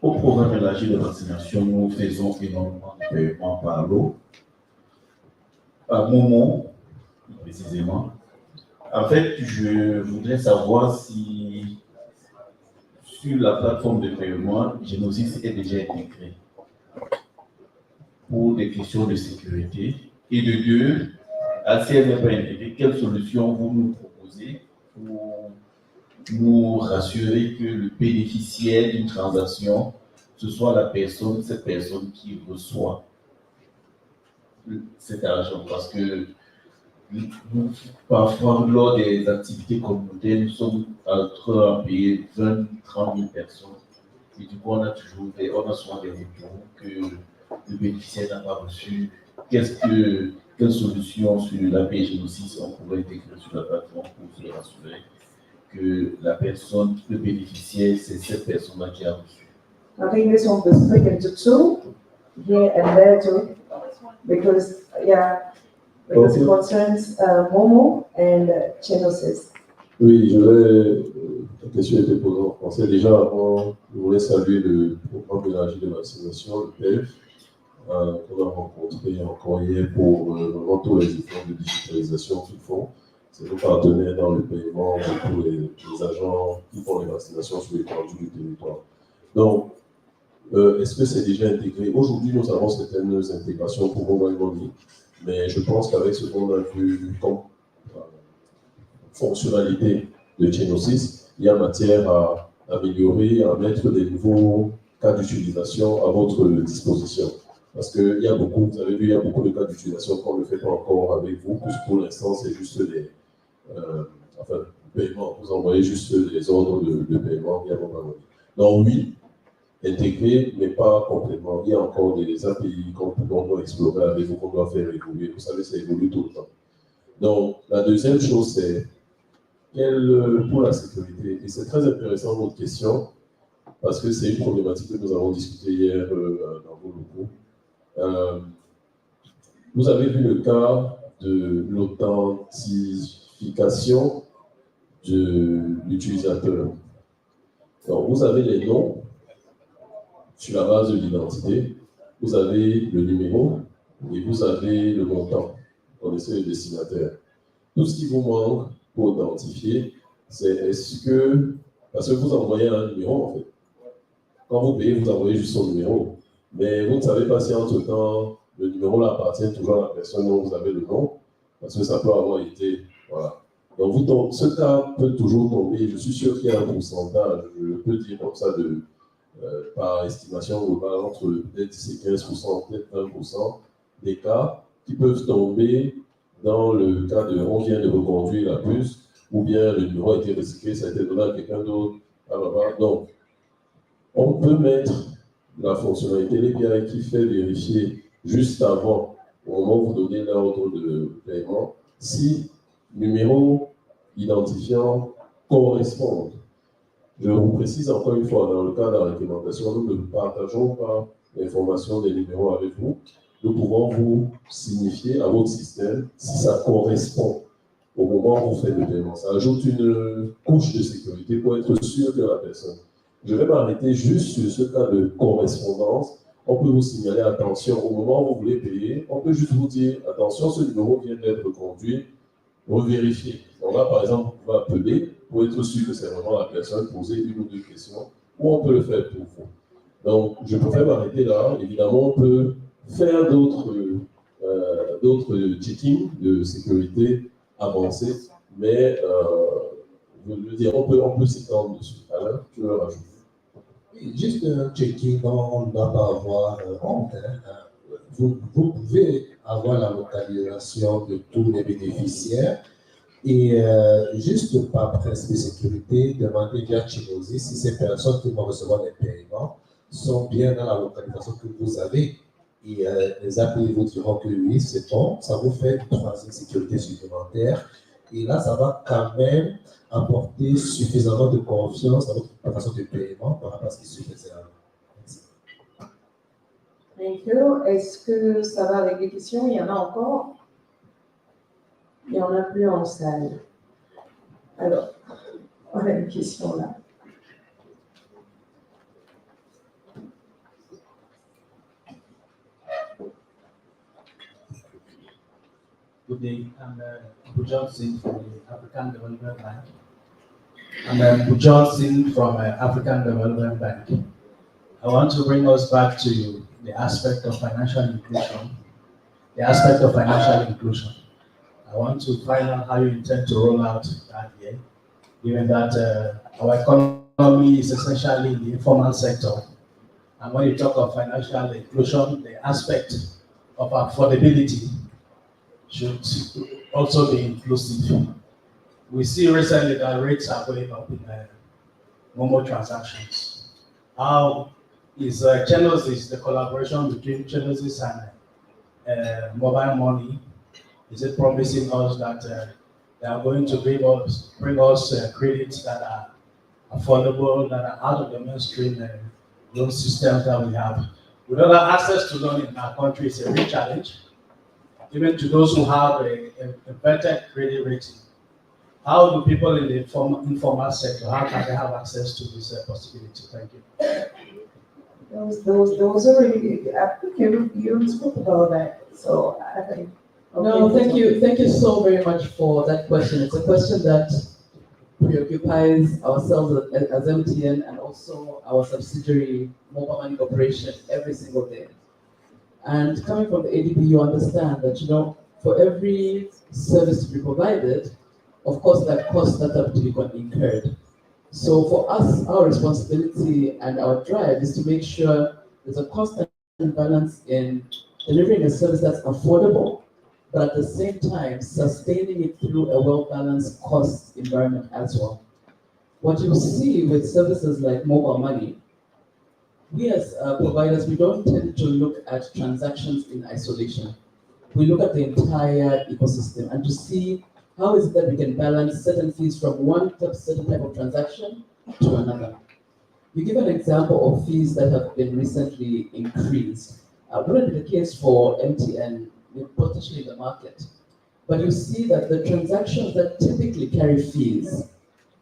Au programme élargi de vaccination, nous faisons énormément de paiements par lot. À Momo, précisément. En fait, je voudrais savoir si sur la plateforme de paiement, Chenosis est déjà intégré. pour des questions de sécurité? Et de deux, si elle n'est pas intégrée, quelles solutions vous nous proposez pour nous rassurer que le bénéficiaire d'une transaction, ce soit cette personne qui reçoit cet argent? Parce que nous, parfois, lors des activités communautaires, nous sommes en train de payer 20, 30 000 personnes. Et du coup, on a souvent des retours que le bénéficiaire n'a pas reçu. Quelle solution sur la Chenosis on pourrait intégrer sur la plateforme pour se rassurer que la personne, le bénéficiaire, c'est cette personne-là qui a reçu? I think this one was split into two, here and there too, because it concerns Momo and Chenosis. Oui, la question était posée en français. Déjà, avant, je voulais saluer le programme d'énergie de vaccination, le PEV, qu'on a rencontré encore hier pour vraiment tous les efforts de digitalisation qu'ils font. C'est nos partenaires dans le paiement pour tous les agents qui font les vaccinations sur l'étendue du territoire. Donc, est-ce que c'est déjà intégré? Aujourd'hui, nous avons certaines intégrations pour Mobile Money, mais je pense qu'avec ce qu'on a vu comme fonctionnalité de Chenosis, il y a matière à améliorer, à mettre des nouveaux cas d'utilisation à votre disposition. Parce qu'il y a beaucoup, vous avez vu, il y a beaucoup de cas d'utilisation qu'on ne fait pas encore avec vous. Pour l'instant, c'est juste les paiements. Vous envoyez juste les ordres de paiement via Mobile Money. Donc oui, intégré, mais pas complètement. Il y a encore des API qu'on doit explorer avec vous, qu'on doit faire évoluer. Vous savez, ça évolue tout le temps. Donc, la deuxième chose, c'est pour la sécurité. Et c'est très intéressant votre question, parce que c'est une problématique que nous avons discutée hier dans vos locaux. Vous avez vu le cas de l'authentification de l'utilisateur. Donc, vous avez les noms sur la base de l'identité, vous avez le numéro et vous avez le montant. Vous connaissez le destinataire. Tout ce qui vous manque pour authentifier, c'est parce que vous envoyez un numéro en fait. Quand vous payez, vous envoyez juste son numéro. Mais vous ne savez pas si entre-temps, le numéro là appartient toujours à la personne dont vous avez le nom, parce que ça peut avoir été. Voilà. Donc ce cas peut toujours tomber. Je suis sûr qu'il y a un pourcentage, je peux dire comme ça, par estimation globale, entre peut-être 10 et 15%, peut-être 20% des cas qui peuvent tomber dans le cas de on vient de reconduire la puce, ou bien le numéro a été recyclé, ça a été donné à quelqu'un d'autre. Donc, on peut mettre la fonctionnalité l'API qui fait vérifier juste avant, au moment où vous donnez l'ordre de paiement, si numéro identifiant correspond. Je vous précise encore une fois, dans le cas de la réglementation, nous ne partageons pas l'information des numéros avec vous. Nous pouvons vous signifier à votre système si ça correspond au moment où vous faites le paiement. Ça ajoute une couche de sécurité pour être sûr que la personne. Je vais m'arrêter juste sur ce cas de correspondance. On peut vous signaler, attention, au moment où vous voulez payer, on peut juste vous dire, attention, ce numéro vient d'être conduit, revérifier. Donc là, par exemple, vous pouvez appeler pour être sûr que c'est vraiment la personne, poser une ou deux questions, ou on peut le faire pour vous. Donc, je préfère m'arrêter là. Évidemment, on peut faire d'autres checkings de sécurité avancés, mais je veux dire, on peut s'étendre dessus. Alain, tu veux rajouter? Juste un checking dont on ne doit pas avoir honte. Vous pouvez avoir la localisation de tous les bénéficiaires et juste par principe de sécurité, demander via Chenosis si ces personnes qui vont recevoir des paiements sont bien dans la localisation que vous avez. Et les API vous diront que oui, c'est bon, ça vous fait une troisième sécurité supplémentaire. Et là, ça va quand même apporter suffisamment de confiance à votre façon de paiement par rapport à ce qui se faisait avant. Merci. Thank you. Est-ce que ça va avec les questions? Il y en a encore? Il n'y en a plus en salle. Alors, on a une question là. Good day, I'm Abu Johnson from the African Development Bank. I'm Abu Johnson from African Development Bank. I want to bring us back to the aspect of financial inclusion. The aspect of financial inclusion. I want to find out how you intend to roll out that here, given that our economy is essentially in the informal sector. And when you talk of financial inclusion, the aspect of affordability should also be inclusive. We see recently that rates are going up in Momo transactions. How is Chenosis, the collaboration between Chenosis and mobile money, is it promising us that they are going to bring us credits that are affordable, that are out of the mainstream loan systems that we have? We know that access to loan in our country is a real challenge, even to those who have a better credit rating. How do people in the informal sector, how can they have access to this possibility? Thank you. Those are really, I think you spoke about that, so I think. No, thank you. Thank you so very much for that question. It's a question that preoccupies ourselves as MTN and also our subsidiary Mobile Money Corporation every single day. And coming from the ADB, you understand that, for every service to be provided, of course, there are costs that have to be incurred. So for us, our responsibility and our drive is to make sure there's a constant balance in delivering a service that's affordable, but at the same time, sustaining it through a well-balanced cost environment as well. What you see with services like mobile money, we as providers, we don't tend to look at transactions in isolation. We look at the entire ecosystem and to see how is it that we can balance certain fees from one certain type of transaction to another. You give an example of fees that have been recently increased. Wouldn't be the case for MTN, potentially in the market. But you see that the transactions that typically carry fees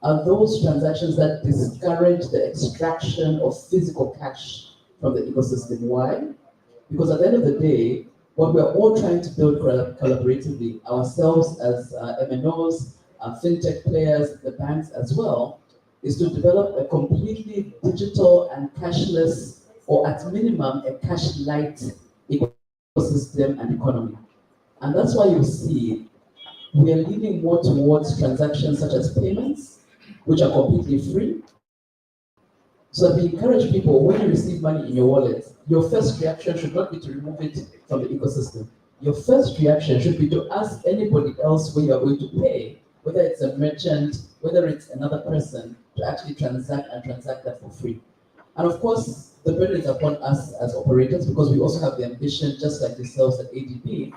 are those transactions that discourage the extraction of physical cash from the ecosystem. Why? Because at the end of the day, what we're all trying to build collaboratively, ourselves as MNOs, fintech players, the banks as well, is to develop a completely digital and cashless, or at minimum, a cash-light ecosystem and economy. And that's why you see we are leaning more towards transactions such as payments, which are completely free. So that we encourage people, when you receive money in your wallet, your first reaction should not be to remove it from the ecosystem. Your first reaction should be to ask anybody else where you are going to pay, whether it's a merchant, whether it's another person, to actually transact that for free. And of course, the burden is upon us as operators because we also have the ambition, just like yourselves at ADP,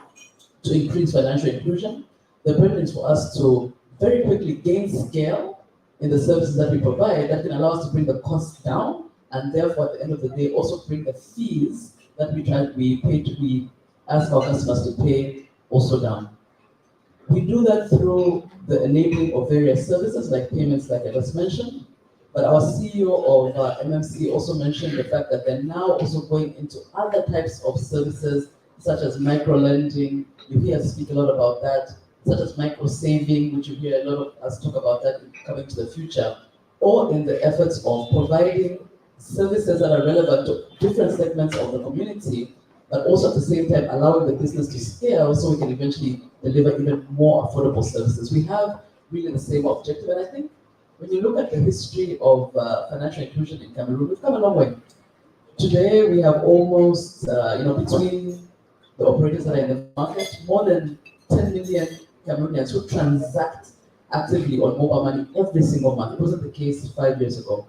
to increase financial inclusion. The burden is for us to very quickly gain scale in the services that we provide that can allow us to bring the costs down, and therefore at the end of the day also bring the fees that we ask our customers to pay also down. We do that through the enabling of various services like payments, like I just mentioned. But our CEO of MMC also mentioned the fact that they're now also going into other types of services such as micro lending. You hear us speak a lot about that, such as micro saving, which you hear a lot of us talk about that coming to the future, or in the efforts of providing services that are relevant to different segments of the community, but also at the same time allowing the business to scale so we can eventually deliver even more affordable services. We have really the same objective, and I think when you look at the history of financial inclusion in Cameroon, we've come a long way. Today, we have almost, between the operators that are in the market, more than 10 million Cameroonians who transact actively on mobile money every single month. It wasn't the case 5 years ago.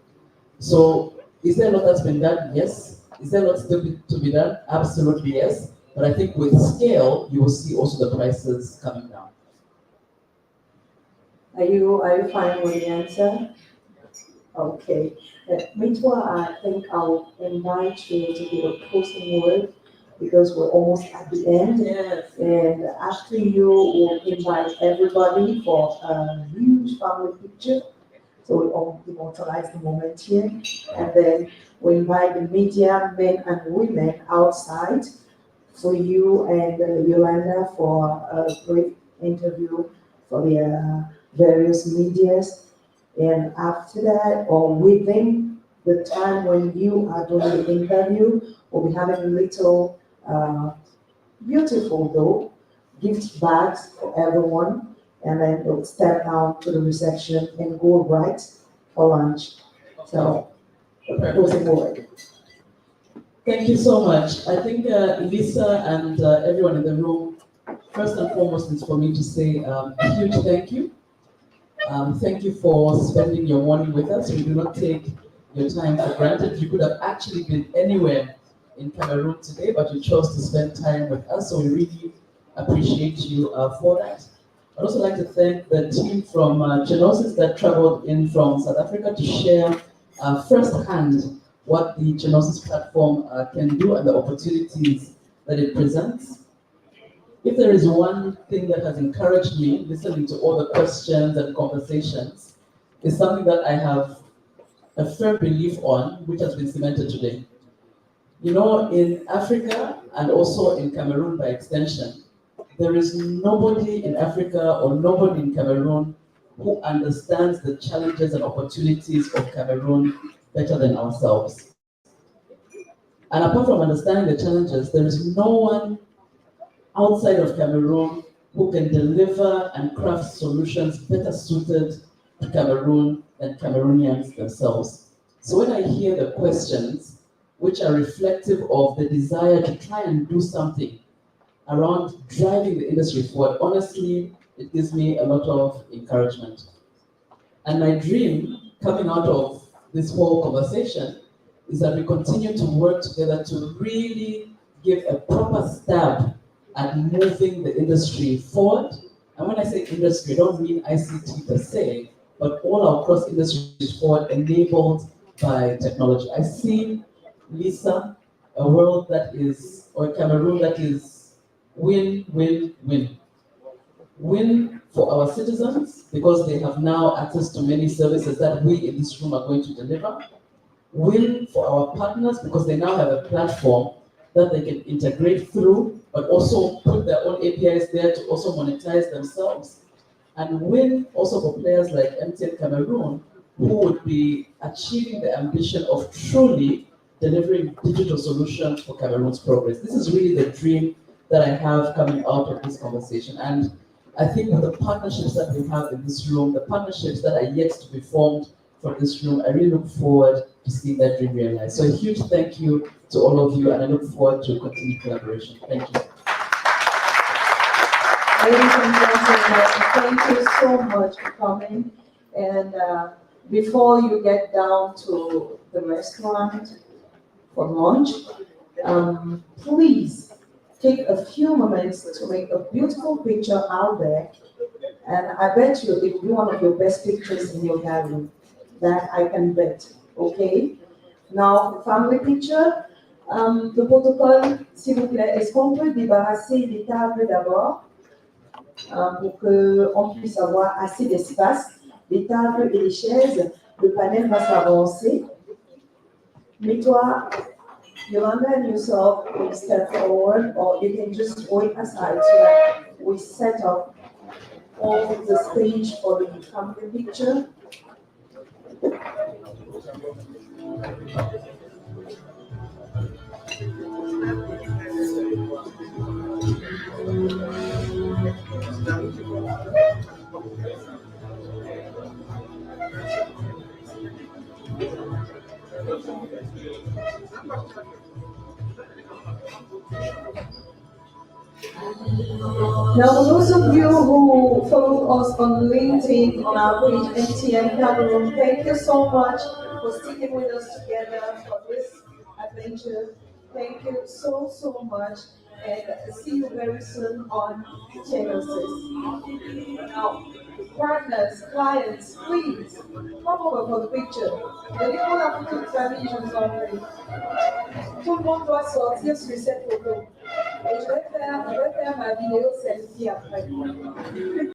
So, is there a lot that's been done? Yes. Is there a lot still to be done? Absolutely yes. But I think with scale, you will see also the prices coming down. Are you fine with the answer? Okay. Mitwa, I think I'll invite you to give a closing word because we're almost at the end. Yes. And after you, we'll invite everybody for a huge family picture. So we all immortalize the moment here. And then we invite the media, men and women outside for you and Yolanda for a brief interview for the various medias. And after that, or within the time when you are doing the interview, we'll be having a little beautiful though gift bags for everyone, and then we'll step down to the reception and go right for lunch. So, closing word. Thank you so much. I think Lisa and everyone in the room, first and foremost, is for me to say a huge thank you. Thank you for spending your morning with us. We do not take your time for granted. You could have actually been anywhere in Cameroon today, but you chose to spend time with us, so we really appreciate you for that. I'd also like to thank the team from Chenosis that traveled in from South Africa to share firsthand what the Chenosis platform can do and the opportunities that it presents. If there is one thing that has encouraged me listening to all the questions and conversations, is something that I have a firm belief on, which has been cemented today. You know, in Africa and also in Cameroon by extension, there is nobody in Africa or nobody in Cameroon who understands the challenges and opportunities of Cameroon better than ourselves. And apart from understanding the challenges, there is no one outside of Cameroon who can deliver and craft solutions better suited to Cameroon than Cameroonians themselves. So when I hear the questions, which are reflective of the desire to try and do something around driving the industry forward, honestly, it gives me a lot of encouragement. And my dream coming out of this whole conversation is that we continue to work together to really give a proper stab at moving the industry forward. And when I say industry, I don't mean ICT per se, but all our cross industries forward enabled by technology. I see, Lisa, a world that is, or Cameroon that is win, win, win. Win for our citizens because they have now access to many services that we in this room are going to deliver. Win for our partners because they now have a platform that they can integrate through, but also put their own APIs there to also monetize themselves. And win also for players like MTN Cameroon, who would be achieving the ambition of truly delivering digital solutions for Cameroon's progress. This is really the dream that I have coming out of this conversation. And I think with the partnerships that we have in this room, the partnerships that are yet to be formed for this room, I really look forward to seeing that dream realized. So a huge thank you to all of you, and I look forward to continued collaboration. Thank you. Ladies and gentlemen, thank you so much for coming. And before you get down to the restaurant for lunch, please take a few moments to make a beautiful picture out there. And I bet you it will be one of your best pictures in your gallery. That I can bet, okay? Now, family picture, le protocole, s'il vous plaît, est-ce qu'on peut débarrasser les tables d'abord pour qu'on puisse avoir assez d'espace, les tables et les chaises, le panel va s'avancer. Mais toi, Yolanda and yourself will step forward, or you can just wait aside so that we set up all the stage for the family picture. Now, those of you who follow us on LinkedIn, on our page, MTN Cameroon, thank you so much for sticking with us together for this adventure. Thank you so, so much, and see you very soon on Chenosis. Now, partners, clients, please, come over for the picture. Donnez pour la photo de famille, je vous en prie. Tout le monde doit sortir sur cette photo. Et je vais faire ma vidéo selfie après.